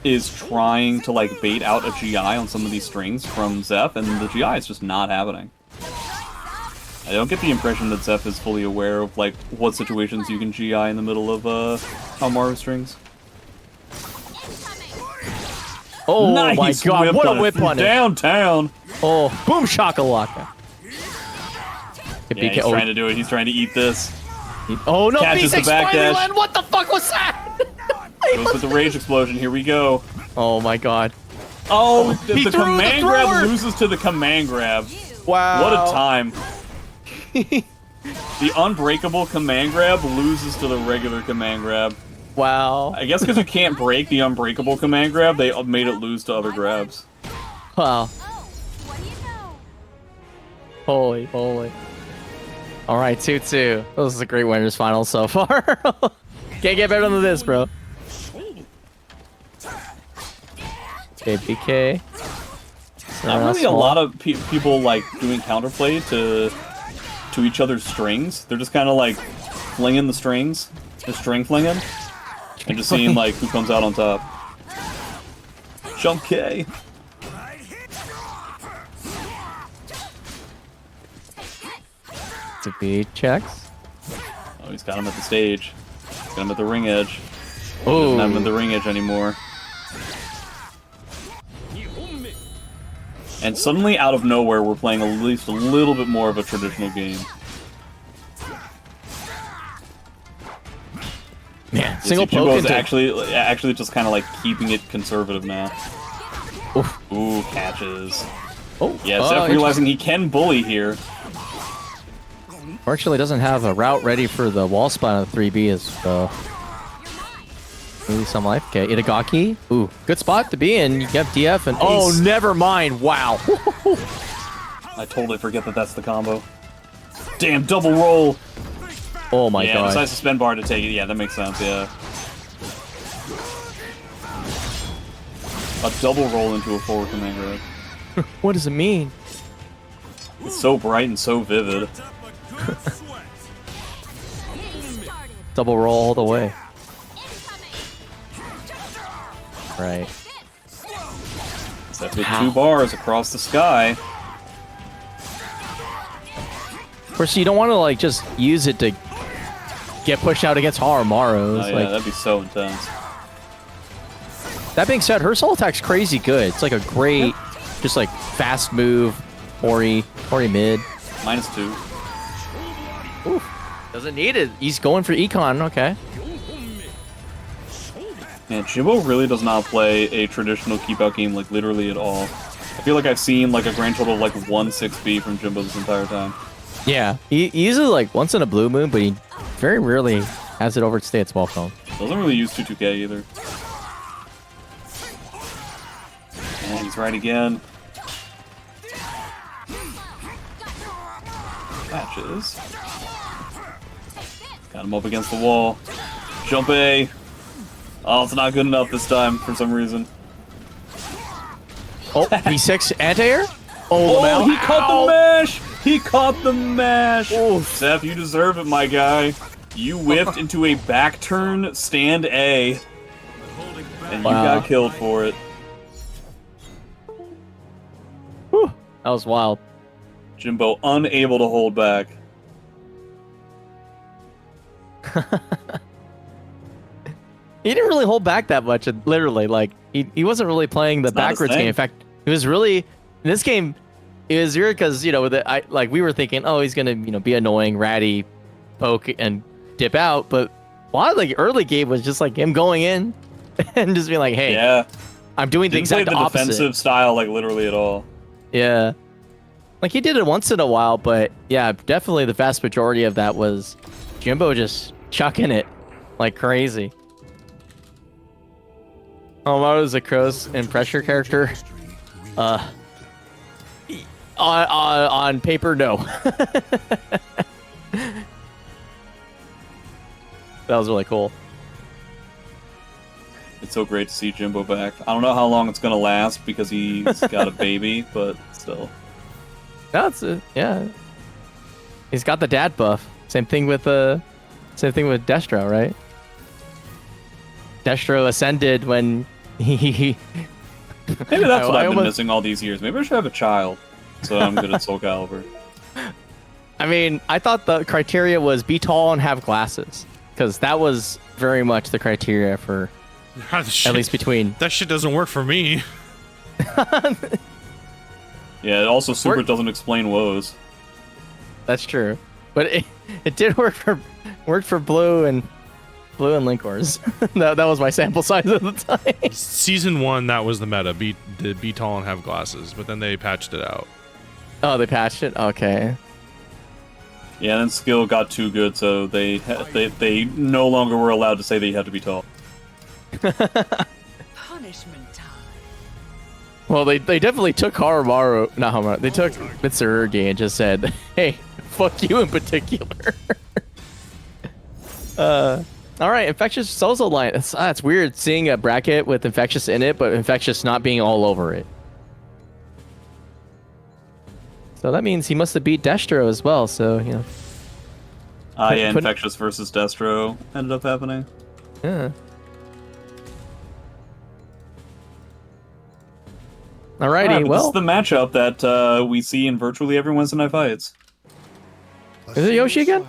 C: is trying to like bait out a GI on some of these strings from Zeph, and the GI is just not happening. I don't get the impression that Zeph is fully aware of like what situations you can GI in the middle of Haohmaru strings.
D: Oh
C: Nice
D: my god, what a whip
C: from
D: punish.
C: downtown.
D: Oh, boom shakalaka.
C: Yeah, he's trying to do it. He's trying to eat this.
D: Oh no,
C: Catches the
D: B6
C: back
D: finally
C: dash.
D: land. What the fuck was that?
C: Goes with the rage explosion. Here we go.
D: Oh my god.
C: Oh,
D: he
C: the
D: threw the
C: command grab
D: thrower.
C: loses to the command grab.
D: Wow.
C: What a time. The unbreakable command grab loses to the regular command grab.
D: Wow.
C: I guess because you can't break the unbreakable command grab, they made it lose to other grabs.
D: Wow.
E: Oh, what do you know?
D: Holy, holy. All right, 2-2. This is a great winners final so far. Can't get better than this, bro. Okay, BK.
C: Not really a lot of people like doing counterplay to each other's strings. They're just kind of like flinging the strings, just string flinging, and just seeing like who comes out on top. Jump K.
D: To be checks.
C: Oh, he's got him at the stage. He's got him at the ring edge.
D: Oh.
C: Doesn't have him at the ring edge anymore. And suddenly, out of nowhere, we're playing at least a little bit more of a traditional game.
D: Man,
C: You
D: single
C: see,
D: poke
C: Jimbo's
D: into...
C: actually just kind of like keeping it conservative now.
D: Oof.
C: Ooh, catches.
D: Oh,
C: Yeah, Zeph realizing he can bully here.
D: Fortunately, doesn't have a route ready for the wall spot on the 3B as maybe some life. Okay, Itagaki. Ooh, good spot to be in. You have DF and... Oh,
C: Ace.
D: never mind. Wow.
C: I totally forget that that's the combo. Damn, double roll!
D: Oh my
C: Yeah,
D: god.
C: besides the spin bar to take it, yeah, that makes sense, yeah. A double roll into a forward command grab.
D: What does it mean?
C: It's so bright and so vivid.
D: Double roll all the way. Right.
C: Zeph hit 2 bars across the sky.
D: Of course, you don't want to like just use it to get pushed out against Haohmaru.
C: Oh
D: It's
C: yeah,
D: like,
C: that'd be so intense.
D: that being said, her soul attack's crazy good. It's like a great, just like fast move, Ori mid.
C: -2.
D: Oof. Doesn't need it. He's going for econ. Okay.
C: Man, Jimbo really does not play a traditional keep-out game, like, literally at all. I feel like I've seen, like, a grand total of, like, 1 6B from Jimbo this entire time.
D: Yeah. He uses it like once in a blue moon, but he very rarely has it overstay its welcome.
C: Doesn't really use 22K either. And he's right again. Patches. Got him up against the wall. Jump A. Oh, it's not good enough this time for some reason.
D: Oh, B6 anti-air?
C: Oh, he caught the mash! He caught the mash! Zeph, you deserve it, my guy. You whipped into a back turn stand A. And you got killed for it.
D: Whew, that was wild.
C: Jimbo unable to hold back.
D: He didn't really hold back that much, literally. Like, he wasn't really playing the
C: It's not his
D: backwards
C: thing.
D: game. In fact, he was really In this game, it was weird because we were thinking, oh, he's gonna be annoying, ratty, poke and dip out, but a lot of the early game was just like him going in and just being like, hey,
C: Yeah.
D: I'm doing the
C: Didn't play
D: exact
C: the
D: opposite.
C: defensive style like literally at all.
D: Yeah. Like he did it once in a while, but yeah, definitely the vast majority of that was Jimbo just chucking it like crazy. Haohmaru is a cross and pressure character. On paper, no. That was really cool.
C: It's so great to see Jimbo back. I don't know how long it's gonna last because he's got a baby, but still.
D: That's yeah. He's got the dad buff. Same thing with Destro, right? Destro ascended when he.
C: Maybe that's what I've been
D: almost-
C: missing all these years. Maybe I should have a child, so I'm good at SoulCalibur.
D: I mean, I thought the criteria was be tall and have glasses, because that was very much the criteria for at least between.
B: That shit doesn't work for me.
C: Yeah, it also super
D: Work-
C: doesn't explain woes.
D: That's true, but it did work for Blue and Linkors. that was my sample size at the time.
B: Season 1, that was the meta. Be tall and have glasses, but then they patched it out.
D: Oh, they patched it. Okay.
C: Yeah, and then skill got too good, so they no longer were allowed to say that you had to be tall.
E: Punishment time.
D: Well, they definitely took Haohmaru. Not Haohmaru. They took Mitsurugi and just said, "Hey, fuck you in particular." All right, Infectious SouzouLion. It's weird seeing a bracket with Infectious in it, but Infectious not being all over it. So that means he must have beat Destro as well. So
C: Yeah, Infectious versus Destro ended up happening.
D: Yeah. Alrighty,
C: Alright, but this
D: well,
C: is the matchup that we see in virtually every Wednesday Night Fights.
D: Is it Yoshi again?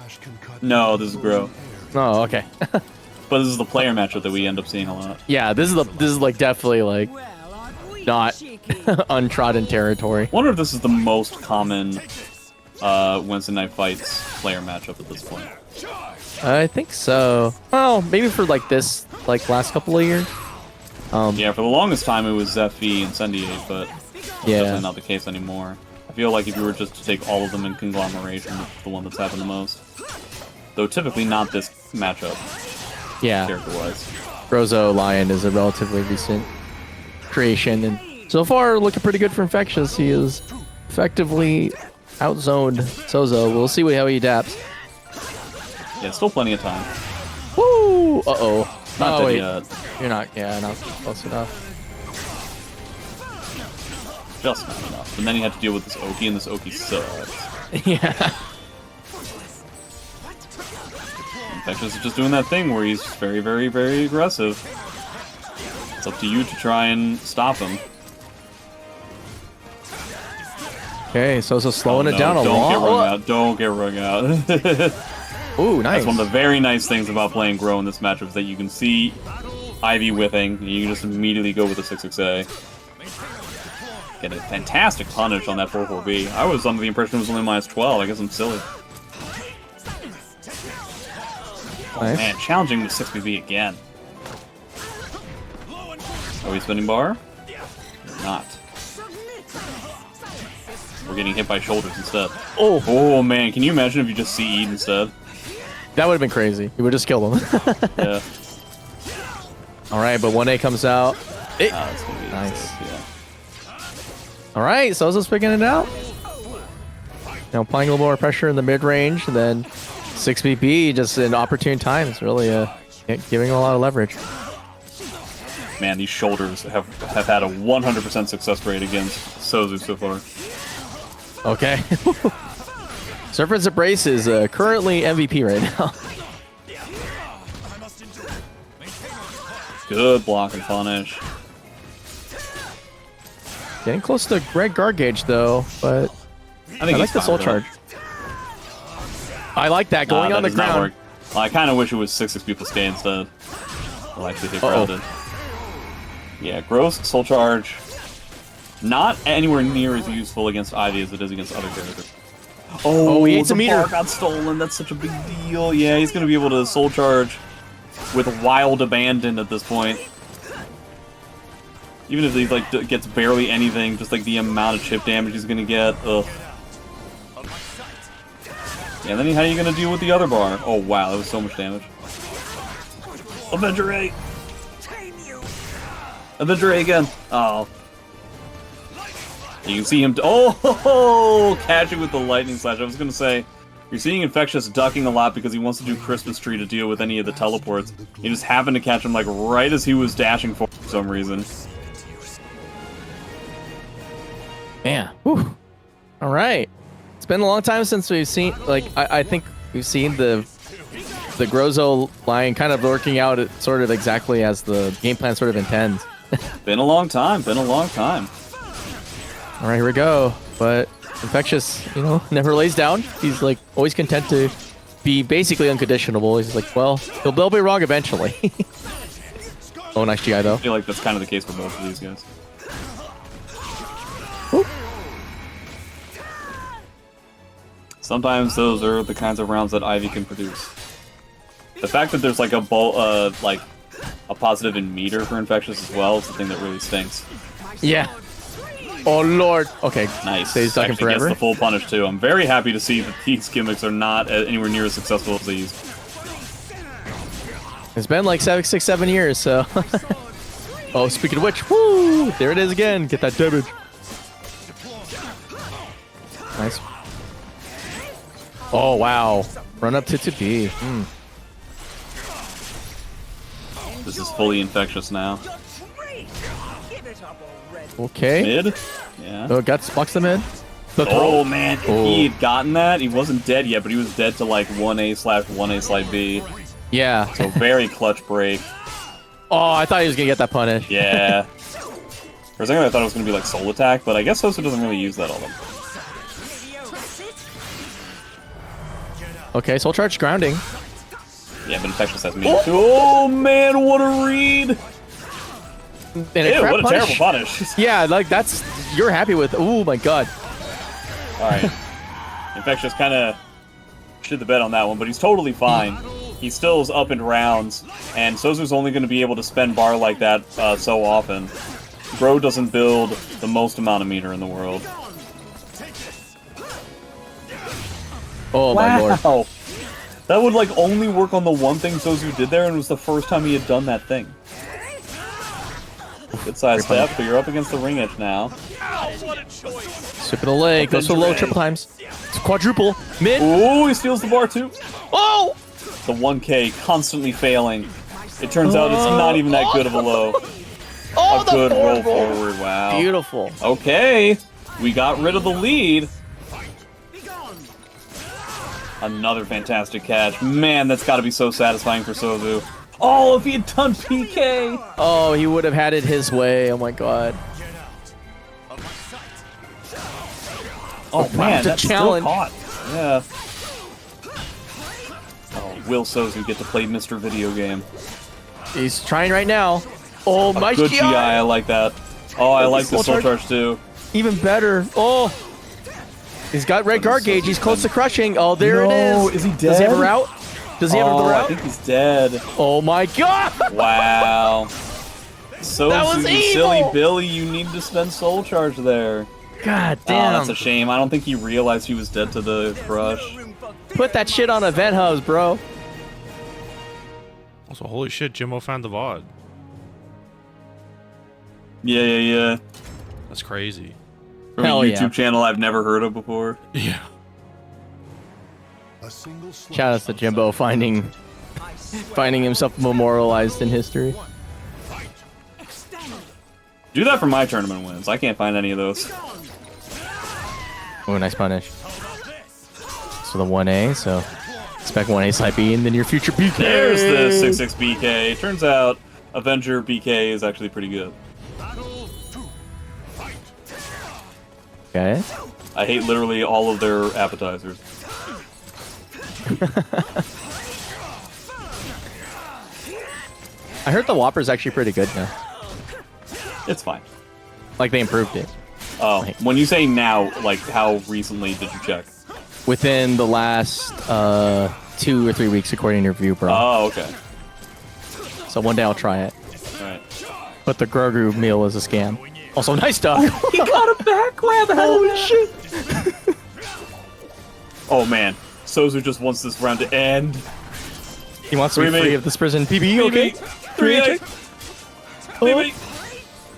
C: No, this is Grow.
D: Oh, okay.
C: But this is the player matchup that we end up seeing a lot.
D: Yeah, this is like definitely like
E: Well, aren't we
D: not
E: cheeky?
D: untrodden territory.
C: I wonder if this is the most common Wednesday Night Fights player matchup at this point.
D: I think so. Well, maybe for like this, like last couple of years.
C: Yeah, for the longest time it was Zephy and Incendiate, but
D: Yeah.
C: definitely not the case anymore. I feel like if you were just to take all of them in conglomeration, it's the one that's happened the most. Though typically not this matchup,
D: Yeah.
C: character-wise.
D: SouzouLion is a relatively recent creation, and so far looking pretty good for Infectious. He is effectively outzoned Sozo. We'll see how he adapts.
C: Yeah, still plenty of time.
D: Woo! Uh-oh.
C: Not
D: Oh,
C: dead
D: wait.
C: yet.
D: You're not, yeah, not close enough.
C: Just not enough. And then you have to deal with this Oki, and this Oki sucks.
D: Yeah.
C: Infectious is just doing that thing where he's very, very, very aggressive. It's up to you to try and stop him.
D: Okay, Sozo slowing
C: Oh,
D: it down a
C: don't get
D: lot.
C: wrung out. Don't get wrung out.
D: Ooh, nice.
C: That's one of the very nice things about playing Grow in this matchup is that you can see Ivy whipping, and you can just immediately go with the 6-6A. Get a fantastic punish on that 4-4B. I was under the impression it was only -12. I guess I'm silly. Oh
D: Nice.
C: man, challenging the 6BB again. Are we spinning bar? Not. We're getting hit by shoulders instead.
D: Oh,
C: Oh man, can you imagine if you just CE'd instead?
D: that would have been crazy. He would just kill him.
C: Yeah.
D: All right, but 1A comes out.
C: That's gonna be
D: Nice.
C: yeah.
D: All right, Sozo's picking it out. Now applying a little more pressure in the mid-range, and then 6BP just in opportune times, really giving him a lot of leverage.
C: Man, these shoulders have had a 100% success rate against Sozu so far.
D: Okay. Serpent's Embrace is currently MVP right now.
C: Good block and punish.
D: Getting close to Greg Gargage though, but
C: I think
D: I like
C: he's
D: the
C: fine
D: soul
C: with
D: charge. I like that going
C: that
D: on the
C: does not
D: ground.
C: work. Well, I kind of wish it was 6-6 people stay instead. I'll actually hit
D: Uh-oh.
C: grounded. Yeah, gross soul charge. Not anywhere near as useful against Ivy as it is against other characters.
D: Oh, he ate some
C: the
D: meter.
C: bar got stolen. That's such a big deal. Yeah, he's gonna be able to soul charge with wild abandon at this point. Even if he like gets barely anything, just like the amount of chip damage he's gonna get. Ugh. Yeah, then how are you gonna deal with the other bar? Oh wow, that was so much damage. Avenger A! Avenger A again! Oh. You can see him. Catching with the lightning slash. I was gonna say, you're seeing Infectious ducking a lot because he wants to do Christmas Tree to deal with any of the teleports. You just happened to catch him like right as he was dashing for some reason.
D: Man. Whew. All right. It's been a long time since we've seen, like, I think we've seen the Grozo line kind of working out sort of exactly as the game plan sort of intends.
C: Been a long time. Been a long time.
D: All right, here we go. But Infectious, you know, never lays down. He's like always content to be basically unconditionable. He's like, well, they'll be wrong eventually. Oh, nice GI though.
C: I feel like that's kind of the case for both of these guys.
D: Whoop.
C: Sometimes those are the kinds of rounds that Ivy can produce. The fact that there's like a positive in meter for Infectious as well is the thing that really stinks.
D: Yeah. Oh lord. Okay.
C: Nice.
D: Stays ducking
C: Actually
D: forever.
C: gets the full punish too. I'm very happy to see that these gimmicks are not anywhere near as successful as these.
D: It's been like 6, 7 years, so. Oh, speaking of which, woo! There it is again. Get that damage. Nice. Oh wow. Run up to B.
C: This is fully Infectious now.
D: Okay.
C: Mid? Yeah.
D: Oh, got box the mid. The
C: Oh man, if
D: Oh.
C: he had gotten that, he wasn't dead yet, but he was dead to like 1A/1A/B.
D: Yeah.
C: So very clutch break.
D: Oh, I thought he was gonna get that punish.
C: Yeah. For a second I thought it was gonna be like soul attack, but I guess Sosa doesn't really use that all that much.
D: Okay, soul charge grounding.
C: Yeah, but Infectious has meter too. Oh man, what a read!
D: And
C: Ew,
D: crap
C: what a terrible punish.
D: Yeah, like that's you're happy with. Oh my god.
C: Alright. Infectious kind of shit the bed on that one, but he's totally fine. He still is up in rounds, and Sozu's only going to be able to spend bar like that so often. Bro doesn't build the most amount of meter in the world.
D: Oh my lord.
C: Wow! That would like only work on the one thing Sozu did there, and it was the first time he had done that thing. Good size step, but you're up against the ring edge now.
D: Sip of the leg. Goes so low triple times. It's quadruple. Mid.
C: Ooh, he steals the bar too.
D: Oh!
C: The 1K constantly failing. It turns out it's not even that good of a low.
D: Oh,
C: A
D: the
C: good roll
D: forward.
C: forward, wow.
D: Beautiful.
C: Okay, we got rid of the lead. Another fantastic catch. Man, that's got to be so satisfying for Sozu. Oh, if he had done PK!
D: Oh, he would have had it his way. Oh my god.
C: Oh man,
D: it's a
C: that's
D: challenge.
C: still caught. Yeah. Oh, will Sozu get to play Mr. Video Game?
D: He's trying right now. Oh, my
C: Good GI, I like that. Oh, I like the
D: Soul
C: soul
D: charge.
C: charge too.
D: Even better. Oh. He's got red guard gauge. He's close to crushing. Oh, there it
C: No,
D: is.
C: is he
D: Does he have a
C: dead?
D: route? Does he have the
C: Oh, I
D: route?
C: think he's dead.
D: Oh my god.
C: Wow. Sozu,
D: That was
C: you
D: evil.
C: silly Billy, you need to spend soul charge there.
D: God
C: Oh,
D: damn.
C: that's a shame. I don't think he realized he was dead to the crush.
D: Put that shit on event hubs, bro.
B: Also, holy shit, Jimbo found the VOD.
C: Yeah.
B: That's crazy.
C: From a
D: Hell
C: YouTube
D: yeah.
C: channel I've never heard of before.
B: Yeah.
A: A single
D: Shout out to Jimbo finding himself memorialized in history.
C: Do that for my tournament wins. I can't find any of those.
D: Oh, nice punish. So the 1A, so expect 1A slide B in the near future BK.
C: There's the 6-6 BK. Turns out Avenger BK is actually pretty good.
D: Okay.
C: I hate literally all of their appetizers.
D: I heard the Whopper's actually pretty good now.
C: It's fine.
D: Like they improved it.
C: Oh, when you say now, like how recently did you check?
D: Within the last 2 or 3 weeks, according to your review, bro.
C: Oh, okay.
D: So one day I'll try it.
C: Alright.
D: But the Grogu meal was a scam. Also, nice duck.
C: He got a back grab.
D: Holy shit.
C: Oh man, Souzou just wants this round to end.
D: He wants to be free of this prison. PB, okay?
C: 3-8.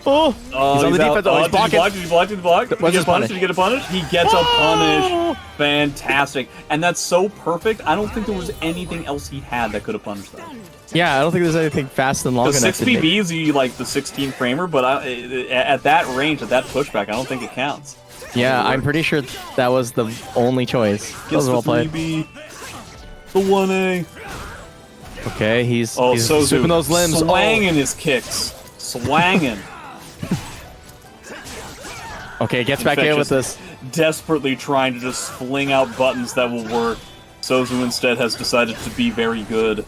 D: Oh,
C: Oh,
D: he's on the defense. Oh, he's blocking.
C: Did he block? Did he block? Did he
D: What's
C: get
D: his
C: punished?
D: punish?
C: Did he get a punish? He gets a punish. Fantastic. And that's so perfect. I don't think there was anything else he had that could have punished that.
D: Yeah, I don't think there's anything fast and long
C: The
D: enough
C: 6
D: to make-
C: PB is like the 16 framer, but at that range, at that pushback, I don't think it counts.
D: Yeah, I'm pretty sure that was the only choice. That was well played.
C: 3B, the 1A.
D: Okay, he's
C: Souzou,
D: sweeping those limbs.
C: swanging his kicks. Swanging.
D: Okay, gets back in with this.
C: Desperately trying to just fling out buttons that will work. Souzou instead has decided to be very good.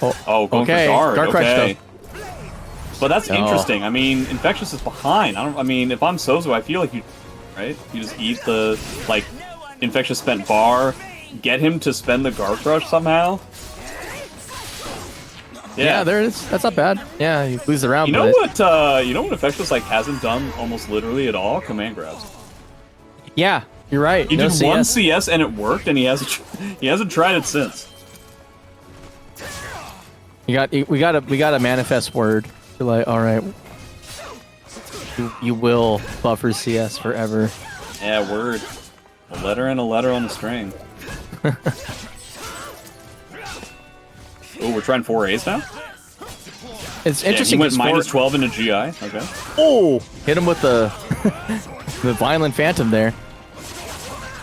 C: Oh, going
D: okay.
C: for guard.
D: Guard crush,
C: Okay. But that's interesting. I mean, Infectious is behind. I mean, if I'm Souzou, I feel like you just eat the like Infectious spent bar, get him to spend the guard crush somehow.
D: Yeah, there it is. That's not bad. Yeah, you lose the round.
C: You know
D: but
C: what? You know what Infectious like hasn't done almost literally at all? Command grabs.
D: Yeah, you're right.
C: He
D: No
C: did one
D: CS.
C: CS and it worked, and he hasn't tried it since.
D: We got a manifest word. You're like, all right, you will buffer CS forever.
C: Yeah, word. A letter and a letter on the string. Oh, we're trying 4As now?
D: It's
C: Yeah,
D: interesting.
C: he went
D: 'cause
C: minus 12 into GI. Okay.
D: Oh, hit him with the the violent phantom there.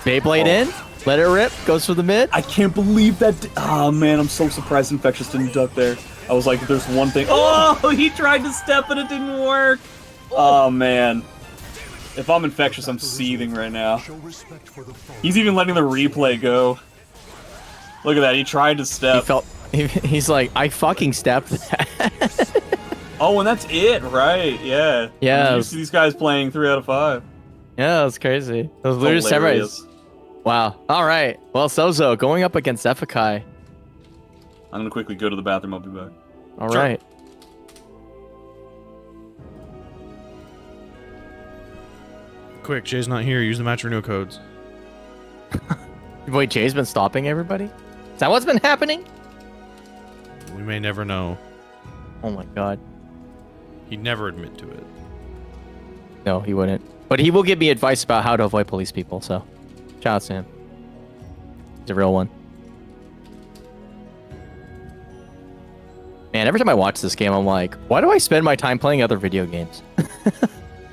D: Beyblade in, let it rip, goes for the mid.
C: I can't believe that. Oh man, I'm so surprised Infectious didn't duck there. I was like, if there's one thing. Oh, he tried to step and it didn't work. Oh man. If I'm Infectious, I'm seething right now.
A: Show respect for the foe.
C: He's even letting the replay go. Look at that. He tried to
D: He
C: step.
D: felt. He's like, I fucking stepped that.
C: Oh, and that's it, right? Yeah.
D: Yeah,
C: I'm
D: it
C: used to these guys playing 3 out of 5.
D: Yeah, that's crazy. Those losers
C: Hilarious.
D: Wow. All right. Well, Souzou going up against Xephukai.
C: I'm gonna quickly go to the bathroom. I'll be back.
D: All
C: Sure.
D: right.
B: Quick, Jay's not here. Use the match renew codes.
D: Wait, Jay's been stopping everybody? Is that what's been happening?
B: We may never know.
D: Oh my god.
B: He'd never admit to it.
D: No, he wouldn't. But he will give me advice about how to avoid police people, so shout out to him. He's a real one. Man, every time I watch this game, I'm like, why do I spend my time playing other video games?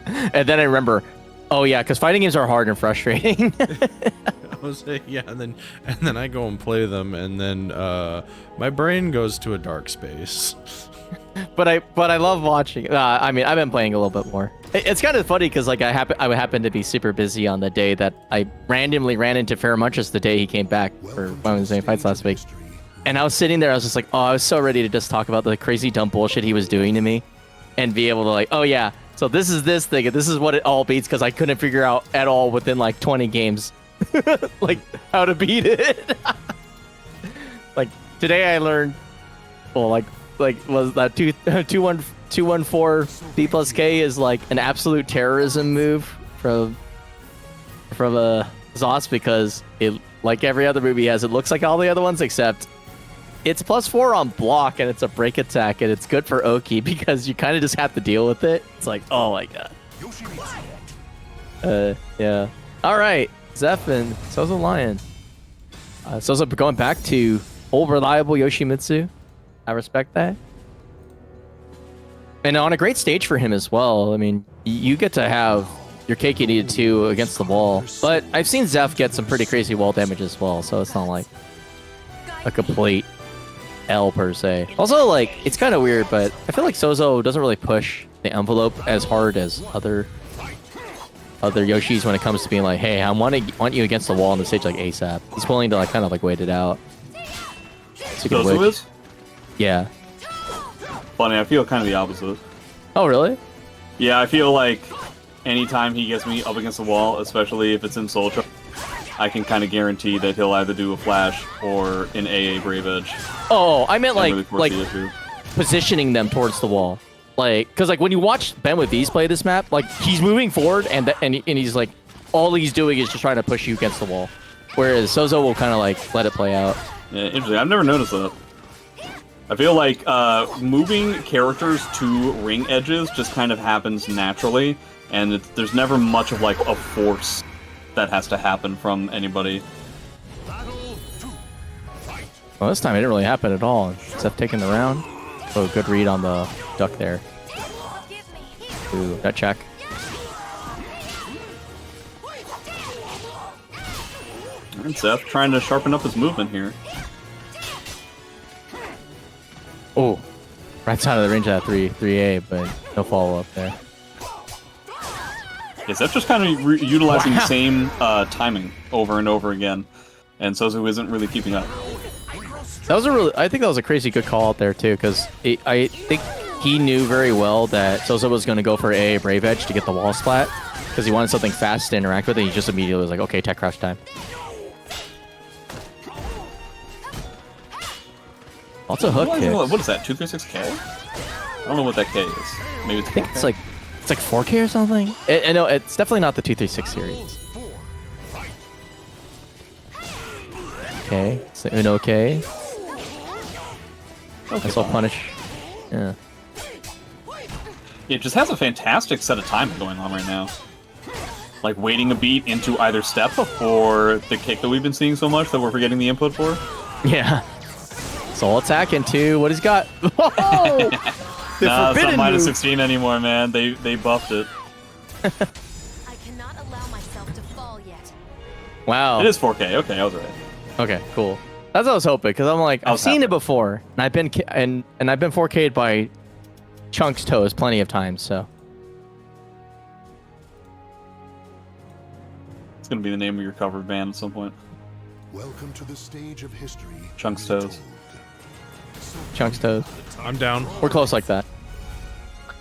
D: And then I remember, oh yeah, because fighting games are hard and frustrating.
B: I was saying, yeah, and then I go and play them, and then my brain goes to a dark space.
D: But I love watching. I mean, I've been playing a little bit more. It's kind of funny because like I happened to be super busy on the day that I randomly ran into Fairmunchus the day he came back for one of his main fights last week. And I was sitting there, I was just like, oh, I was so ready to just talk about the crazy dumb bullshit he was doing to me, and be able to like, oh yeah, so this is this thing, and this is what it all beats, because I couldn't figure out at all within like 20 games, like how to beat it. Like today I learned, well, like was that 214 B plus K is like an absolute terrorism move from Zos, because it, like every other move he has, it looks like all the other ones except it's +4 on block, and it's a break attack, and it's good for Oki because you kind of just have to deal with it. It's like, oh my god. Yeah. All right, Zeph and SouzouLion. Souzou going back to old reliable Yoshimitsu. I respect that. And on a great stage for him as well. I mean, you get to have your cake you needed to against the wall. But I've seen Zeph get some pretty crazy wall damage as well, so it's not like a complete L per se. Also, like, it's kind of weird, but I feel like Souzou doesn't really push the envelope as hard as other Yoshis when it comes to being like, hey, I want you against the wall on the stage like ASAP. He's willing to like kind of like wait it out.
C: Souzou is?
D: Yeah.
C: Funny, I feel kind of the opposite.
D: Oh, really?
C: Yeah, I feel like anytime he gets me up against the wall, especially if it's in Soul Charge, I can kind of guarantee that he'll either do a flash or an AA Brave Edge.
D: Oh, I meant
C: Really
D: like
C: force the issue.
D: positioning them towards the wall. Like, because like when you watch Ben with V's play this map, like he's moving forward and he's like, all he's doing is just trying to push you against the wall. Whereas Souzo will kind of like let it play out.
C: Yeah, interesting. I've never noticed that. I feel like moving characters to ring edges just kind of happens naturally, and there's never much of like a force that has to happen from anybody.
D: Well, this time it didn't really happen at all. Seth taking the round. Oh, good read on the duck there. Ooh, that check.
C: And Seth trying to sharpen up his movement here.
D: Oh, right side of the range of that 3A, but no follow up there.
C: Yeah, Seth just kind of utilizing the same timing over and over again, and Souzo isn't really keeping up.
D: That was I think that was a crazy good call out there too, because I think he knew very well that Souzo was going to go for a Brave Edge to get the wall splat, because he wanted something fast to interact with, and he just immediately was like, okay, tech crouch time. Lots of hook kicks.
C: What is that, 236K? I don't know what that K is. Maybe it's 4K?
D: I think it's like 4K or something. No, it's definitely not the 236 series. Okay, it's the Uno K. Nice little punish. Yeah.
C: It just has a fantastic set of timing going on right now. Like waiting a beat into either step before the kick that we've been seeing so much that we're forgetting the input for.
D: Yeah. Soul attack into what he's got. Oh! The
C: nah, it's not minus
D: move.
C: 16 anymore, man. They buffed it.
E: I cannot allow myself to fall yet.
D: Wow.
C: It is 4K. Okay, I was right.
D: Okay, cool. That's what I was hoping, because I'm like, I've seen it before, and I've been and I've been 4K'd by Chunk's toes plenty of times, so.
C: It's gonna be the name of your cover band at some point.
A: Welcome to the stage of history.
C: Chunk's toes.
D: Chunk's toes.
B: I'm down.
D: We're close like that.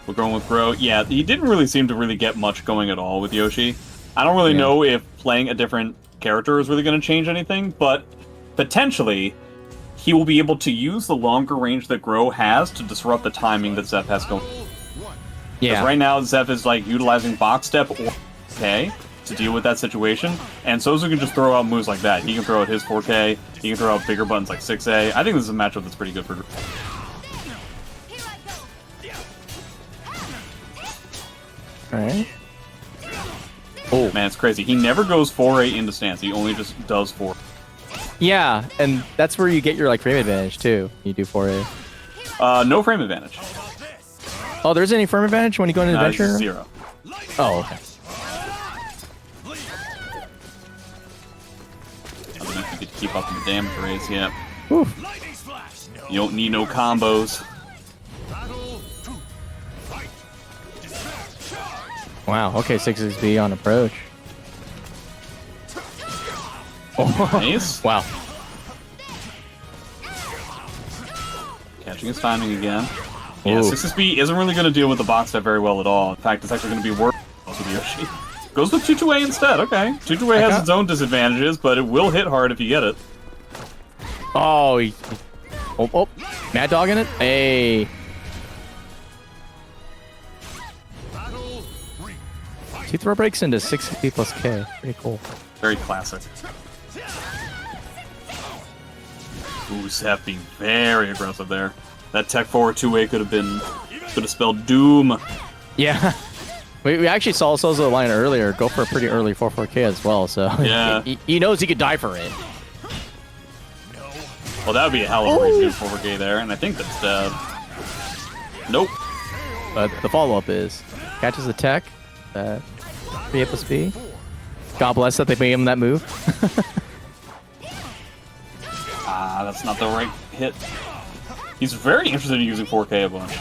C: We're going with Bro. Yeah, he didn't really seem to really get much going at all with Yoshi. I don't really know if playing a different character is really going to change anything, but potentially he will be able to use the longer range that Gro has to disrupt the timing that Zeph has going.
D: Yeah.
C: Because right now Zeph is like utilizing box step or K to deal with that situation, and Souzo can just throw out moves like that. He can throw out his 4K, he can throw out bigger buttons like 6A. I think this is a matchup that's pretty good for Gro.
D: Alright. Oh.
C: Man, it's crazy. He never goes 4A into stance, he only just does 4.
D: Yeah, and that's where you get your like frame advantage too. You do 4A.
C: No frame advantage.
D: Oh, there's any frame advantage when you go into adventure?
C: 0.
D: Oh, okay.
C: I don't know if you get to keep up in the damage rates yet.
D: Whew.
C: You don't need no combos.
D: Wow, okay, 6XB on approach. Oh,
C: Nice.
D: wow.
C: Catching his timing again. Yeah,
D: Ooh.
C: 6SB isn't really going to deal with the box step very well at all. In fact, it's actually going to be worse with Yoshi. Goes with 2-2A instead, okay. 2-2A has its own disadvantages, but it will hit hard if you get it.
D: Oh, oh, Mad Dog in it? Hey. Two throw breaks into 6XB plus K. Pretty cool.
C: Very classic. Ooh, Zeph being very aggressive there. That tech forward 2A could have spelled doom.
D: Yeah. We actually saw SouzouLion earlier go for a pretty early 4-4K as well, so
C: Yeah.
D: he knows he could die for it.
C: Well, that would be a hell of a reason for 4K there, and I think that's dead. Nope.
D: But the follow-up is catches the tech, 3A plus B. God bless that they made him that move.
C: That's not the right hit. He's very interested in using 4K a bunch.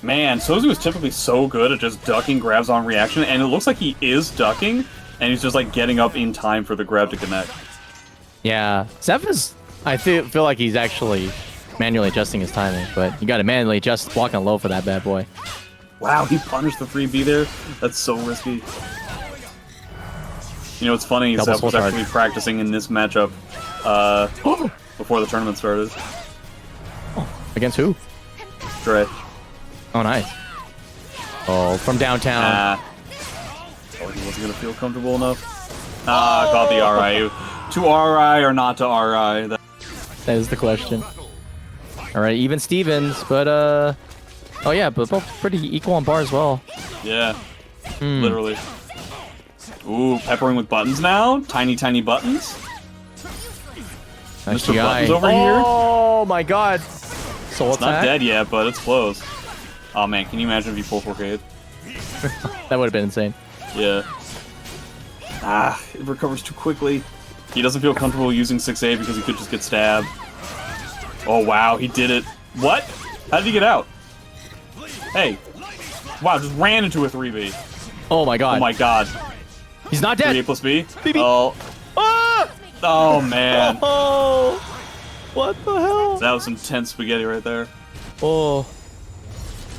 C: Man, Souzo is typically so good at just ducking grabs on reaction, and it looks like he is ducking, and he's just like getting up in time for the grab to connect.
D: Yeah, Zeph is. I feel like he's actually manually adjusting his timing, but you got to manually adjust walking low for that bad boy.
C: Wow, he punished the 3B there. That's so risky. You know, it's funny,
D: Double
C: Zeph was
D: soul charge.
C: actually practicing in this matchup before the tournament started.
D: Against who?
C: Dre.
D: Oh, nice. Oh, from downtown.
C: Oh, he wasn't gonna feel comfortable enough. Ah, caught the RI. To RI or not to RI?
D: That is the question. All right, even Stevens, but oh yeah, but both pretty equal on bar as well.
C: Yeah, literally. Ooh, peppering with buttons now. Tiny, tiny buttons.
D: Nice
C: Mr.
D: GI.
C: Buttons over here.
D: Oh my God. Soul
C: It's not
D: attack.
C: dead yet, but it's close. Oh man, can you imagine if you full 4K'd?
D: That would have been insane.
C: Yeah. Ah, it recovers too quickly. He doesn't feel comfortable using 6A because he could just get stabbed. Oh wow, he did it. What? How did he get out? Hey. Wow, just ran into a 3B.
D: Oh my God.
C: Oh my god.
D: He's not dead.
C: 3A plus B?
D: BB.
C: Oh.
D: Ah!
C: Oh man.
D: Oh. What the hell?
C: That was some tense spaghetti right there.
D: Oh.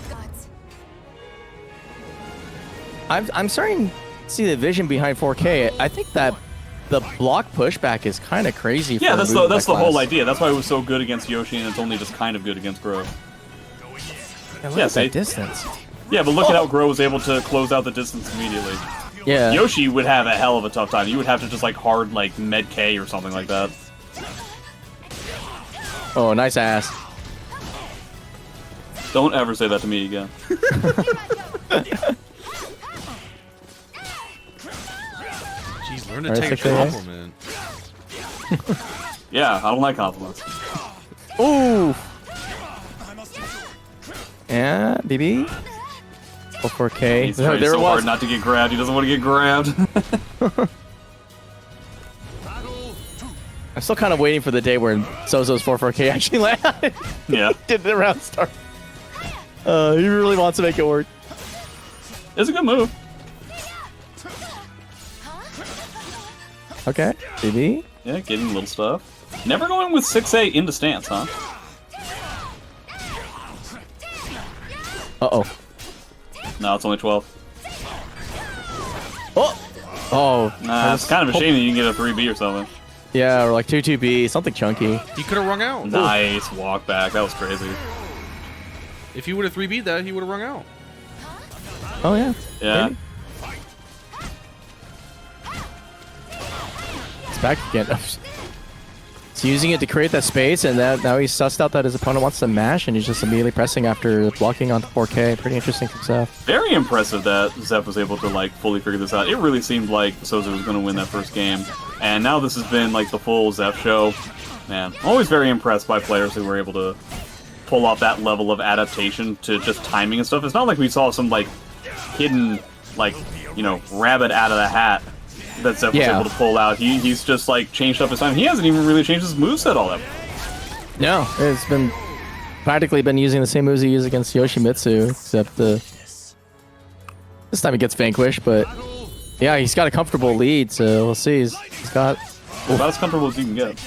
E: Gods.
D: I'm starting to see the vision behind 4K. I think that the block pushback is kind of crazy.
C: Yeah,
D: for
C: that's
D: a move
C: the
D: that
C: whole
D: class.
C: idea. That's why it was so good against Yoshi, and it's only just kind of good against Grow.
D: Yeah, look
C: Yeah,
D: at
C: see?
D: that distance.
C: Yeah, but look at how Grow was able to close out the distance immediately.
D: Yeah.
C: Yoshi would have a hell of a tough time. You would have to just like hard like med K or something like that.
D: Oh, nice ass.
C: Don't ever say that to me again.
B: Jeez, learn to
D: Alright,
B: take a
D: 6A.
B: compliment.
C: Yeah, I don't like compliments.
D: Ooh. Yeah, BB. Oh, 4K.
C: He's trying
D: there
C: so
D: it was.
C: hard not to get grabbed. He doesn't want to get grabbed.
D: I'm still kind of waiting for the day where Sozo's 4K actually landed.
C: Yeah,
D: Did the round start. He really wants to make it work.
C: it's a good move.
D: Okay, BB.
C: Yeah, getting little stuff. Never going with 6A into stance, huh?
D: Uh-oh.
C: No, it's only 12.
D: Oh! Oh.
C: Nah, it's kind of a shame that you can get a 3B or something.
D: Yeah, or like 2-2B, something chunky.
B: He could have rung out.
C: Nice walk back. That was crazy.
B: If he would have 3B'd that, he would have rung out.
D: Oh, yeah.
C: Yeah.
D: Maybe. It's back again. He's using it to create that space, and now he's sussed out that his opponent wants to mash, and he's just immediately pressing after blocking onto 4K. Pretty interesting from Zeph.
C: Very impressive that Zeph was able to like fully figure this out. It really seemed like Souza was going to win that first game, and now this has been like the full Zeph show. Man, always very impressed by players who were able to pull off that level of adaptation to just timing and stuff. It's not like we saw some like hidden like rabbit out of the hat that Zeph was able to pull out. He's just like changed up his time. He hasn't even really changed his moveset all that much.
D: No, it's been practically been using the same moves he used against Yoshimitsu, except this time he gets vanquished. But yeah, he's got a comfortable lead, so we'll see. He's got
C: About as comfortable as you can get.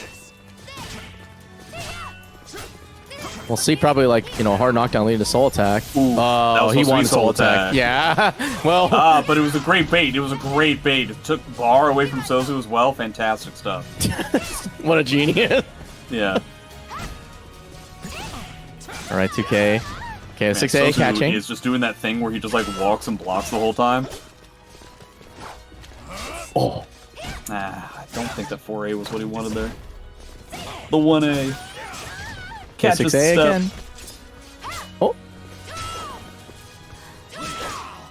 D: We'll see probably like, hard knockdown lead to soul attack.
C: Ooh, that was
D: he
C: supposed to
D: won
C: be
D: soul attack. Yeah. Well,
C: But it was a great bait. It was a great bait. It took bar away from Sozu as well. Fantastic stuff.
D: what a genius.
C: Yeah.
D: All right, 2K. Okay,
C: Man,
D: 6A
C: Sozu
D: catching.
C: is just doing that thing where he just like walks and blocks the whole time.
D: Oh.
C: I don't think that 4A was what he wanted there. The 1A. Catch his
D: 6A
C: step.
D: again. Oh.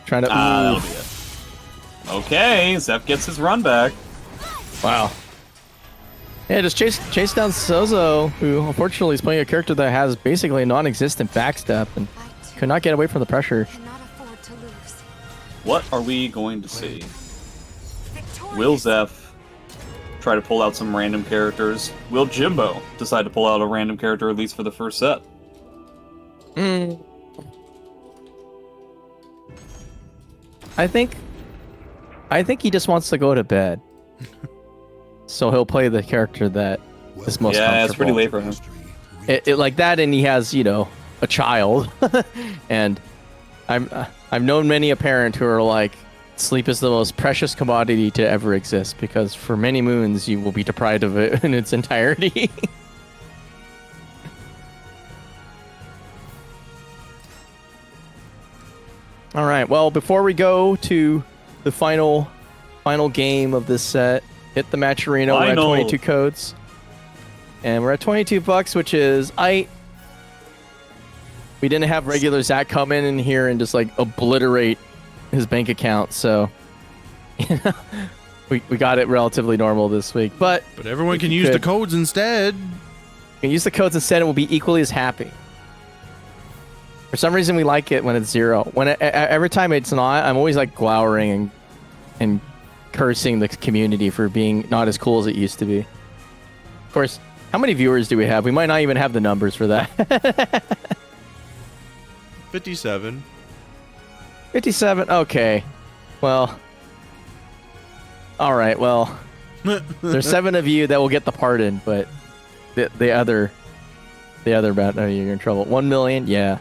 D: Trying to.
C: That'll be it. Okay, Zeph gets his run back.
D: Wow. Yeah, just chase down Sozo, who unfortunately is playing a character that has basically a non-existent backstep and could not get away from the pressure.
E: Cannot afford to lose.
C: What are we going to see? Will Zeph try to pull out some random characters? Will Jimbo decide to pull out a random character, at least for the first set?
D: I think he just wants to go to bed. So he'll play the character that is most comfortable.
C: Yeah, it's pretty late for him.
D: It like that, and he has, a child. And I've known many a parent who are like, sleep is the most precious commodity to ever exist because for many moons you will be deprived of it in its entirety. All right. Well, before we go to the final game of this set, hit the match arena. We're at 22 codes, and we're at $22, which is we didn't have regular Zach come in here and just like obliterate his bank account, so we got it relatively normal this week. But
B: everyone can use the codes instead.
D: You can use the codes instead, and we'll be equally as happy. For some reason, we like it when it's 0. Every time it's not, I'm always like glowering and cursing the community for being not as cool as it used to be. Of course, how many viewers do we have? We might not even have the numbers for that.
B: 57.
D: 57. Okay. Well. All right. Well, there's 7 of you that will get the pardon, but the other about you're in trouble. 1 million. Yeah.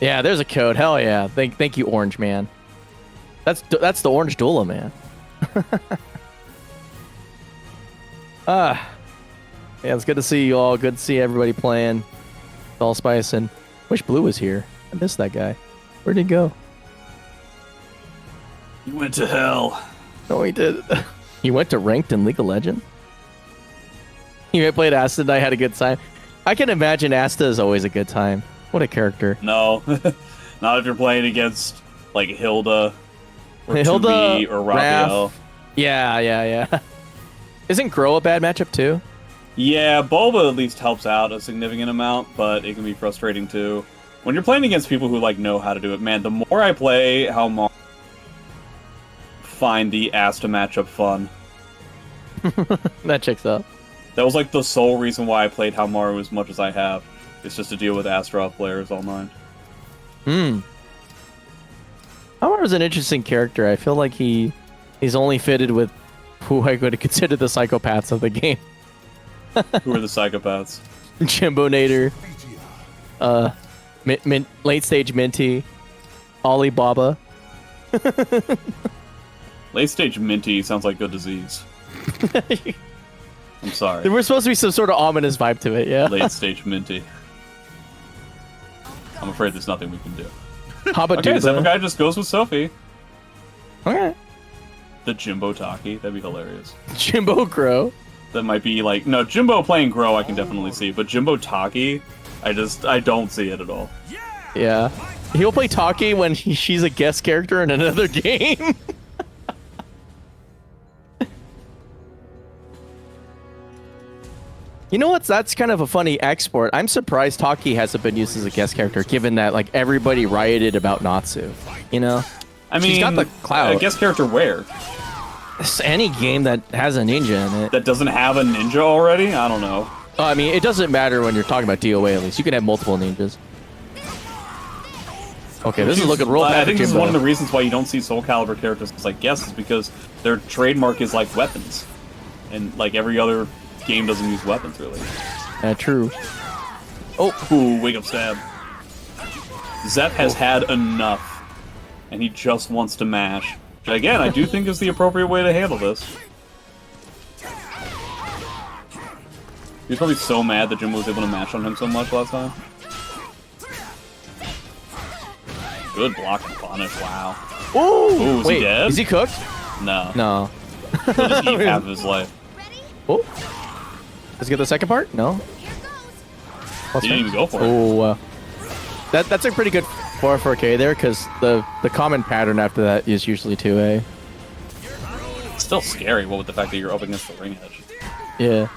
D: Yeah, there's a code. Hell yeah. Thank you, Orange Man. That's the Orange Doula, man. Yeah, it's good to see you all. Good to see everybody playing. Allspice, and wish Blue was here. I missed that guy. Where'd he go?
C: He went to hell.
D: No, he did. He went to ranked in League of Legends. He played Asta and I had a good time. I can imagine Asta is always a good time. What a character.
C: No, not if you're playing against like Hilda or 2B or Raphael.
D: Yeah. Isn't Grow a bad matchup too?
C: Yeah, Bulba at least helps out a significant amount, but it can be frustrating too. When you're playing against people who like know how to do it, man, the more I play Haohmaru, find the Asta matchup fun.
D: That checks out.
C: That was like the sole reason why I played Haohmaru as much as I have. It's just to deal with Astra players all night.
D: Haohmaru's an interesting character. I feel like he's only fitted with who I would consider the psychopaths of the game.
C: Who are the psychopaths?
D: Jimbonator, late stage Minty, Alibaba.
C: Late stage Minty sounds like a disease. I'm sorry.
D: There was supposed to be some sort of ominous vibe to it, yeah.
C: Late stage Minty. I'm afraid there's nothing we can do.
D: Habaduba.
C: Okay, Xephukai just goes with Sophie.
D: Okay.
C: The Jimbo Taki, that'd be hilarious.
D: Jimbo Grow.
C: That might be like, no, Jimbo playing Grow I can definitely see, but Jimbo Taki, I don't see it at all.
D: Yeah. He'll play Taki when she's a guest character in another game. You know what? That's kind of a funny export. I'm surprised Taki hasn't been used as a guest character, given that like everybody rioted about Natsu. You know,
C: I mean,
D: she's got the clout.
C: A guest character where?
D: It's any game that has a ninja in it.
C: That doesn't have a ninja already? I don't know.
D: I mean, it doesn't matter when you're talking about DOA. At least you can have multiple ninjas. Okay, this is looking real bad.
C: I think this is one of the reasons why you don't see SoulCalibur characters as like guests, is because their trademark is like weapons, and like every other game doesn't use weapons really.
D: True.
C: Oh, wake up stab. Zep has had enough, and he just wants to mash. Which again, I do think is the appropriate way to handle this. He was probably so mad that Jimbo was able to mash on him so much last time. Good block and punish, wow.
D: Ooh,
C: is
D: wait,
C: he dead?
D: Is he cooked?
C: No.
D: No.
C: He'll just eat half of his life.
D: Oh. Let's get the second part? No.
C: He didn't even go for it.
D: Oh, that's a pretty good 4-4K there, because the common pattern after that is usually 2A.
C: It's still scary, what with the fact that you're up against the ring edge.
D: Yeah.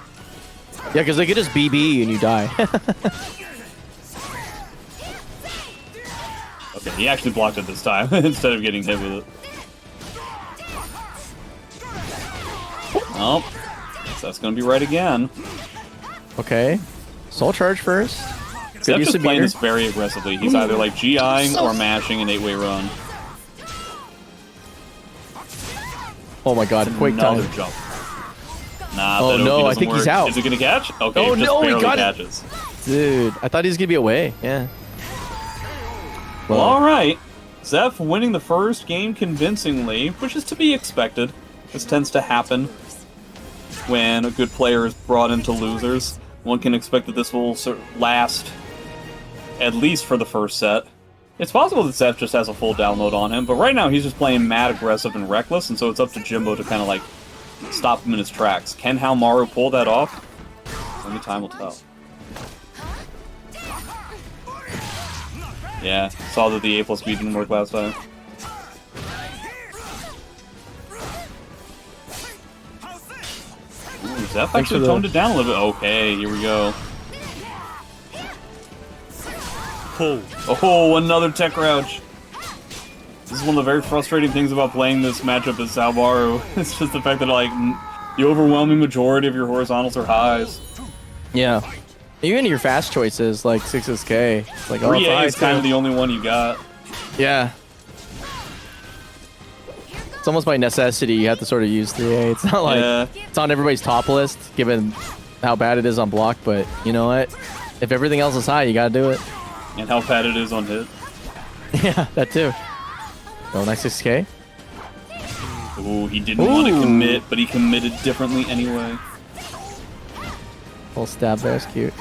D: Yeah, because they could just BB and you die.
C: Okay, he actually blocked it this time, instead of getting hit with it. Oh, so that's gonna be right again.
D: Okay. Soul charge first.
C: Zep just playing this very aggressively. He's either like GIing or mashing an 8-way run.
D: Oh my god, quick time.
C: Another jump. Nah,
D: oh no, I think
C: work.
D: He's out.
C: Is it gonna catch? Okay,
D: oh
C: it just
D: no,
C: barely
D: he got
C: catches.
D: Dude, I thought he was gonna be away. Yeah.
C: Well, alright. Zeph winning the first game convincingly, which is to be expected. This tends to happen when a good player is brought into losers. One can expect that this will last at least for the first set. It's possible that Zeph just has a full download on him, but right now he's just playing mad aggressive and reckless, and so it's up to Jimbo to kind of like stop him in his tracks. Can Haohmaru pull that off? Only time will tell. Yeah, saw that the A+B didn't work last time. Ooh, Zeph actually toned it down a little bit. Okay, here we go. Oh, another tech crouch. This is one of the very frustrating things about playing this matchup as Haohmaru. It's just the fact that like the overwhelming majority of your horizontals are highs.
D: Yeah. Even your fast choices, like 6SK. It's like,
C: 3A is kind of the only one you got.
D: Yeah. It's almost by necessity you have to sort of use 3A. It's not like it's on everybody's top list, given how bad it is on block, but you know what? If everything else is high, you gotta do it.
C: And how bad it is on hit.
D: Yeah, that too. Oh, nice 6K.
C: Ooh, he didn't want to commit, but he committed differently anyway.
D: Little stab there, it's cute.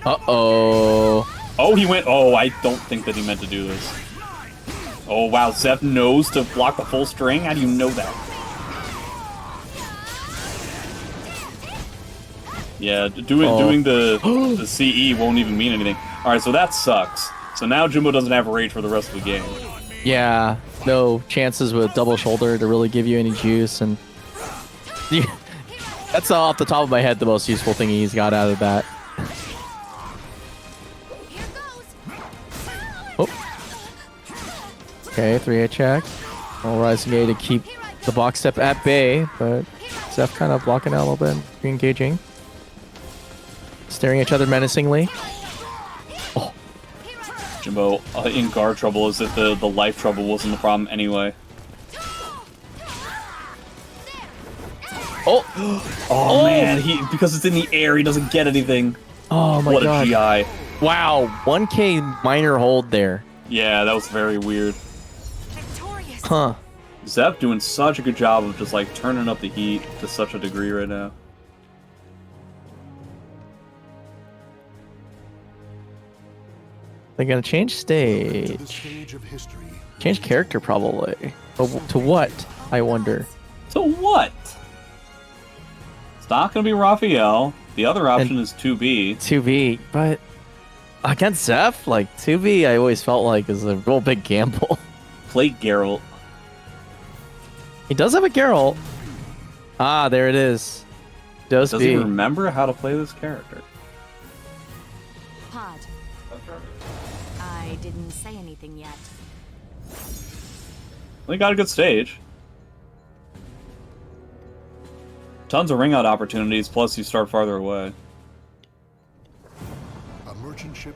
D: Uh-oh.
C: Oh, he went... Oh, I don't think that he meant to do this. Oh, wow, Zeph knows to block the full string? How do you know that? Yeah, doing the CE won't even mean anything. Alright, so that sucks. So now Jimbo doesn't have rage for the rest of the game.
D: Yeah, no chances with double shoulder to really give you any juice, and... That's off the top of my head the most useful thing he's got out of that. Oh. Okay, 3A check. All rising A to keep the box step at bay, but Zeph kind of blocking out a little bit, re-engaging. Staring at each other menacingly. Oh.
C: Jimbo in guard trouble as if the life trouble wasn't the problem anyway.
D: Oh.
C: Oh man, because it's in the air, he doesn't get anything.
D: Oh my god.
C: What a GI.
D: Wow, 1K minor hold there.
C: Yeah, that was very weird.
D: Huh.
C: Zeph doing such a good job of just like turning up the heat to such a degree right now.
D: They're gonna change stage. Change character probably. But to what, I wonder?
C: To what? It's not gonna be Raphael. The other option is 2B.
D: 2B, but against Zeph, like 2B I always felt like is a real big gamble.
C: Play Geralt.
D: He does have a Geralt. Ah, there it is. Does
C: he remember how to play this character?
E: Pod. I didn't say anything yet.
C: They got a good stage. Tons of ring out opportunities, plus you start farther away.
A: A merchant ship.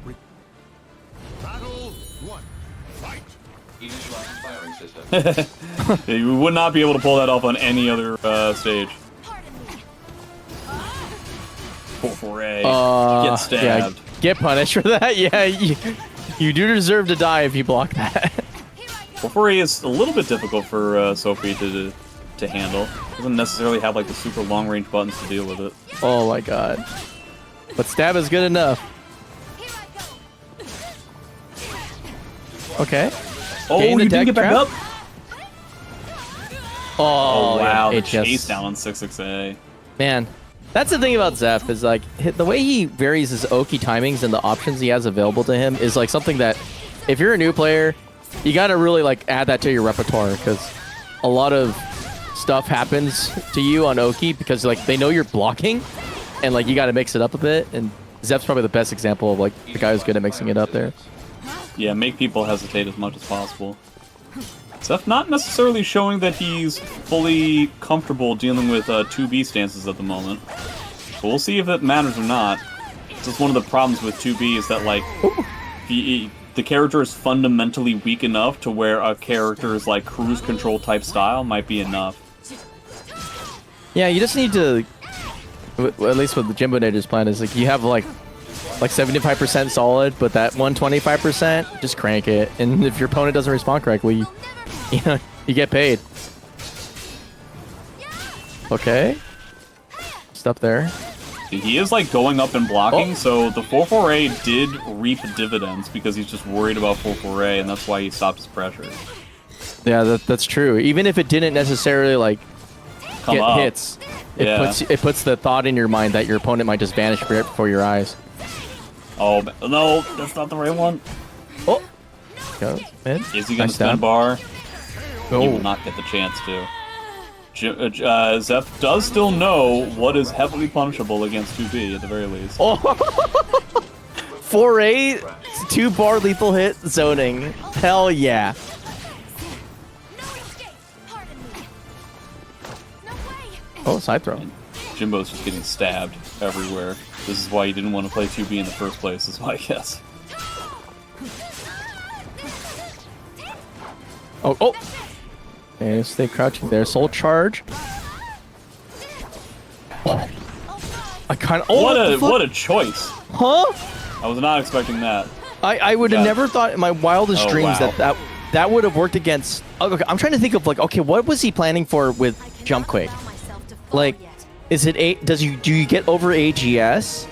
A: Battle 1. Fight.
C: You would not be able to pull that off on any other stage. 4A. Get stabbed.
D: Yeah, get punished for that. Yeah, you do deserve to die if you block that.
C: 4A is a little bit difficult for Sophitia to handle. Doesn't necessarily have like the super long range buttons to deal with it.
D: Oh my god. But stab is good enough. Okay.
C: Oh, you didn't get back up?
D: Oh,
C: wow,
D: yeah,
C: the chase down on 6A.
D: Man, that's the thing about Zeph is like the way he varies his Oki timings and the options he has available to him is like something that if you're a new player, you gotta really like add that to your repertoire because a lot of stuff happens to you on Oki because like they know you're blocking and like you gotta mix it up a bit, and Zeph's probably the best example of like the guy who's good at mixing it up there.
C: Yeah, make people hesitate as much as possible. Zeph not necessarily showing that he's fully comfortable dealing with 2B stances at the moment. But we'll see if that matters or not. It's just one of the problems with 2B is that, like, the character is fundamentally weak enough to where a character's, like, cruise control type style might be enough.
D: Yeah, you just need to, at least what the Jimbonator's plan is, like, you have, like, like 75% solid, but that 125%, just crank it. And if your opponent doesn't respond correctly, you know, you get paid. Okay. Stuff there.
C: He is like going up and blocking, so the 4-4A did reap dividends because he's just worried about 4-4A, and that's why he stopped his pressure.
D: Yeah, that's true. Even if it didn't necessarily like
C: Come
D: get
C: up.
D: hits, it puts the thought in your mind that your opponent might just vanish right before your eyes.
C: Oh no, that's not the right one.
D: Oh, go mid.
C: Is he gonna
D: Nice
C: spin
D: stab.
C: bar? He
D: Oh.
C: will not get the chance to. Zeph does still know what is heavily punishable against 2B at the very least.
D: Oh, 4A, 2-bar lethal hit zoning. Hell yeah. Oh, side throw.
C: Jimbo's just getting stabbed everywhere. This is why he didn't want to play 2B in the first place, is my guess.
D: Oh, oh. Okay, stay crouching there. Soul charge. Oh. I kind of. Oh,
C: what a choice!
D: Huh?
C: I was not expecting that.
D: I would have
C: Yeah.
D: never thought in my wildest
C: Oh,
D: dreams
C: wow.
D: that would have worked against. Okay, I'm trying to think of like, okay, what was he planning for with jump quick? Like, is it do you get over AGS?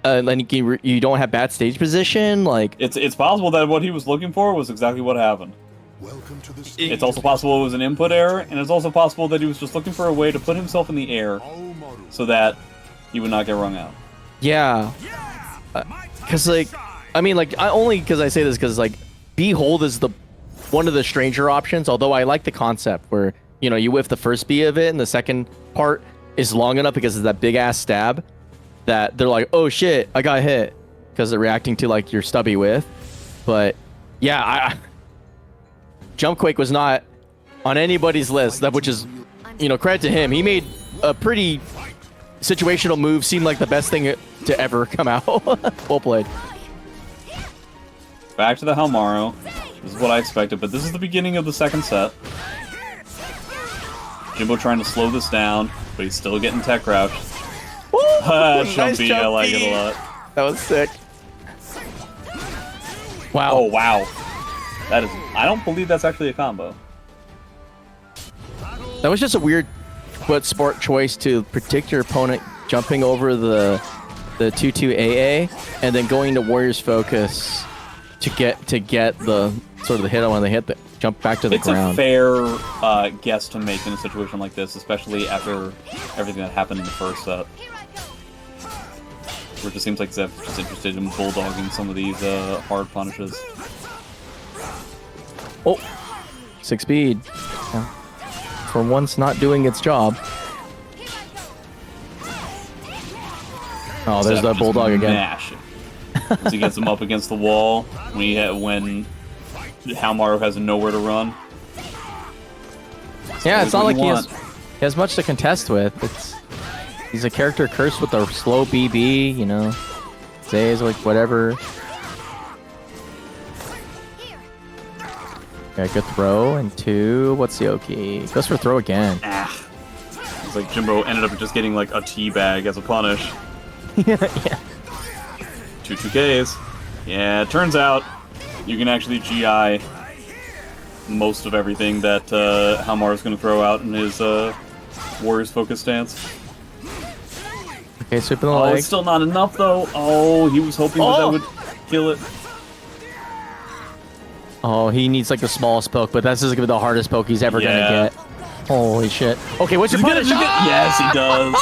D: Then you don't have bad stage position. Like,
C: It's possible that what he was looking for was exactly what happened.
A: Welcome to the stage.
C: It's also possible it was an input error, and it's also possible that he was just looking for a way to put himself in the air
A: Haohmaru.
C: so that he would not get wrung out.
D: yeah, because like, I mean, like, only because I say this because like, Behold is one of the stranger options. Although I like the concept where you know you whiff the first B of it, and the second part is long enough because of that big ass stab that they're like, oh shit, I got hit because they're reacting to like your stubby whiff. But yeah, Jump Quake was not on anybody's list, which is, you know, credit to him. He made a pretty situational move seem like the best thing to ever come out. Well played.
C: Back to the Haohmaru. This is what I expected, but this is the beginning of the second set. Jimbo trying to slow this down, but he's still getting tech crouched.
D: Nice
C: Jumpy, I like
D: jumpy.
C: it a lot.
D: That was sick. Wow.
C: Oh, wow. That is... I don't believe that's actually a combo.
D: That was just a weird but sport choice to predict your opponent jumping over the 2-2 AA and then going to Warrior's Focus to get the sort of the hit on when they hit the jump back to the
C: It's
D: ground.
C: a fair guess to make in a situation like this, especially after everything that happened in the first set. Where it just seems like Zeph's just interested in bulldogging some of these hard punishes.
D: Oh, 6 speed. Yeah. For once not doing its job. Oh, there's
C: Zeph
D: the
C: just
D: bulldog again.
C: mashing. Once he gets him up against the wall, when Haohmaru has nowhere to run.
D: Yeah, it's not like
C: what you
D: he has much to contest with. He's a character cursed with a slow BB, you know. Zay's like whatever. Yeah, good throw and 2. What's the Oki? Goes for throw again.
C: Ah. It's like Jimbo ended up just getting like a teabag as a punish.
D: Yeah.
C: 2 2Ks. Yeah, it turns out you can actually GI most of everything that Haohmaru's going to throw out in his Warriors focus stance.
D: Okay, sweeping the
C: Oh,
D: leg.
C: it's still not enough though. Oh, he was hoping that would kill it.
D: Oh, he needs like the smallest poke, but this is gonna be the hardest poke he's ever
C: Yeah.
D: gonna get. Holy shit. Okay, what's your punish?
C: Yes, he does.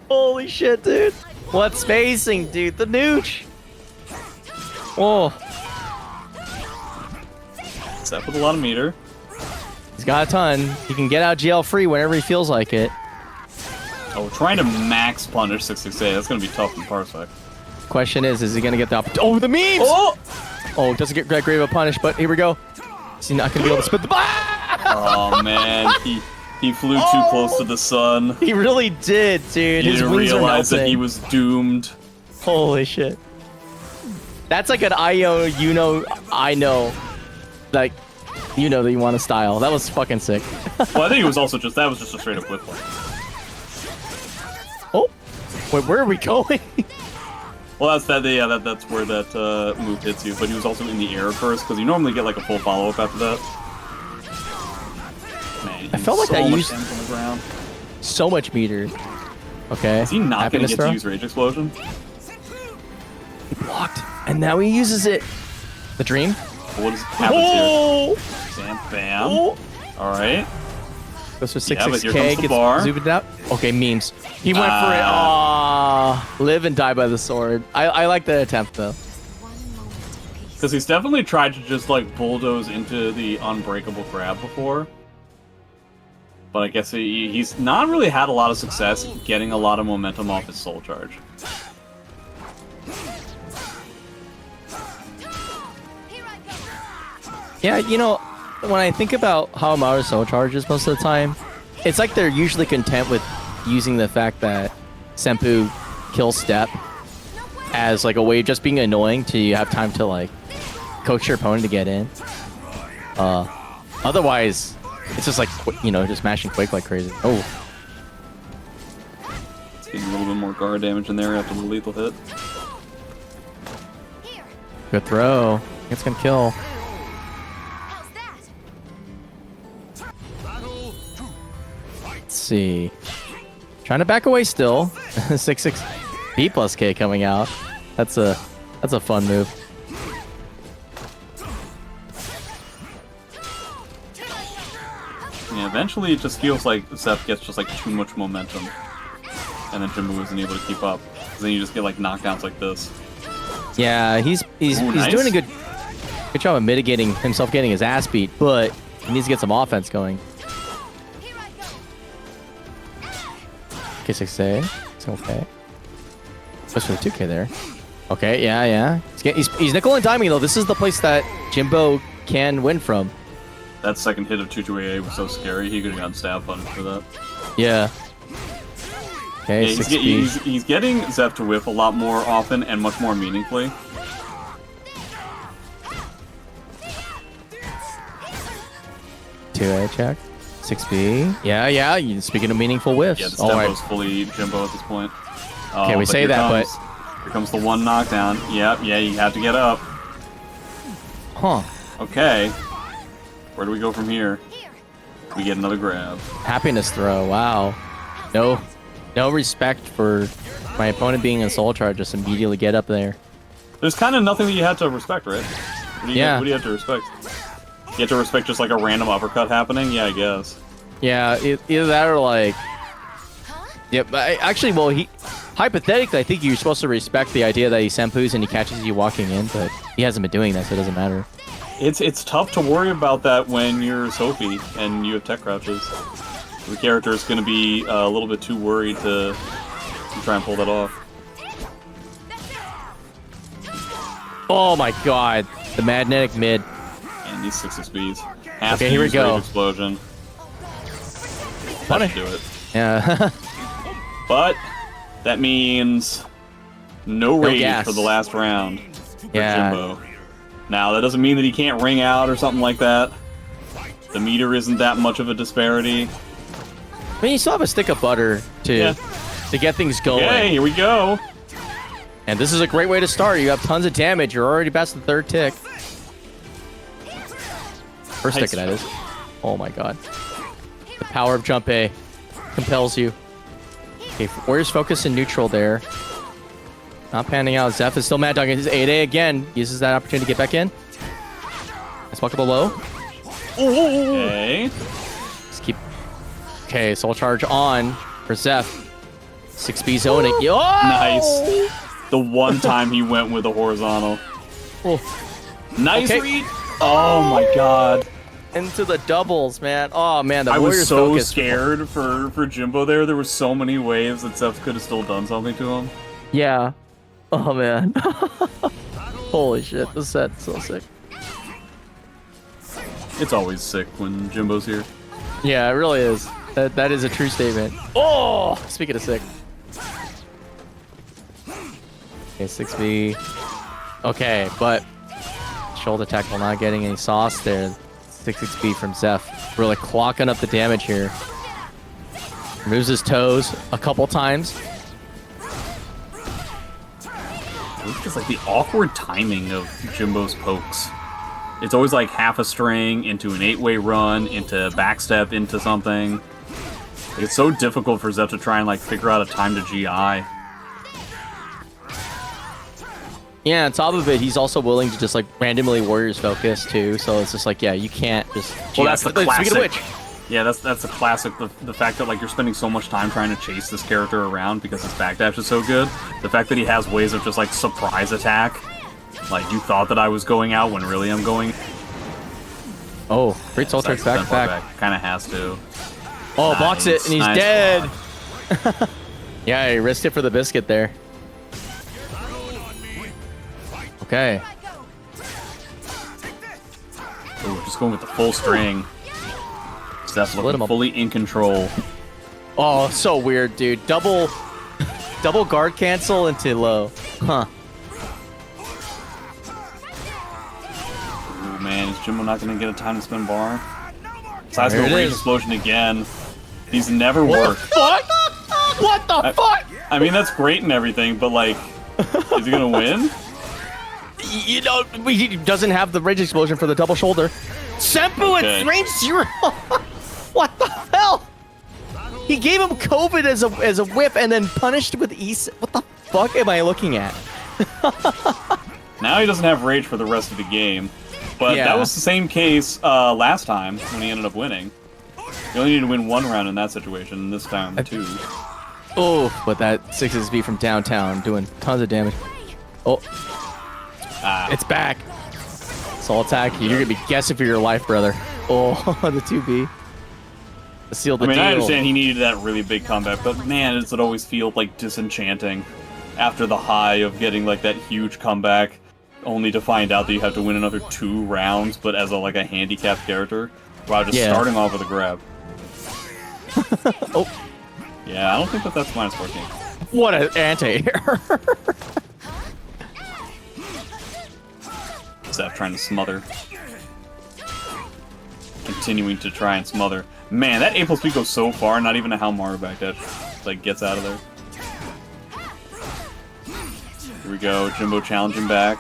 D: Holy shit, dude. What spacing, dude? The nooch. Oh,
C: Except with a lot of meter.
D: he's got a ton. He can get out GL free whenever he feels like it.
C: Oh, trying to max punish 668. That's going to be tough in Parsec.
D: Question is he gonna get the opportunity? Oh, the memes! Oh, doesn't get that great of a punish, but here we go. Is he not gonna be able to spit the...
C: Oh, man. He flew too close to the sun.
D: He really did, dude.
C: He
D: His
C: didn't
D: wings are
C: realize that
D: melting.
C: he was doomed.
D: Holy shit. That's like an I know. Like, you know that you want to style. That was fucking sick.
C: Well, I think it was also just... That was just a straight up whip play.
D: Oh. Wait, where are we going?
C: Well, that's that. Yeah, that's where that move hits you. But he was also in the air first because you normally get like a full follow up after that. Man,
D: I felt like
C: so
D: I
C: much
D: used
C: damage on the ground.
D: so much meter. Okay.
C: Is he not going to
D: Happiness
C: get
D: throw?
C: to use Rage Explosion?
D: He blocked, and now he uses it. The dream.
C: What happens
D: Oh!
C: here? Bam, bam.
D: Oh!
C: All right.
D: Goes for
C: Yeah, but here
D: 6-6K,
C: comes the
D: gets
C: bar.
D: zoomed out. Okay, memes. He went for it. Aww. Live and die by the sword. I like the attempt, though.
C: Because he's definitely tried to just, like, bulldoze into the unbreakable grab before. But I guess he's not really had a lot of success getting a lot of momentum off his soul charge.
D: Yeah, you know, when I think about Haohmaru's soul charges most of the time, it's like they're usually content with using the fact that Senpu kills step as like a way of just being annoying to have time to like coax your opponent to get in. Otherwise, it's just like, you know, just mashing Quake like crazy. Oh.
C: It's getting a little bit more guard damage in there after the lethal hit.
D: Good throw. It's gonna kill.
E: How's that?
A: Battle 2.
D: Let's see. Trying to back away still. 6-6 B plus K coming out. That's a fun move.
C: Yeah, eventually it just feels like Zeph gets just like too much momentum. And then Jimbo isn't able to keep up. 'Cause then you just get like knockdowns like this.
D: Yeah, he's
C: nice.
D: doing a good job of mitigating himself getting his ass beat, but he needs to get some offense going. Okay, 6A. It's okay. Goes for the 2K there. Okay, yeah. He's nickel and diming though. This is the place that Jimbo can win from.
C: That second hit of 2-2-AA was so scary, he could have gotten stab punished for that.
D: Yeah. Okay,
C: Yeah,
D: 6B.
C: he's getting Zeph to whiff a lot more often and much more meaningfully.
D: Two A check. 6B. Yeah. Speaking of meaningful whiffs.
C: Yeah, this
D: All right.
C: tempo's fully Jimbo at this point.
D: Okay, we
C: but
D: say
C: here
D: that,
C: comes- Here comes the one knockdown. Yep, yeah, you have to get up.
D: Huh.
C: Okay. Where do we go from here? We get another grab.
D: Happiness throw. Wow. No respect for my opponent being in soul charge. Just immediately get up there.
C: There's kind of nothing that you have to respect, right? What do you have to respect? You have to respect just like a random uppercut happening? Yeah, I guess.
D: Yeah, either that or like. Yeah, but actually, well, hypothetically, I think you're supposed to respect the idea that he senpus and he catches you walking in, but he hasn't been doing that, so it doesn't matter.
C: It's tough to worry about that when you're Sophie and you have tech crouches. The character is going to be a little bit too worried to try and pull that off.
D: Oh my god, the magnetic mid.
C: And these 6 speeds. Has
D: Okay,
C: to
D: here we
C: use
D: go.
C: Rage Explosion.
D: Funny.
C: Let's do it.
D: Yeah.
C: But that means no rage
D: gas.
C: for the last round for
D: Yeah.
C: Jimbo. Now, that doesn't mean that he can't ring out or something like that. The meter isn't that much of a disparity.
D: I mean, you still have a stick of butter to get things going.
C: Okay, here we go.
D: And this is a great way to start. You have tons of damage. You're already past the third tick. First
C: Nice.
D: tick, that is. Oh my god. The power of jump A compels you. Okay, Warriors focus in neutral there. Not panning out. Zeph is still mad dogging his 8A again. Uses that opportunity to get back in. Let's walk up the low.
C: Okay.
D: Just keep. Okay, soul charge on for Zeph. 6B zoning. Oh!
C: Nice. The one time he went with a horizontal.
D: Oh.
C: Nice
D: Okay.
C: read. Oh my god.
D: Into the doubles, man. Oh man, the
C: I
D: Warriors
C: was so
D: focus.
C: scared for Jimbo there. There were so many waves that Zeph could have still done something to him.
D: Yeah. Oh man. Holy shit, this set's so sick.
C: It's always sick when Jimbo's here.
D: Yeah, it really is. That is a true statement. Oh, speaking of sick. Okay, 6B. Okay, but shoulder tackle not getting any sauce there. 6B from Zeph. Really clocking up the damage here. Removes his toes a couple times.
C: Just like the awkward timing of Jimbo's pokes. It's always like half a string into an 8-way run, into backstep, into something. It's so difficult for Zep to try and like figure out a time to GI.
D: Yeah, on top of it, he's also willing to just like randomly Warriors focus too. So it's just like, yeah, you can't just.
C: Well, that's the classic.
D: Speaking of which,
C: yeah, that's a classic. The fact that like you're spending so much time trying to chase this character around because his backdash is so good. The fact that he has ways of just like surprise attack. Like you thought that I was going out when really I'm going.
D: oh, great soul charge back.
C: Kind of has to.
D: Oh,
C: Nice,
D: blocks it and he's
C: nice
D: dead. Yeah, he risked it for the biscuit there. Okay.
C: Ooh, just going with the full string. Steph's
D: Split him
C: looking
D: up.
C: fully in control.
D: Oh, so weird, dude. Double guard cancel into low. Huh.
C: Ooh, man, is Jimbo not going to get a time to spin bar? Size
D: There
C: go
D: it
C: range
D: is.
C: explosion again. These never
D: What the
C: work.
D: fuck? What the fuck?
C: I mean, that's great and everything, but like, is he going to win?
D: You know, he doesn't have the range explosion for the double shoulder. Senpu
C: Okay.
D: at range 0. What the hell? He gave him COVID as a whip and then punished with East. What the fuck am I looking at?
C: Now he doesn't have rage for the rest of the game. But
D: Yeah.
C: that was the same case last time when he ended up winning. You only need to win one round in that situation, and this time two.
D: Oh, but that 6SB from downtown doing tons of damage. Oh,
C: Ah,
D: it's back. Soul attack. You're gonna be guessing for your life, brother. Oh, the 2B. Seal the
C: I mean,
D: deal.
C: I understand he needed that really big comeback, but man, does it always feel like disenchanting after the high of getting like that huge comeback, only to find out that you have to win another 2 rounds, but as like a handicapped character. Wow, just
D: Yeah.
C: starting off with a grab.
D: Oh,
C: Yeah, I don't think that's -14.
D: what an anti-air.
C: Zeph trying to smother. Continuing to try and smother. Man, that A+B goes so far, not even a Haohmaru backdash like gets out of there. Here we go, Jimbo challenging back.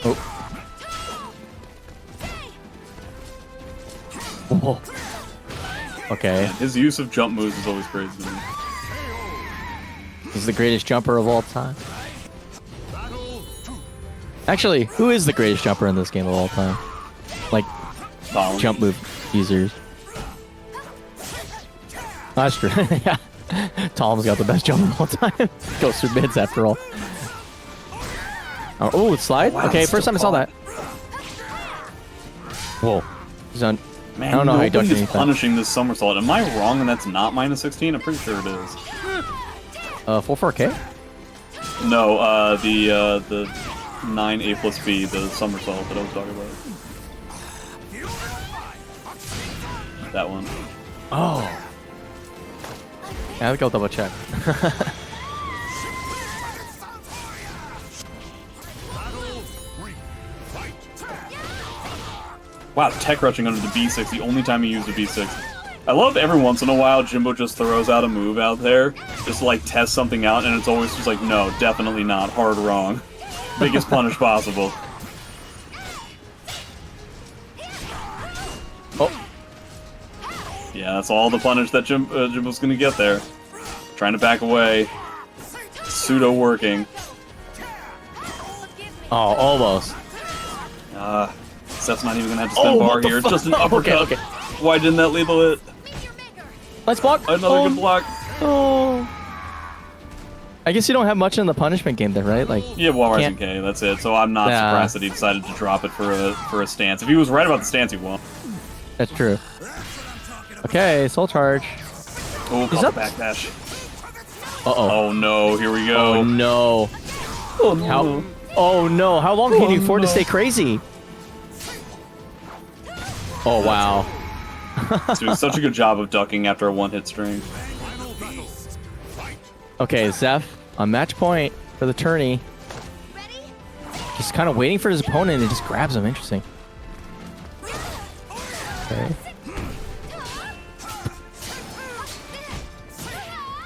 D: Oh. Oh. Okay,
C: His use of jump moves is always crazy to me.
D: he's the greatest jumper of all time. Actually, who is the greatest jumper in this game of all time? Like,
C: Solid.
D: jump move users. That's true. Yeah. Tom's got the best jump of all time. Goes through mids after all. Oh, slide?
C: Wow,
D: okay,
C: it's
D: first
C: still
D: time I saw
C: caught.
D: that. Whoa. He's on.
C: Man,
D: I don't know how he ducked
C: nobody's
D: anything.
C: punishing this somersault. Am I wrong and that's not -16? I'm pretty sure it is.
D: 4-4K?
C: No, the 9A+B, the somersault that I was talking about. That one.
D: Oh. Yeah, I'll go double check.
C: Wow, tech rushing under the B6, the only time he used a B6. I love every once in a while Jimbo just throws out a move out there, just to, like test something out, and it's always just like, no, definitely not, hard wrong. Biggest punish possible.
D: Oh.
C: Yeah, that's all the punish that Jimbo's gonna get there. Trying to back away. Pseudo working.
D: Oh, almost.
C: Seth's not even gonna have to spend bar
D: what the
C: here.
D: fuck?
C: Just an uppercut.
D: Okay.
C: Why didn't that lethal hit?
D: Let's block.
C: Another good block.
D: Oh. I guess you don't have much in the punishment game there, right? Like,
C: Yeah, wall rising
D: Can't-
C: K, that's it. So I'm not
D: Yeah.
C: surprised that he decided to drop it for a stance. If he was right about the stance, he won.
D: that's true. Okay, soul charge.
C: Oh,
D: He's
C: caught the
D: up.
C: backdash.
D: Uh-oh.
C: Oh no, here we go.
D: Oh, no.
C: Oh, no.
D: How? Oh, no. How long can you afford to stay crazy? Oh, wow.
C: Doing such a good job of ducking after a one-hit string.
D: Okay, Zeph on match point for the tourney. Just kind of waiting for his opponent and just grabs him. Interesting. Okay.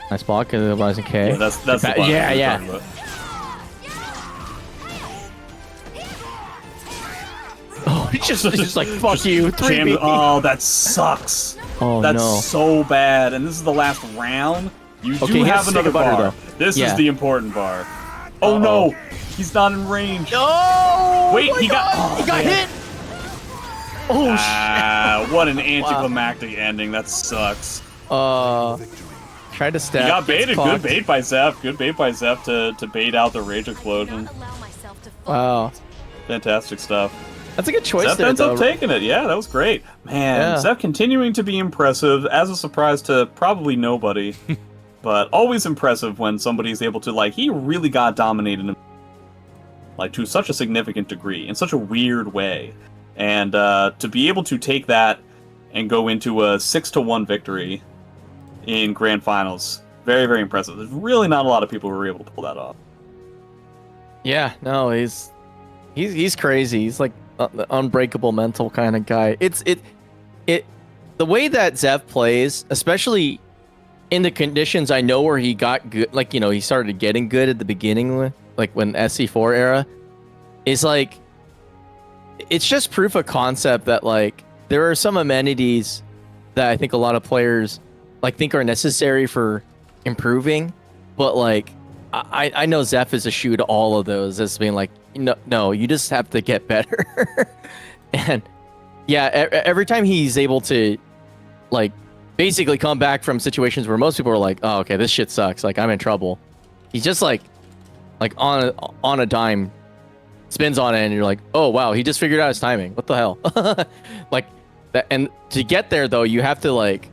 D: Nice block. Rising K.
C: Yeah, that's the button
D: yeah,
C: we were
D: yeah.
C: talking about.
D: Oh, he's just like fuck you. 3B.
C: Oh, that sucks.
D: Oh
C: That's
D: no.
C: so bad. And this is the last round. You
D: Okay,
C: do
D: he has
C: have
D: to take
C: another
D: a butter,
C: bar.
D: though.
C: This
D: Yeah.
C: is the important bar. Oh no, he's not in range.
D: No!
C: Wait,
D: my
C: he got-
D: God,
C: oh,
D: he got
C: man.
D: hit. Oh
C: What an anticlimactic ending. That sucks.
D: shit. Tried to stab.
C: He got
D: gets
C: baited.
D: clocked.
C: Good bait by Zeph. Good bait by Zeph to bait out the rage explosion.
E: Not allow myself to
D: Wow,
C: Fantastic stuff.
D: that's a good choice
C: Zeph
D: there,
C: ends
D: though.
C: up taking it. Yeah, that was great. Man,
D: Yeah.
C: Zeph continuing to be impressive as a surprise to probably nobody. But always impressive when somebody's able to, like, he really got dominated, like, to such a significant degree, in such a weird way. And to be able to take that and go into a 6-1 victory in Grand Finals, very, very impressive. There's really not a lot of people who were able to pull that off.
D: Yeah, no, he's crazy. He's like the unbreakable mental kind of guy. It's the way that Zeph plays, especially in the conditions I know where he got good, like, you know, he started getting good at the beginning, like when SC4 era, is like, it's just proof of concept that, like, there are some amenities that I think a lot of players like think are necessary for improving, but like I know Zeph is a shoe to all of those as being like, no, you just have to get better. And yeah, every time he's able to like basically come back from situations where most people are like, oh, okay, this shit sucks, like I'm in trouble, he's just like on a dime spins on it and you're like, oh wow, he just figured out his timing, what the hell. Like that. And to get there though, you have to like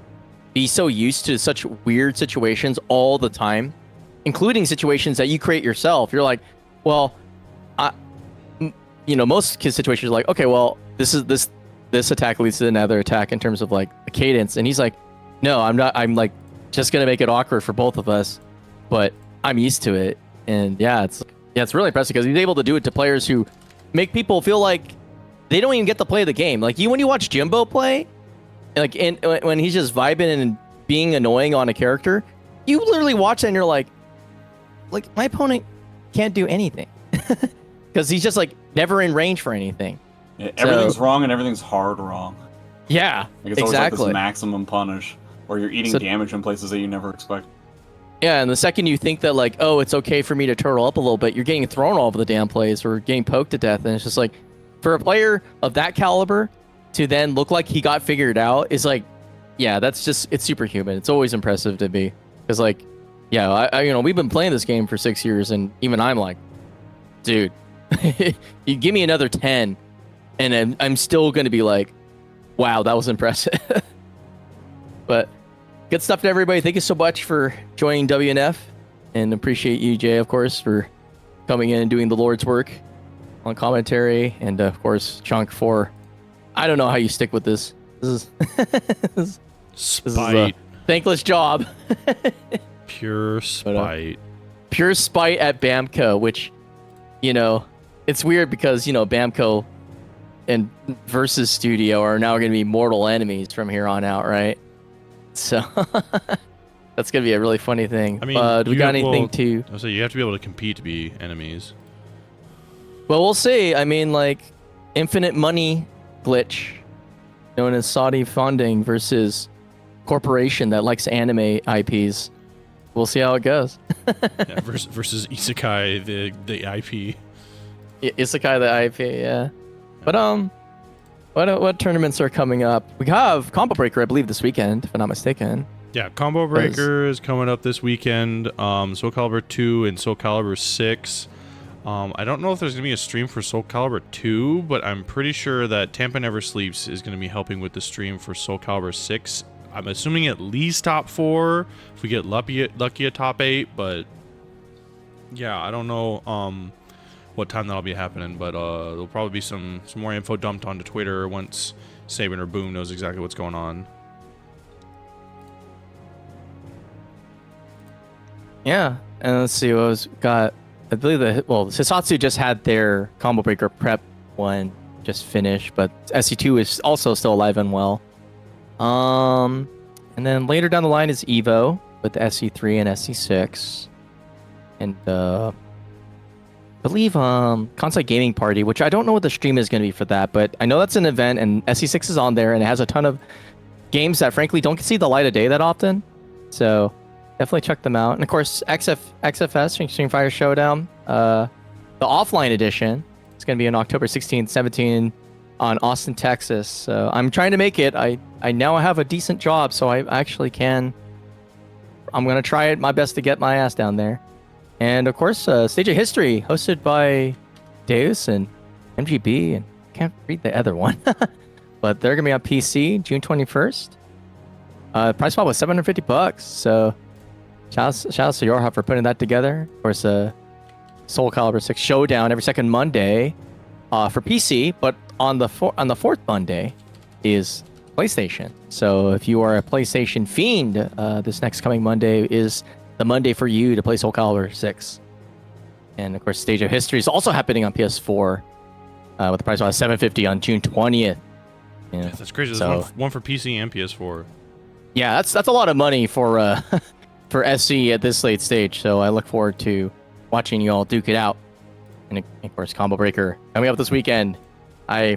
D: be so used to such weird situations all the time, including situations that you create yourself. You're like, well, most situations are like, okay, well, this attack leads to another attack in terms of like a cadence, and he's like, no, I'm not. I'm like just gonna make it awkward for both of us, but I'm used to it. And it's really impressive because he's able to do it to players who make people feel like they don't even get to play the game. Like when you watch Jimbo play, like when he's just vibing and being annoying on a character, you literally watch that and you're like my opponent can't do anything because he's just like never in range for anything.
C: Yeah, everything's wrong and everything's hard wrong.
D: Yeah,
C: Like it's always
D: exactly.
C: like this maximum punish, or you're eating damage in places that you never expect.
D: Yeah, and the second you think that like, oh, it's okay for me to turtle up a little bit, you're getting thrown all over the damn place or getting poked to death, and it's just like, for a player of that caliber to then look like he got figured out is like, yeah, that's just, it's superhuman. It's always impressive to me because like, yeah, I we've been playing this game for 6 years, and even I'm like, dude, you give me another 10, and I'm still gonna be like, wow, that was impressive. But good stuff to everybody. Thank you so much for joining WNF, and appreciate you, Jay, of course, for coming in and doing the Lord's work on commentary, and of course, Chunk for, I don't know how you stick with this. This is
B: Spite.
D: a thankless job.
B: Pure spite.
D: Pure spite at Bamco, which, it's weird because, Bamco and Versus Studio are now going to be mortal enemies from here on out, right? So that's going to be a really funny thing.
B: I mean,
D: do we got anything to...
B: So you have to be able to compete to be enemies.
D: Well, we'll see. I mean, like, infinite money glitch, known as Saudi funding versus corporation that likes anime IPs. We'll see how it goes.
B: Yeah, versus Isekai, the IP.
D: Isekai, the IP, yeah. But what tournaments are coming up? We have Combo Breaker, I believe, this weekend, if I'm not mistaken.
B: Yeah, Combo Breaker is coming up this weekend. SoulCalibur 2 and SoulCalibur 6. I don't know if there's going to be a stream for SoulCalibur 2, but I'm pretty sure that Tampa Never Sleeps is going to be helping with the stream for SoulCalibur 6. I'm assuming at least top 4 if we get lucky at top 8, but yeah, I don't know what time that'll be happening, but there'll probably be some more info dumped onto Twitter once Sabin or Boom knows exactly what's going on.
D: Yeah, and let's see what was got. I believe Sasatsu just had their Combo Breaker prep one just finished, but SC2 is also still alive and well. And then later down the line is Evo, with the SC3 and SC6, and I believe Kansai Gaming Party, which I don't know what the stream is going to be for that, but I know that's an event, and SC6 is on there, and it has a ton of games that frankly don't see the light of day that often. So definitely check them out. And of course, XFS Stream Fighter Showdown, the offline edition, is going to be on October 16th, 17th on Austin, Texas. So I'm trying to make it. I now have a decent job, so I actually can. I'm going to try it my best to get my ass down there. And of course, Stage of History, hosted by DEUS and MGB, and I can't read the other one. But they're going to be on PC June 21st. Price spot was $750. So shout out to YoRHa for putting that together. Of course, SoulCalibur 6 Showdown every second Monday for PC, but on the fourth Monday is PlayStation. So if you are a PlayStation fiend, this next coming Monday is the Monday for you to play SoulCalibur 6. And of course, Stage of History is also happening on PS4 with the price of $750 on June 20th.
B: Yeah, that's crazy. There's one for PC and PS4.
D: Yeah, that's a lot of money for for SC at this late stage. So I look forward to watching you all duke it out. And of course, Combo Breaker coming up this weekend. I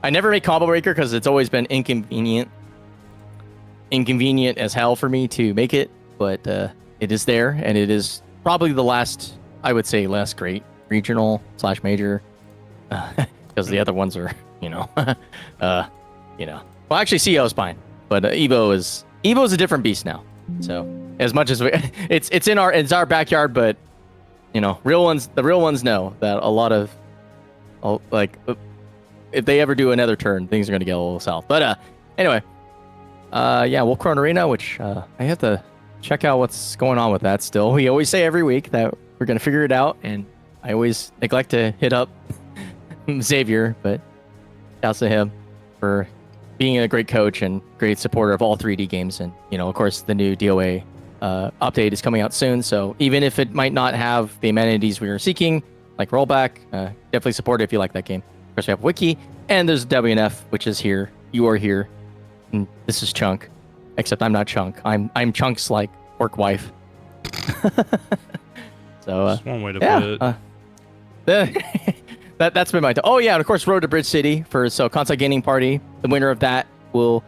D: never make Combo Breaker because it's always been inconvenient as hell for me to make it, but it is there, and it is probably the last, I would say, last great regional / major, because the other ones are, well, actually CO is fine, but Evo is a different beast now. So as much as it's our backyard, but the real ones know that a lot of if they ever do another turn, things are going to get a little south. But anyway, Wolfcrone Arena, which I have to check out what's going on with that still. We always say every week that we're going to figure it out, and I always neglect to hit up Xavier, but shouts to him for being a great coach and great supporter of all 3D games. And, of course, the new DOA update is coming out soon, so even if it might not have the amenities we are seeking, like rollback, definitely support it if you like that game. Of course, we have Wiki, and there's WNF, which is here. You are here. And this is Chunk, except I'm not Chunk. I'm Chunk's work wife. So
B: that's one way to put
D: it. That's been my time. Oh yeah, and of course Road to Bridge City for Kansai Gaming Party. The winner of that will,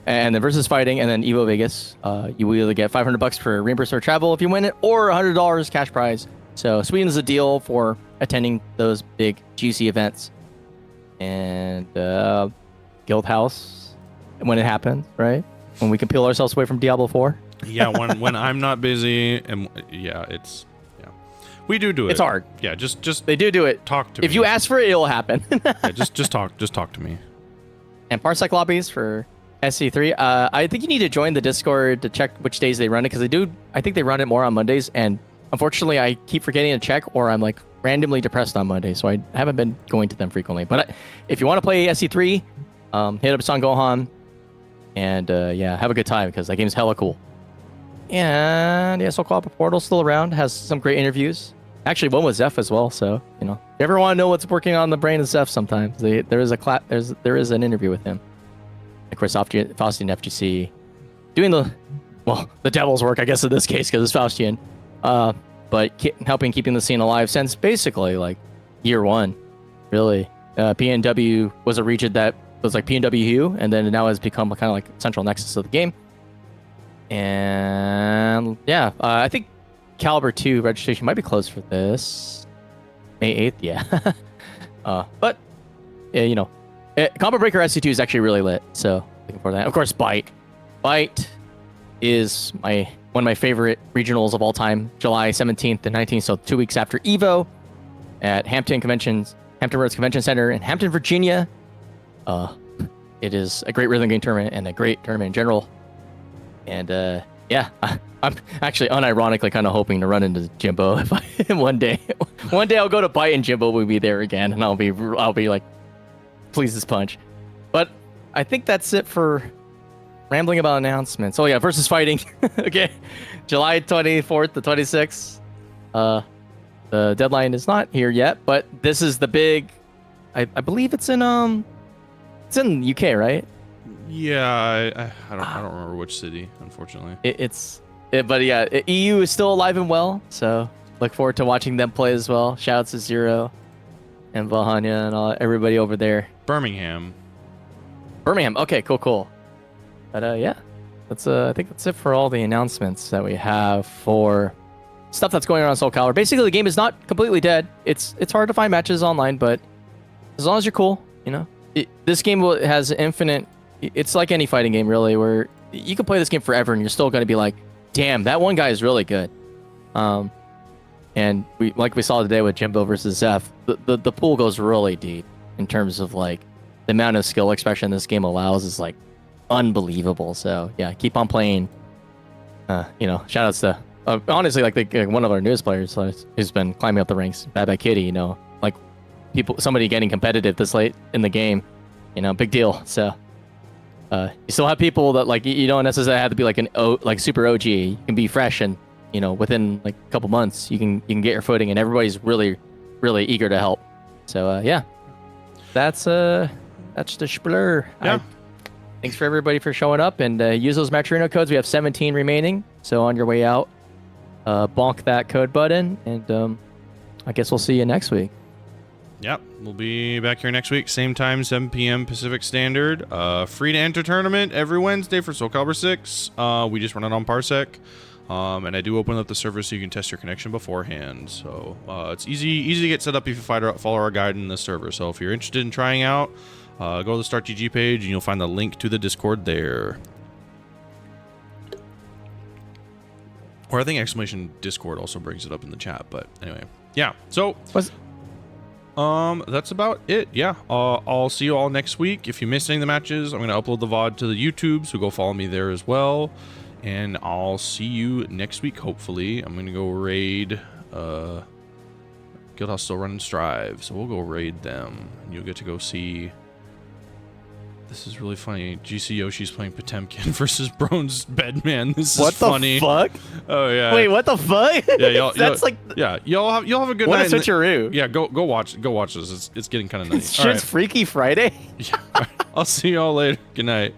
D: and the versus fighting, and then Evo Vegas. You will either get $500 for reimbursement for travel if you win it, or $100 cash prize. So Sweden's a deal for attending those big juicy events. And Guild House when it happens, right? When we can peel ourselves away from Diablo 4.
B: Yeah, when I'm not busy, and we do it.
D: It's hard.
B: Yeah, just
D: they do it.
B: Talk to me.
D: If you ask for it, it'll happen.
B: Yeah, just talk to me.
D: And Parsec lobbies for SC3. I think you need to join the Discord to check which days they run it, because I think they run it more on Mondays, and unfortunately I keep forgetting to check, or I'm randomly depressed on Monday, so I haven't been going to them frequently. But if you want to play SC3, hit up Son Gohan, and have a good time, because that game's hella cool. And SoulCalibur Portal's still around, has some great interviews. Actually, one with Zeph as well. So if you ever want to know what's working on the brain of Zeph, sometimes there is an interview with him. Of course, Faustian FGC doing the devil's work, I guess, in this case, because it's Faustian. But helping keeping the scene alive since basically year one, really. PNW was a region that was PNWU, and then it now has become kind of central nexus of the game. And I think Caliber 2 registration might be closed for this May 8th. Yeah. But Combo Breaker SC2 is actually really lit, so looking forward to that. Of course, Byte is one of my favorite regionals of all time. July 17th and 19th, so 2 weeks after Evo at Hampton Roads Convention Center in Hampton, Virginia. It is a great rhythm game tournament and a great tournament in general. And I'm actually unironically kind of hoping to run into Jimbo if one day I'll go to Byte and Jimbo will be there again, and I'll be pleased as punch. But I think that's it for rambling about announcements. Oh yeah, versus fighting. Okay, July 24th to 26th. The deadline is not here yet, but this is the big. I believe it's in UK, right?
B: Yeah, I don't remember which city, unfortunately.
D: It's But yeah, EU is still alive and well, so look forward to watching them play as well. Shout out to Zero and Vahanya and everybody over there.
B: Birmingham.
D: Okay, cool. But yeah, that's I think that's it for all the announcements that we have for stuff that's going on SoulCalibur. Basically, the game is not completely dead. It's hard to find matches online, but as long as you're cool, you know, this game has infinite. It's like any fighting game, really, where you can play this game forever and you're still going to be like, damn, that one guy is really good. And we saw today with Jimbo versus Zeph, the pool goes really deep in terms of like the amount of skill expression this game allows is like unbelievable. So yeah, keep on playing. You know, shout outs to honestly like one of our newest players who's been climbing up the ranks, BadBadKitty. You know, like somebody getting competitive this late in the game. You know, big deal. So. You still have people that like you don't necessarily have to be like like super OG. You can be fresh and you know within like a couple months you can get your footing and everybody's really eager to help. So yeah, that's the splur.
B: Yeah.
D: Thanks for everybody for showing up and use those Matrino codes. We have 17 remaining. So on your way out, bonk that code button and I guess we'll see you next week.
B: Yep, we'll be back here next week, same time, 7 p.m. Pacific Standard. Free to enter tournament every Wednesday for SoulCalibur 6. We just run it on Parsec, and I do open up the server so you can test your connection beforehand. So it's easy to get set up if you follow our guide in the server. So if you're interested in trying out, go to the Start GG page and you'll find the link to the Discord there. Or I think exclamation Discord also brings it up in the chat. But anyway, yeah. So. That's about it. Yeah. I'll see you all next week. If you missed any of the matches, I'm going to upload the VOD to the YouTube, so go follow me there as well. And I'll see you next week, hopefully. I'm going to go raid, Guildhouse still running Strive, so we'll go raid them. And you'll get to go see... This is really funny. GC Yoshi's playing Potemkin versus Brone's Bedman. This is funny.
D: What the fuck?
B: Oh yeah.
D: Wait, what the fuck?
B: Yeah,
D: that's like.
B: Yeah, you'll have a good
D: What
B: night.
D: a switcheroo.
B: Yeah, go watch this. It's getting kind of nice.
D: Shit's Freaky Friday.
B: Yeah. I'll see y'all later. Good night.